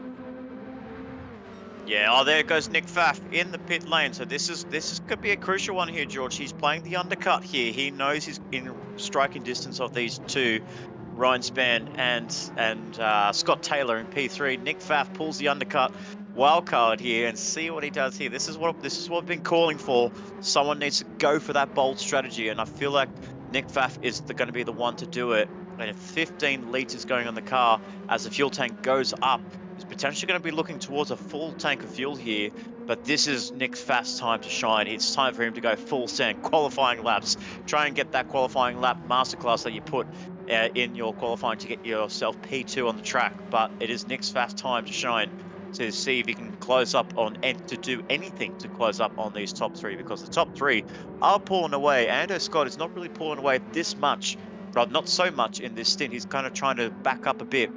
Yeah, there goes Nick Pfaff in the pit lane. So this could be a crucial one here, George. He's playing the undercut here. He knows he's in striking distance of these two, Ryan Spann and Scott Taylor in P3. Nick Pfaff pulls the undercut wildcard here and see what he does here. This is what we've been calling for. Someone needs to go for that bold strategy, and I feel like Nick Pfaff is going to be the one to do it. And if 15 liters going on the car as the fuel tank goes up, is potentially going to be looking towards a full tank of fuel here, but this is Nick Pfaff's time to shine. It's time for him to go full send, qualifying laps, try and get that qualifying lap masterclass that you put in your qualifying to get yourself P2 on the track. But it is Nick Pfaff's time to shine, to see if he can close up on and to do anything to close up on these top three, because the top three are pulling away. Ando Scott is not really pulling away this much, but not so much in this stint. He's kind of trying to back up a bit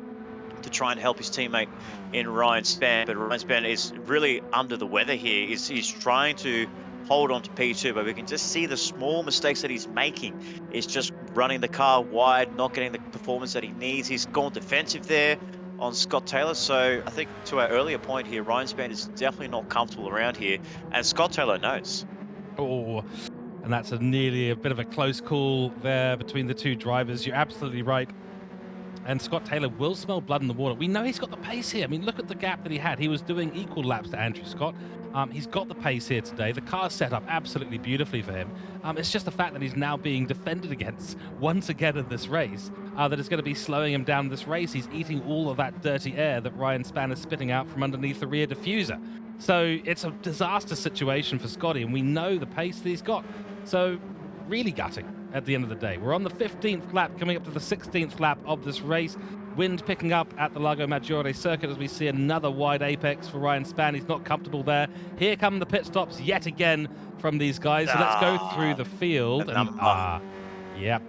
to try and help his teammate in Ryan Spann, but Ryan Spann is really under the weather here. He's trying to hold on to P2, but we can just see the small mistakes that he's making. Is just running the car wide, not getting the performance that he needs. He's gone defensive there on Scott Taylor. So I think to our earlier point here, Ryan Spann is definitely not comfortable around here, and Scott Taylor knows. Oh, and that's nearly a bit of a close call there between the two drivers. You're absolutely right. And Scott Taylor will smell blood in the water. We know he's got the pace here. I mean, look at the gap that he had. He was doing equal laps to Andrew Scott. He's got the pace here today. The car's set up absolutely beautifully for him. It's just the fact that he's now being defended against once again in this race that is going to be slowing him down this race. He's eating all of that dirty air that Ryan Spann is spitting out from underneath the rear diffuser. So it's a disaster situation for Scotty, and we know the pace that he's got. So really gutting at the end of the day. We're on the 15th lap, coming up to the 16th lap of this race. Wind picking up at the Lago Maggiore circuit as we see another wide apex for Ryan Spann. He's not comfortable there. Here come the pit stops yet again from these guys. So let's go through the field. Yep,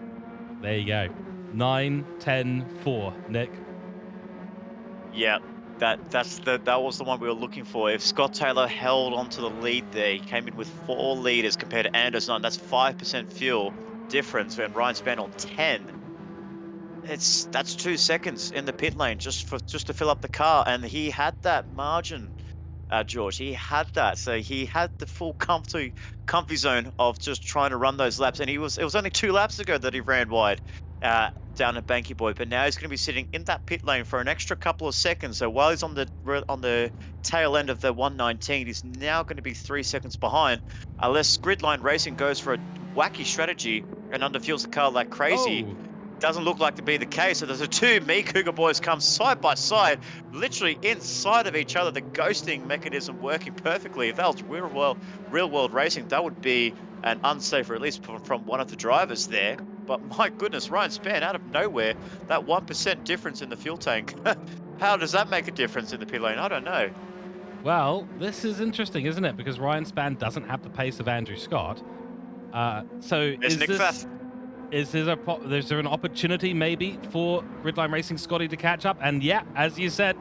there you go. 9, 10, 4, Nick. Yeah, that was the one we were looking for. If Scott Taylor held onto the lead there, he came in with 4 liters compared to Anderson. That's 5% fuel difference when Ryan Spann on 10. That's 2 seconds in the pit lane just to fill up the car, and he had that margin, George. He had that, so he had the full comfy zone of just trying to run those laps. And it was only 2 laps ago that he ran wide down at Banky Boy, but now he's going to be sitting in that pit lane for an extra couple of seconds. So while he's on the tail end of the 119, he's now going to be 3 seconds behind, unless Gridline Racing goes for a wacky strategy and underfuels the car like crazy. Oh. Doesn't look like to be the case. So there's the two Cougar boys come side by side, literally inside of each other. The ghosting mechanism working perfectly. If that was real world racing, that would be an unsafe release from one of the drivers there. But my goodness, Ryan Spann out of nowhere, that 1% difference in the fuel tank. How does that make a difference in the pit lane? I don't know. Well, this is interesting, isn't it? Because Ryan Spann doesn't have the pace of Andrew Scott. So There's Nick Pfaff. is there an opportunity maybe for Gridline Racing Scotty to catch up? And yeah, as you said,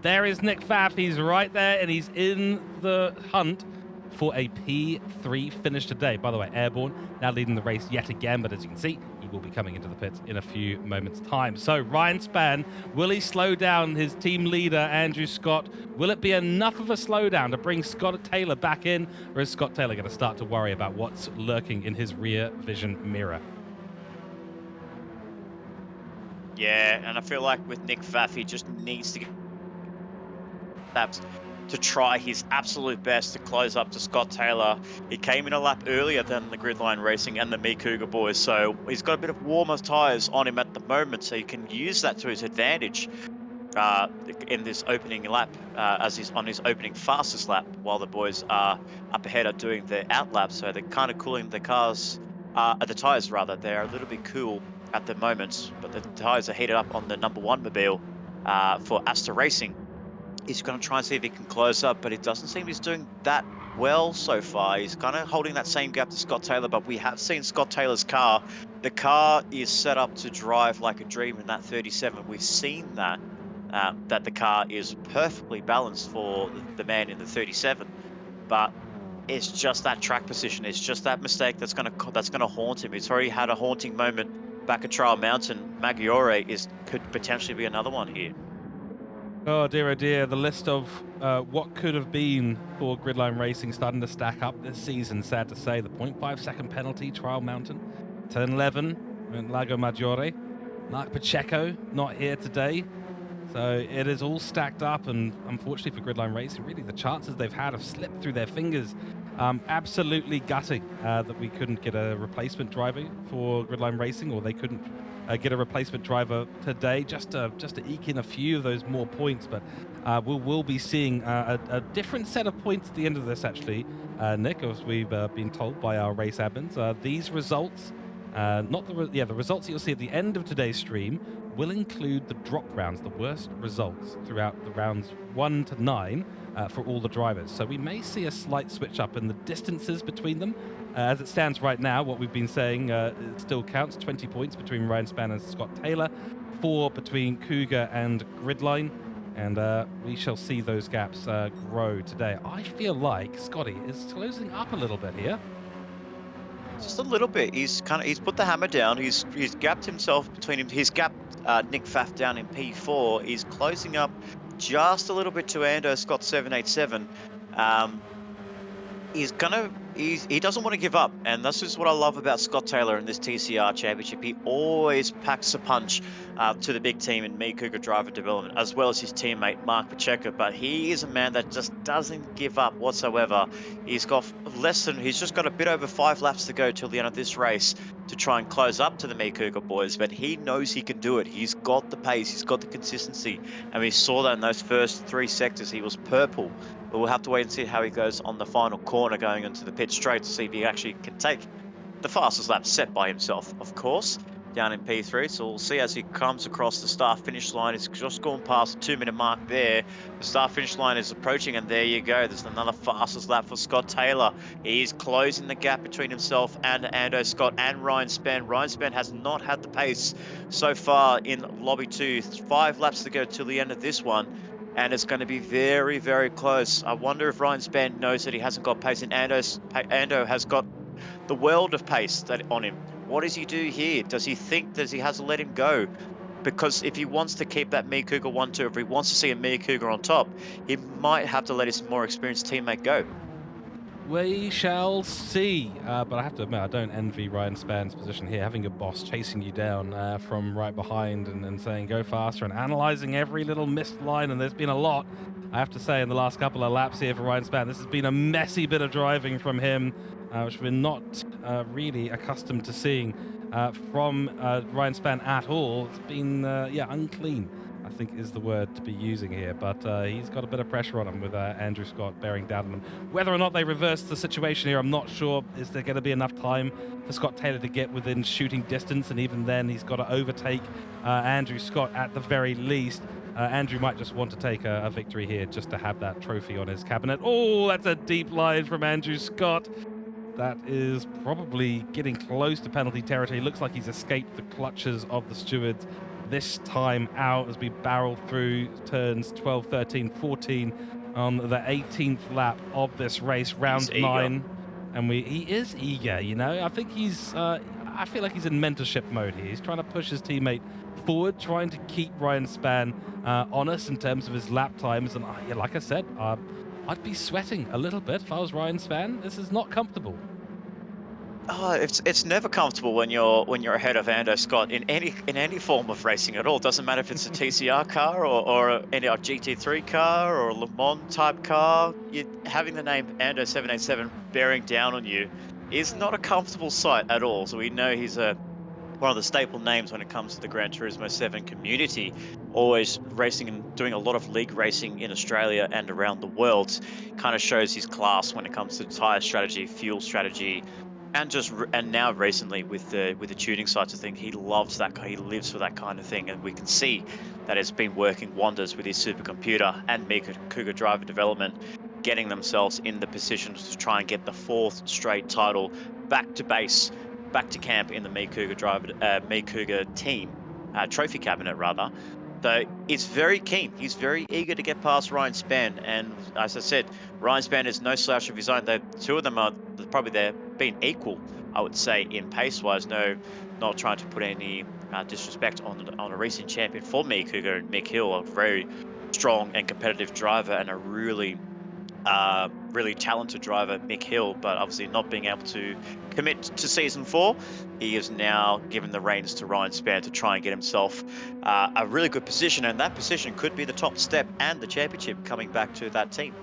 there is Nick Pfaff. He's right there, and he's in the hunt for a P3 finish today. By the way, Airborne now leading the race yet again, but as you can see, he will be coming into the pits in a few moments' time. So Ryan Spann, will he slow down his team leader, Andrew Scott? Will it be enough of a slowdown to bring Scott Taylor back in, or is Scott Taylor going to start to worry about what's lurking in his rear vision mirror? Yeah, and I feel like with Nick Pfaff, he just needs to get laps to try his absolute best to close up to Scott Taylor. He came in a lap earlier than the Gridline Racing and the Me Cougar boys, so he's got a bit of warmer tyres on him at the moment, so he can use that to his advantage uh, in this opening lap, as he's on his opening fastest lap, while the boys are up ahead are doing their out laps. So they're kind of cooling the cars, the tyres rather. They're a little bit cool at the moment, but the tyres are heated up on the number one mobile for Asta Racing. He's going to try and see if he can close up, but it doesn't seem he's doing that well so far. He's kind of holding that same gap to Scott Taylor, but we have seen Scott Taylor's car. The car is set up to drive like a dream in that 37. We've seen that that the car is perfectly balanced for the man in the 37, but it's just that track position. It's just that mistake that's gonna haunt him. He's already had a haunting moment back at Trial Mountain. Maggiore is could potentially be another one here. Oh dear, the list of what could have been for Gridline Racing starting to stack up this season, sad to say. The 0.5 second penalty, Trial Mountain, turn 11 in Lago Maggiore. Mark Pacheco not here today. So it is all stacked up, and unfortunately for Gridline Racing, really the chances they've had have slipped through their fingers. Absolutely gutting that we couldn't get a replacement driver for Gridline Racing, or they couldn't get a replacement driver today, just to eke in a few of those more points. But we'll be seeing a different set of points at the end of this, actually, Nick, as we've been told by our race admins. These results, not the the results that you'll see at the end of today's stream will include the drop rounds, the worst results throughout the rounds 1 to 9 for all the drivers. So we may see a slight switch up in the distances between them. As it stands right now, what we've been saying, it still counts, 20 points between Ryan Spann and Scott Taylor, 4 between Cougar and Gridline, and we shall see those gaps grow today. I feel like Scotty is closing up a little bit here. Just a little bit. He's put the hammer down. He's gapped himself between him. He's gapped Nick Pfaff down in P4. He's closing up just a little bit to Ando Scott 787. He doesn't want to give up, and this is what I love about Scott Taylor in this TCR championship. He always packs a punch to the big team in Me Cougar Driver Development, as well as his teammate Mark Pacheco. But he is a man that just doesn't give up whatsoever. He's just got a bit over 5 laps to go till the end of this race to try and close up to the Me Cougar boys. But he knows he can do it. He's got the pace, he's got the consistency, and we saw that in those first 3 sectors. He was purple. But we'll have to wait and see how he goes on the final corner going into the pit straight to see if he actually can take the fastest lap set by himself, of course, down in P3. So we'll see as he comes across the start finish line. He's just gone past the 2-minute mark there. The start finish line is approaching, and there you go. There's another fastest lap for Scott Taylor. He's closing the gap between himself and Ando Scott and Ryan Spann. Ryan Spann has not had the pace so far in Lobby 2. 5 laps to go till the end of this one, and it's going to be very, very close. I wonder if Ryan Spann knows that he hasn't got pace, and Ando has got the world of pace that on him. What does he do here? Does he think that he has to let him go? Because if he wants to keep that Me Cougar 1-2, if he wants to see a Me Cougar on top, he might have to let his more experienced teammate go. We shall see. But I have to admit, I don't envy Ryan Spann's position here, having a boss chasing you down from right behind and saying go faster and analysing every little missed line. And there's been a lot, I have to say, in the last couple of laps here for Ryan Spann. This has been a messy bit of driving from him, which we're not really accustomed to seeing from Ryan Spann at all. It's been, unclean, I think is the word to be using here. But he's got a bit of pressure on him with Andrew Scott bearing down on him. Whether or not they reverse the situation here, I'm not sure. Is there going to be enough time for Scott Taylor to get within shooting distance? And even then, he's got to overtake Andrew Scott at the very least. Andrew might just want to take a victory here just to have that trophy on his cabinet. Oh, that's a deep line from Andrew Scott. That is probably getting close to penalty territory. Looks like he's escaped the clutches of the stewards this time out as we barrel through turns 12, 13, 14 on the 18th lap of this race, He's round eager. 9. And he is eager, you know. I think I feel like he's in mentorship mode here. He's trying to push his teammate forward, trying to keep Ryan Spann honest in terms of his lap times. And yeah, like I said, I'd be sweating a little bit if I was Ryan Spann. This is not comfortable. Oh, it's never comfortable when you're ahead of Ando Scott in any form of racing at all. Doesn't matter if it's a TCR car or any GT3 car or a Le Mans type car. Having the name Ando 787 bearing down on you is not a comfortable sight at all. So we know he's one of the staple names when it comes to the Gran Turismo 7 community, always racing and doing a lot of league racing in Australia and around the world. Kind of shows his class when it comes to tire strategy, fuel strategy, and and now recently with the tuning sides of things, he loves that. He lives for that kind of thing, and we can see that it's been working wonders with his supercomputer and Mika Cougar driver development, getting themselves in the positions to try and get the fourth straight title back to base, back to camp in the Me Cougar team trophy cabinet rather. So it's very keen. He's very eager to get past Ryan Spann, and as I said, Ryan Spann is no slouch of his own. The two of them are probably they're been equal, I would say, in pace wise. No, not trying to put any disrespect on a recent champion for Me Cougar and Mick Hill, a very strong and competitive driver and a really talented driver, Mick Hill, but obviously not being able to commit to season 4. He is now given the reins to Ryan Spann to try and get himself a really good position, and that position could be the top step and the championship coming back to that team.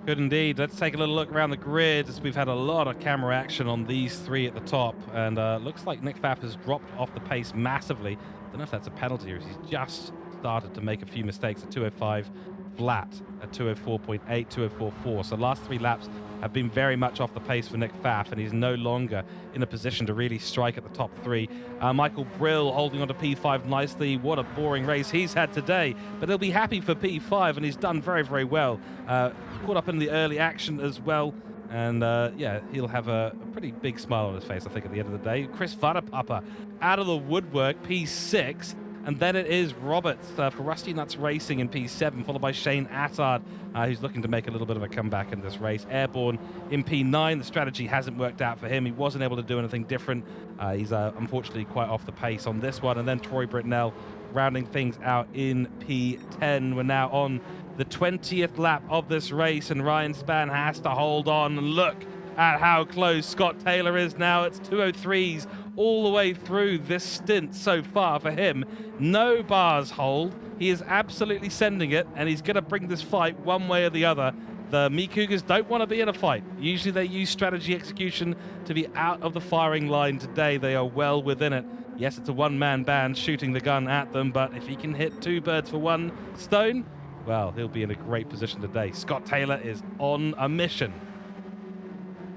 Good indeed. Let's take a little look around the grid as we've had a lot of camera action on these three at the top, and looks like Nick Pfaff has dropped off the pace massively. Don't know if that's a penalty or if he's just started to make a few mistakes at 205 flat, at 204.8, 204.4. So last 3 laps have been very much off the pace for Nick Pfaff, and he's no longer in a position to really strike at the top 3. Michael Brill holding on to P5 nicely. What a boring race he's had today, but he'll be happy for P5, and he's done very, very well. Caught up in the early action as well, and yeah, he'll have a pretty big smile on his face, I think, at the end of the day. Chris Vadapapa out of the woodwork, P6. And then it is Roberts for Rusty Nuts Racing in P7, followed by Shane Attard, who's looking to make a little bit of a comeback in this race. Airborne in P9. The strategy hasn't worked out for him. He wasn't able to do anything different. He's unfortunately quite off the pace on this one. And then Troy Britnell rounding things out in P10. We're now on the 20th lap of this race, and Ryan Spann has to hold on. And look at how close Scott Taylor is now. It's 203s all the way through this stint so far for him. No bars hold. He is absolutely sending it, and he's going to bring this fight one way or the other. The Me Cougars don't want to be in a fight. Usually they use strategy execution to be out of the firing line. Today they are well within it. Yes, it's a one-man band shooting the gun at them, but if he can hit 2 birds for 1 stone, well, he'll be in a great position today. Scott Taylor is on a mission.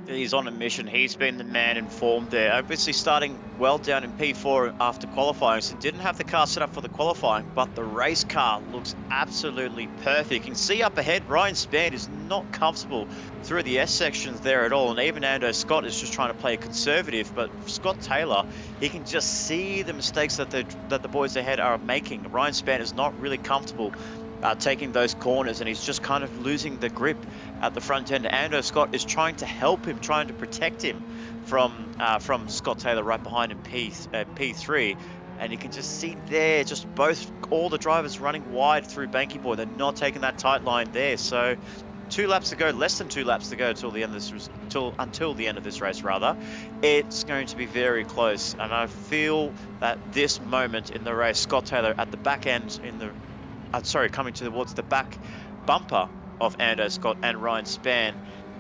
He's on a mission. He's been the man informed there. Obviously starting well down in P4 after qualifying, so didn't have the car set up for the qualifying, but the race car looks absolutely perfect. You can see up ahead, Ryan Spann is not comfortable through the S sections there at all, and even Ando Scott is just trying to play conservative, but Scott Taylor, he can just see the mistakes that the boys ahead are making. Ryan Spann is not really comfortable taking those corners, and he's just kind of losing the grip at the front end. Ando Scott is trying to help him, trying to protect him from Scott Taylor right behind in P3, and you can just see there, just all the drivers running wide through Banky Boy. They're not taking that tight line there. So 2 laps to go, less than 2 laps to go until the end of this race rather. It's going to be very close, and I feel that this moment in the race, Scott Taylor at the back end coming towards the back bumper of Ando Scott and Ryan Spann,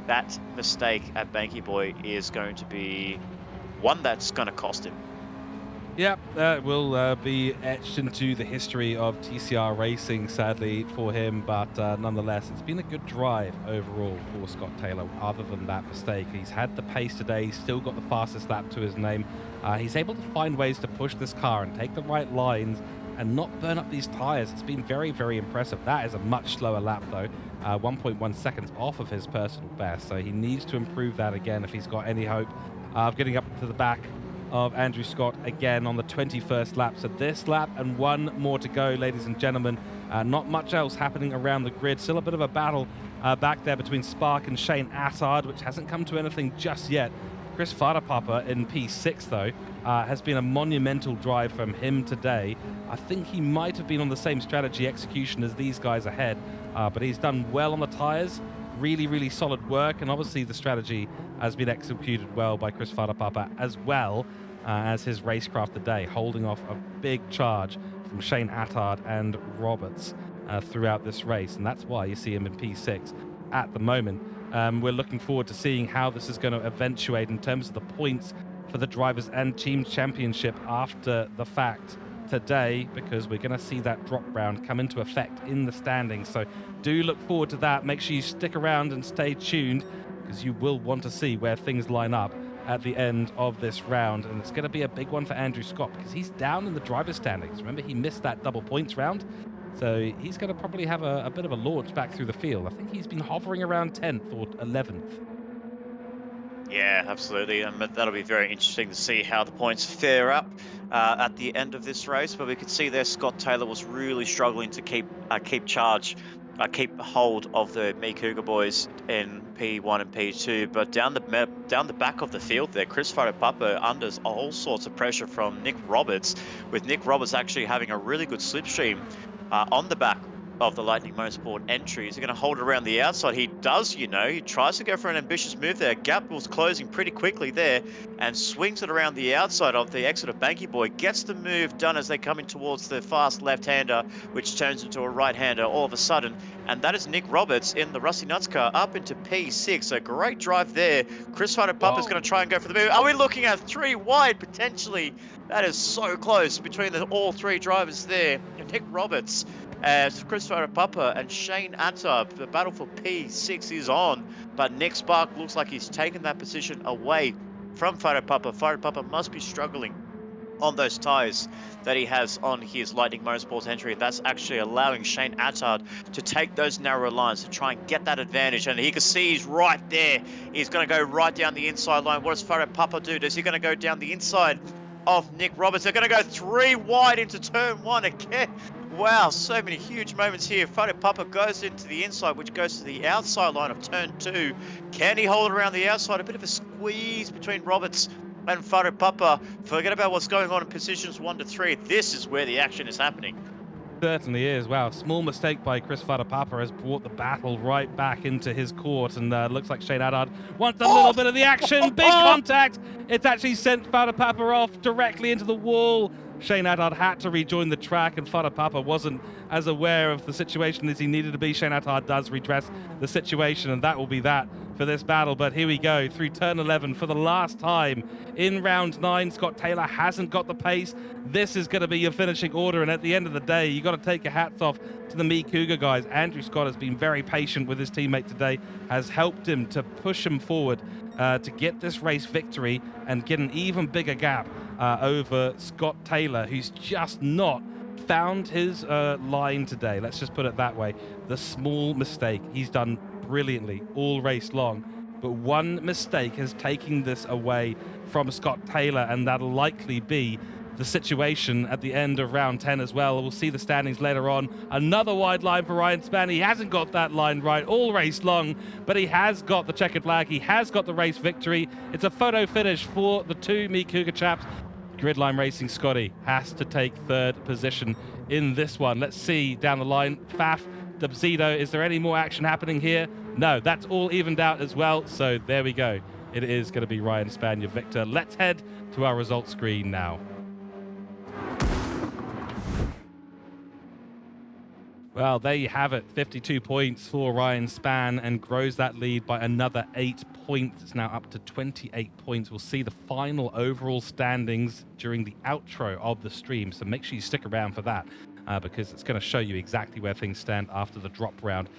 that mistake at Banky Boy is going to be one that's going to cost him. Yep, that will be etched into the history of TCR racing, sadly, for him. But nonetheless, it's been a good drive overall for Scott Taylor, other than that mistake. He's had the pace today. He's still got the fastest lap to his name. He's able to find ways to push this car and take the right lines and not burn up these tires. It's been very, very impressive. That is a much slower lap, though. 1.1 seconds off of his personal best, so he needs to improve that again if he's got any hope of getting up to the back of Andrew Scott again on the 21st lap. So this lap and one more to go, ladies and gentlemen. Not much else happening around the grid. Still a bit of a battle back there between Spark and Shane Attard, which hasn't come to anything just yet. Chris Vaderpapa in P6, though, has been a monumental drive from him today. I think he might have been on the same strategy execution as these guys ahead, but he's done well on the tires. Really, really solid work, and obviously the strategy has been executed well by Chris Vaderpapa, as well as his racecraft today, holding off a big charge from Shane Attard and Roberts throughout this race, and that's why you see him in P6 at the moment. We're looking forward to seeing how this is going to eventuate in terms of the points for the Drivers' and Team Championship after the fact today, because we're going to see that drop round come into effect in the standings. So do look forward to that. Make sure you stick around and stay tuned, because you will want to see where things line up at the end of this round. And it's going to be a big one for Andrew Scott, because he's down in the driver's standings. Remember, he missed that double points round, so he's going to probably have a bit of a launch back through the field. I think he's been hovering around 10th or 11th. Yeah, absolutely, and that'll be very interesting to see how the points fare up at the end of this race. But we could see there Scott Taylor was really struggling to keep charge, keep hold of the Me Cougar boys in P1 and P2. But down the back of the field there, Chris Vaderpapa under all sorts of pressure from Nick Roberts, with Nick Roberts actually having a really good slipstream on the back of the Lightning Motorsport entry. Is he going to hold it around the outside? He does, he tries to go for an ambitious move there. Gap was closing pretty quickly there and swings it around the outside of the exit of Banky Boy. Gets the move done as they come in towards the fast left-hander, which turns into a right-hander all of a sudden. And that is Nick Roberts in the Rusty Nuts car up into P6. A great drive there. Chris Vaderpapa is going to try and go for the move. Are we looking at 3 wide potentially? That is so close between all 3 drivers there. And Nick Roberts, as Chris Vaderpapa and Shane Attard, the battle for P6 is on, but Nick Spark looks like he's taken that position away from Vaderpapa. Vaderpapa must be struggling on those tyres that he has on his Lightning Motorsports entry. That's actually allowing Shane Attard to take those narrow lines to try and get that advantage. And he can see he's right there. He's going to go right down the inside line. What does Vaderpapa do? Is he going to go down the inside of Nick Roberts? They're going to go 3 wide into turn 1 again. Wow, so many huge moments here. Vaderpapa goes into the inside, which goes to the outside line of turn 2. Can he hold it around the outside? A bit of a squeeze between Roberts and Vaderpapa. Forget about what's going on in positions 1 to 3. This is where the action is happening. Certainly is. Wow, small mistake by Chris Vaderpapa has brought the battle right back into his court, and looks like Shane Attard wants a little bit of the action. Big contact. It's actually sent Vaderpapa off directly into the wall. Shane Attard had to rejoin the track, and Vaderpapa wasn't as aware of the situation as he needed to be. Shane Attard does redress the situation, and that will be that for this battle. But here we go through turn 11 for the last time in round 9. Scott Taylor hasn't got the pace. This is going to be your finishing order, and at the end of the day, you got to take your hats off to the Me Cougar guys. Andrew Scott has been very patient with his teammate today, has helped him to push him forward to get this race victory and get an even bigger gap over Scott Taylor, who's just not found his line today. Let's just put it that way. The small mistake. He's done brilliantly all race long, but one mistake has taken this away from Scott Taylor, and that'll likely be the situation at the end of round 10 as well. We'll see the standings later on. Another wide line for Ryan Spann. He hasn't got that line right all race long, but he has got the checkered flag. He has got the race victory. It's a photo finish for the 2 Me Cougar chaps. Gridline Racing Scotty has to take 3rd position in this one. Let's see down the line. Faf, Dubzido, is there any more action happening here? No, that's all evened out as well. So there we go. It is going to be Ryan Spann, your victor. Let's head to our results screen now. Well, there you have it. 52 points for Ryan Spann, and grows that lead by another 8 points. It's now up to 28 points. We'll see the final overall standings during the outro of the stream, so make sure you stick around for that because it's going to show you exactly where things stand after the drop round.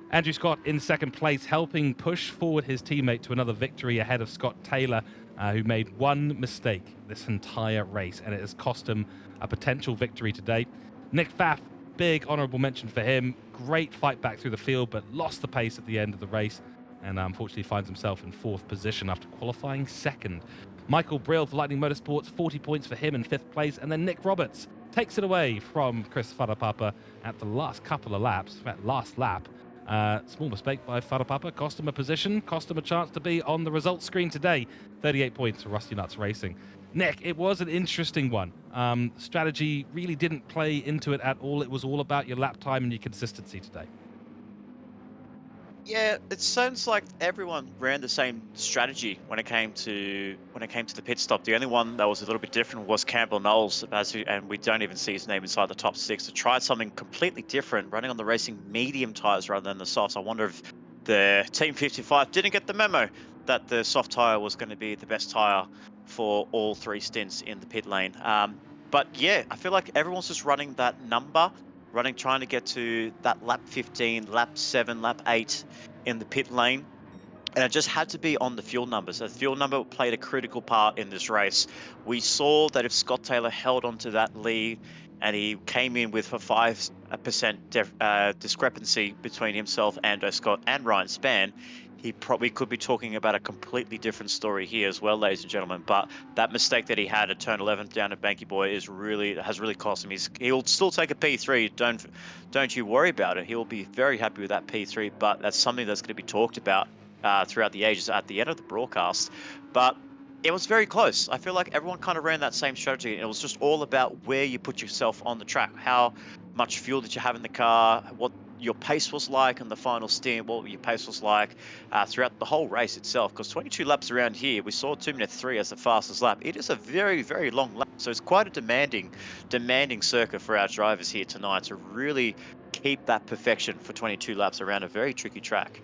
Andrew Scott in 2nd place, helping push forward his teammate to another victory ahead of Scott Taylor, who made one mistake this entire race, and it has cost him a potential victory today. Nick Pfaff, big honourable mention for him. Great fight back through the field, but lost the pace at the end of the race, and unfortunately finds himself in 4th position after qualifying 2nd. Michael Brill for Lightning Motorsports, 40 points for him in 5th place, and then Nick Roberts takes it away from Chris Farapapa at the last couple of laps, in fact, last lap. Small mistake by Farapapa, cost him a position, cost him a chance to be on the results screen today. 38 points for Rusty Nuts Racing. Nick, it was an interesting one. Strategy really didn't play into it at all. It was all about your lap time and your consistency today. Yeah, it sounds like everyone ran the same strategy when it came to the pit stop. The only one that was a little bit different was Campbell Knowles, and we don't even see his name inside the top 6. To try something completely different, running on the racing medium tires rather than the softs. I wonder if the Team 55 didn't get the memo that the soft tire was going to be the best tire for all 3 stints in the pit lane. But yeah, I feel like everyone's just running that number, trying to get to that lap 15, lap 7, lap 8 in the pit lane. And it just had to be on the fuel number. So the fuel number played a critical part in this race. We saw that if Scott Taylor held onto that lead and he came in with a 5% discrepancy between himself, Ando Scott, and Ryan Spann, he probably could be talking about a completely different story here as well, ladies and gentlemen. But that mistake that he had at turn 11 down at Banky Boy has really cost him. He'll still take a P3. Don't you worry about it. He'll be very happy with that P3. But that's something that's going to be talked about throughout the ages at the end of the broadcast. But it was very close. I feel like everyone kind of ran that same strategy. And it was just all about where you put yourself on the track. How much fuel did you have in the car? What your pace was like in the final stint, what your pace was like throughout the whole race itself. Because 22 laps around here, we saw 2:03 as the fastest lap. It is a very long lap, so it's quite a demanding circuit for our drivers here tonight to really keep that perfection for 22 laps around a very tricky track.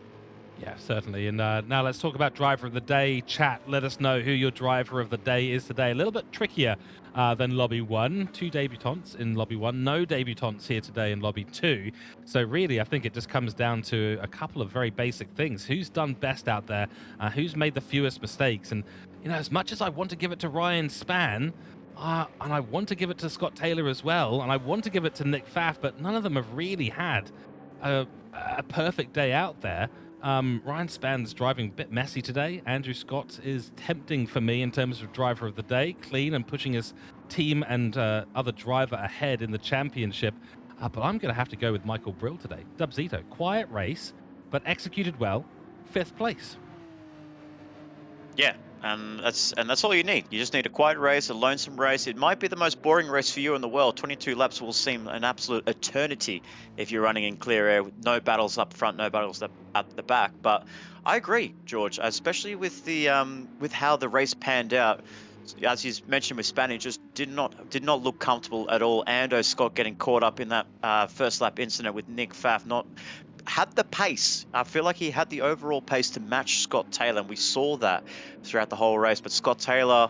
Yeah, certainly. And now let's talk about driver of the day. Chat, let us know who your driver of the day is today. A little bit trickier than Lobby 1. 2 debutants in Lobby 1. No debutants here today in Lobby 2. So really, I think it just comes down to a couple of very basic things. Who's done best out there? Who's made the fewest mistakes? And, you know, as much as I want to give it to Ryan Spann, and I want to give it to Scott Taylor as well, and I want to give it to Nick Pfaff, but none of them have really had a perfect day out there. Ryan Spann's driving a bit messy today. Andrew Scott is tempting for me in terms of driver of the day, clean and pushing his team and other driver ahead in the championship. But I'm going to have to go with Michael Brill today. Dubzito, quiet race, but executed well, 5th place. Yeah, and that's all you need. You just need a quiet race, a lonesome race. It might be the most boring race for you in the world. 22 laps will seem an absolute eternity if you're running in clear air with no battles up front, no battles up at the back. But I agree, George, especially with the with how the race panned out. As you mentioned with Spanish, just did not look comfortable at all. Ando Scott getting caught up in that first lap incident with Nick Pfaff, not had the pace. I feel like he had the overall pace to match Scott Taylor, and we saw that throughout the whole race. But Scott Taylor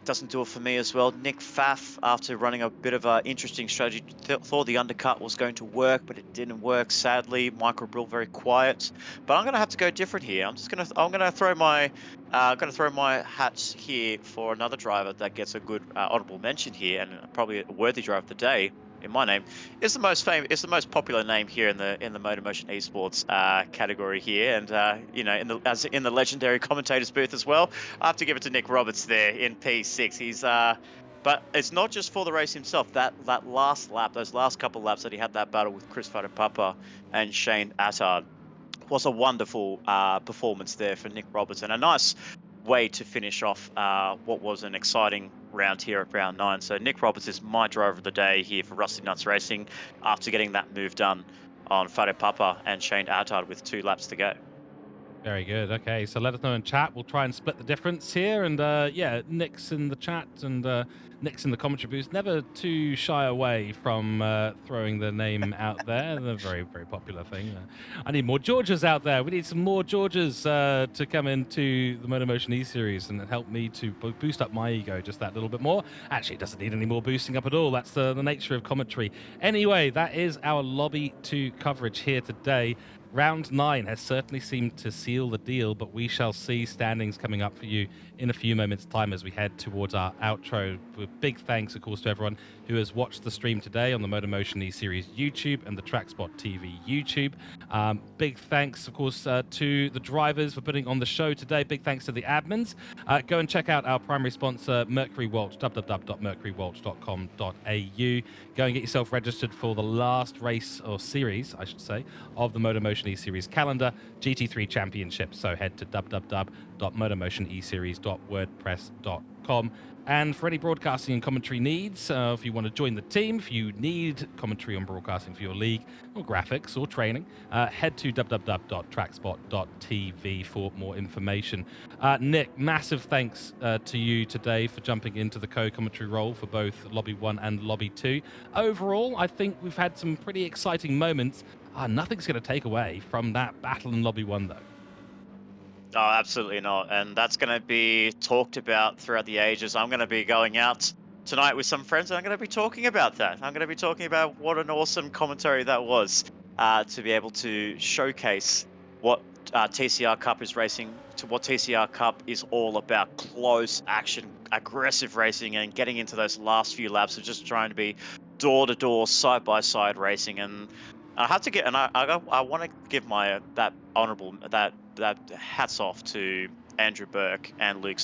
doesn't do it for me as well. Nick Pfaff, after running a bit of an interesting strategy, thought the undercut was going to work, but it didn't work. Sadly, Michael Brill very quiet. But I'm going to have to go different here. I'm going to throw my hats here for another driver that gets a good honorable mention here, and probably a worthy driver of the day in my name. Is the most popular name here in the MotorMotion esports category here, and you know, in the legendary commentators booth as well. I have to give it to Nick Roberts there in P6. He's but it's not just for the race himself. That last lap, those last couple laps that he had that battle with Chris Farapapa and Shane Attard was a wonderful performance there for Nick Roberts, and a nice way to finish off what was an exciting round here at round 9. So Nick Roberts is my driver of the day here for Rusty Nuts Racing after getting that move done on Farapapa and Shane Attard with 2 laps to go. Very good. Okay, so let us know in chat. We'll try and split the difference here. And yeah, Nick's in the chat and Nick's in the commentary booth. Never too shy away from throwing the name out there. A very popular thing. I need more Georges out there. We need some more Georges to come into the MotorMotion E-Series and help me to boost up my ego just that little bit more. Actually, it doesn't need any more boosting up at all. That's the nature of commentary. Anyway, that is our Lobby 2 coverage here today. Round 9 has certainly seemed to seal the deal, but we shall see standings coming up for you in a few moments' time as we head towards our outro. With big thanks, of course, to everyone who has watched the stream today on the MotorMotion E-Series YouTube and the TrackSpot TV YouTube. Big thanks, of course, to the drivers for putting on the show today. Big thanks to the admins. Go and check out our primary sponsor, Mercury Walch, www.mercurywalch.com.au. Go and get yourself registered for the last race, or series, I should say, of the MotorMotion E-Series calendar, GT3 Championship. So head to www.motormotioneseries.wordpress.com. And for any broadcasting and commentary needs, if you want to join the team, if you need commentary on broadcasting for your league, or graphics, or training, head to www.trackspot.tv for more information. Nick, massive thanks to you today for jumping into the co-commentary role for both Lobby 1 and Lobby 2. Overall, I think we've had some pretty exciting moments. Nothing's going to take away from that battle in Lobby 1, though. Oh, absolutely not. And that's going to be talked about throughout the ages. I'm going to be going out tonight with some friends, and I'm going to be talking about that. I'm going to be talking about what an awesome commentary that was, to be able to showcase what TCR Cup is racing, to what TCR Cup is all about: close action, aggressive racing, and getting into those last few laps of just trying to be door-to-door, side-by-side racing. And I have to get, and I want to give my that honourable that hats off to Andrew Burke and Luke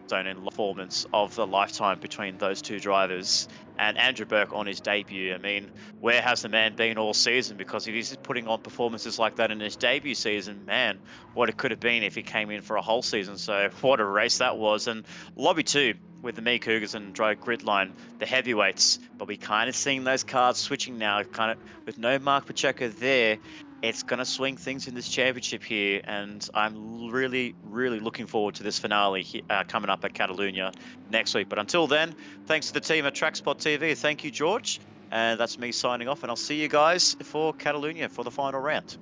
Stone in performance of the lifetime between those two drivers. And Andrew Burke on his debut, I mean, where has the man been all season? Because if he's putting on performances like that in his debut season, man, what it could have been if he came in for a whole season. So what a race that was. And Lobby 2 with the Me Cougars and Dry Gridline, the heavyweights, but we kind of seeing those cards switching now, kind of with no Mark Pacheco there. It's going to swing things in this championship here, and I'm really, really looking forward to this finale coming up at Catalunya next week. But until then, thanks to the team at TrackSpot TV. Thank you, George. And that's me signing off, and I'll see you guys for Catalunya for the final round.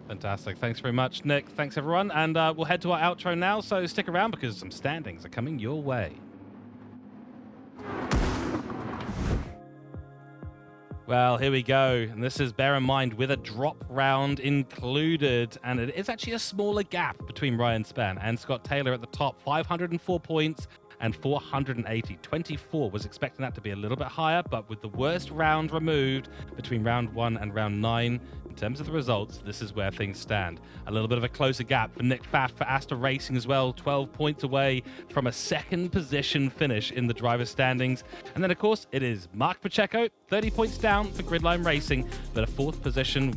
Fantastic. Thanks very much, Nick. Thanks, everyone. And we'll head to our outro now, so stick around because some standings are coming your way. Well, here we go. And this is, bear in mind, with a drop round included. And it is actually a smaller gap between Ryan Spann and Scott Taylor at the top. 504 points and 480. 24 was expecting that to be a little bit higher, but with the worst round removed between round 1 and round 9, in terms of the results, this is where things stand. A little bit of a closer gap for Nick Pfaff for Asta Racing as well, 12 points away from a second position finish in the driver's standings. And then, of course, it is Mark Pacheco, 30 points down for Gridline Racing, but a fourth position,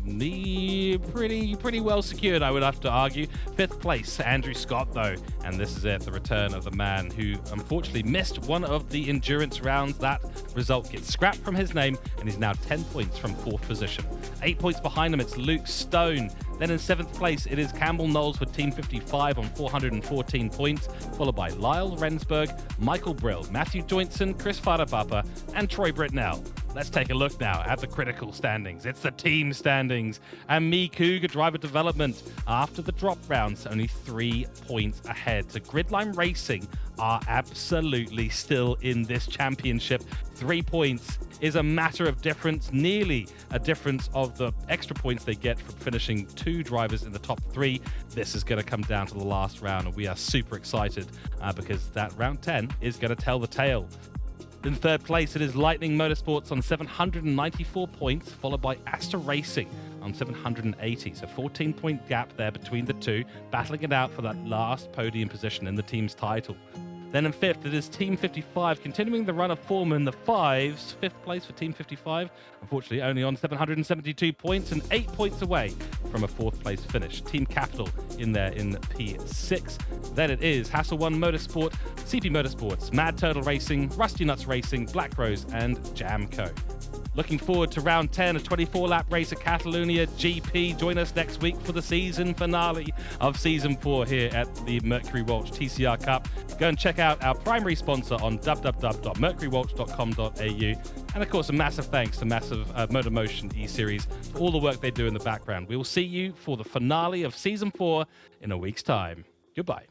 pretty well secured, I would have to argue. Fifth place, Andrew Scott, though. And this is it, the return of the man who unfortunately missed one of the endurance rounds. That result gets scrapped from his name, and he's now 10 points from fourth position. 8 points behind him, it's Luke Stone. Then in seventh place, it is Campbell Knowles for Team 55 on 414 points, followed by Lyle Rensburg, Michael Brill, Matthew Jointson, Chris Farabapa, and Troy Britnell. Let's take a look now at the critical standings. It's the team standings. And Me Cougar Driver Development, after the drop rounds, only 3 points ahead. So Gridline Racing are absolutely still in this championship. 3 points is a matter of difference, nearly a difference of the extra points they get from finishing 2 drivers in the top 3. This is going to come down to the last round, and we are super excited because that round 10 is going to tell the tale. In third place, it is Lightning Motorsports on 794 points, followed by Asta Racing on 780. So 14-point gap there between the two, battling it out for that last podium position in the team's title. Then in fifth, it is Team 55, continuing the run of form in the fives. Fifth place for Team 55, unfortunately only on 772 points and 8 points away from a fourth place finish. Team Capital in there in P6. Then it is Hassel 1 Motorsport, CP Motorsports, Mad Turtle Racing, Rusty Nuts Racing, Black Rose, and Jamco. Looking forward to round 10, a 24-lap race at Catalunya GP. Join us next week for the season finale of Season 4 here at the Mercury Walch TCR Cup. Go and check out our primary sponsor on www.mercurywalch.com.au. And, of course, a massive thanks to MotorMotion E-Series for all the work they do in the background. We will see you for the finale of Season 4 in a week's time. Goodbye.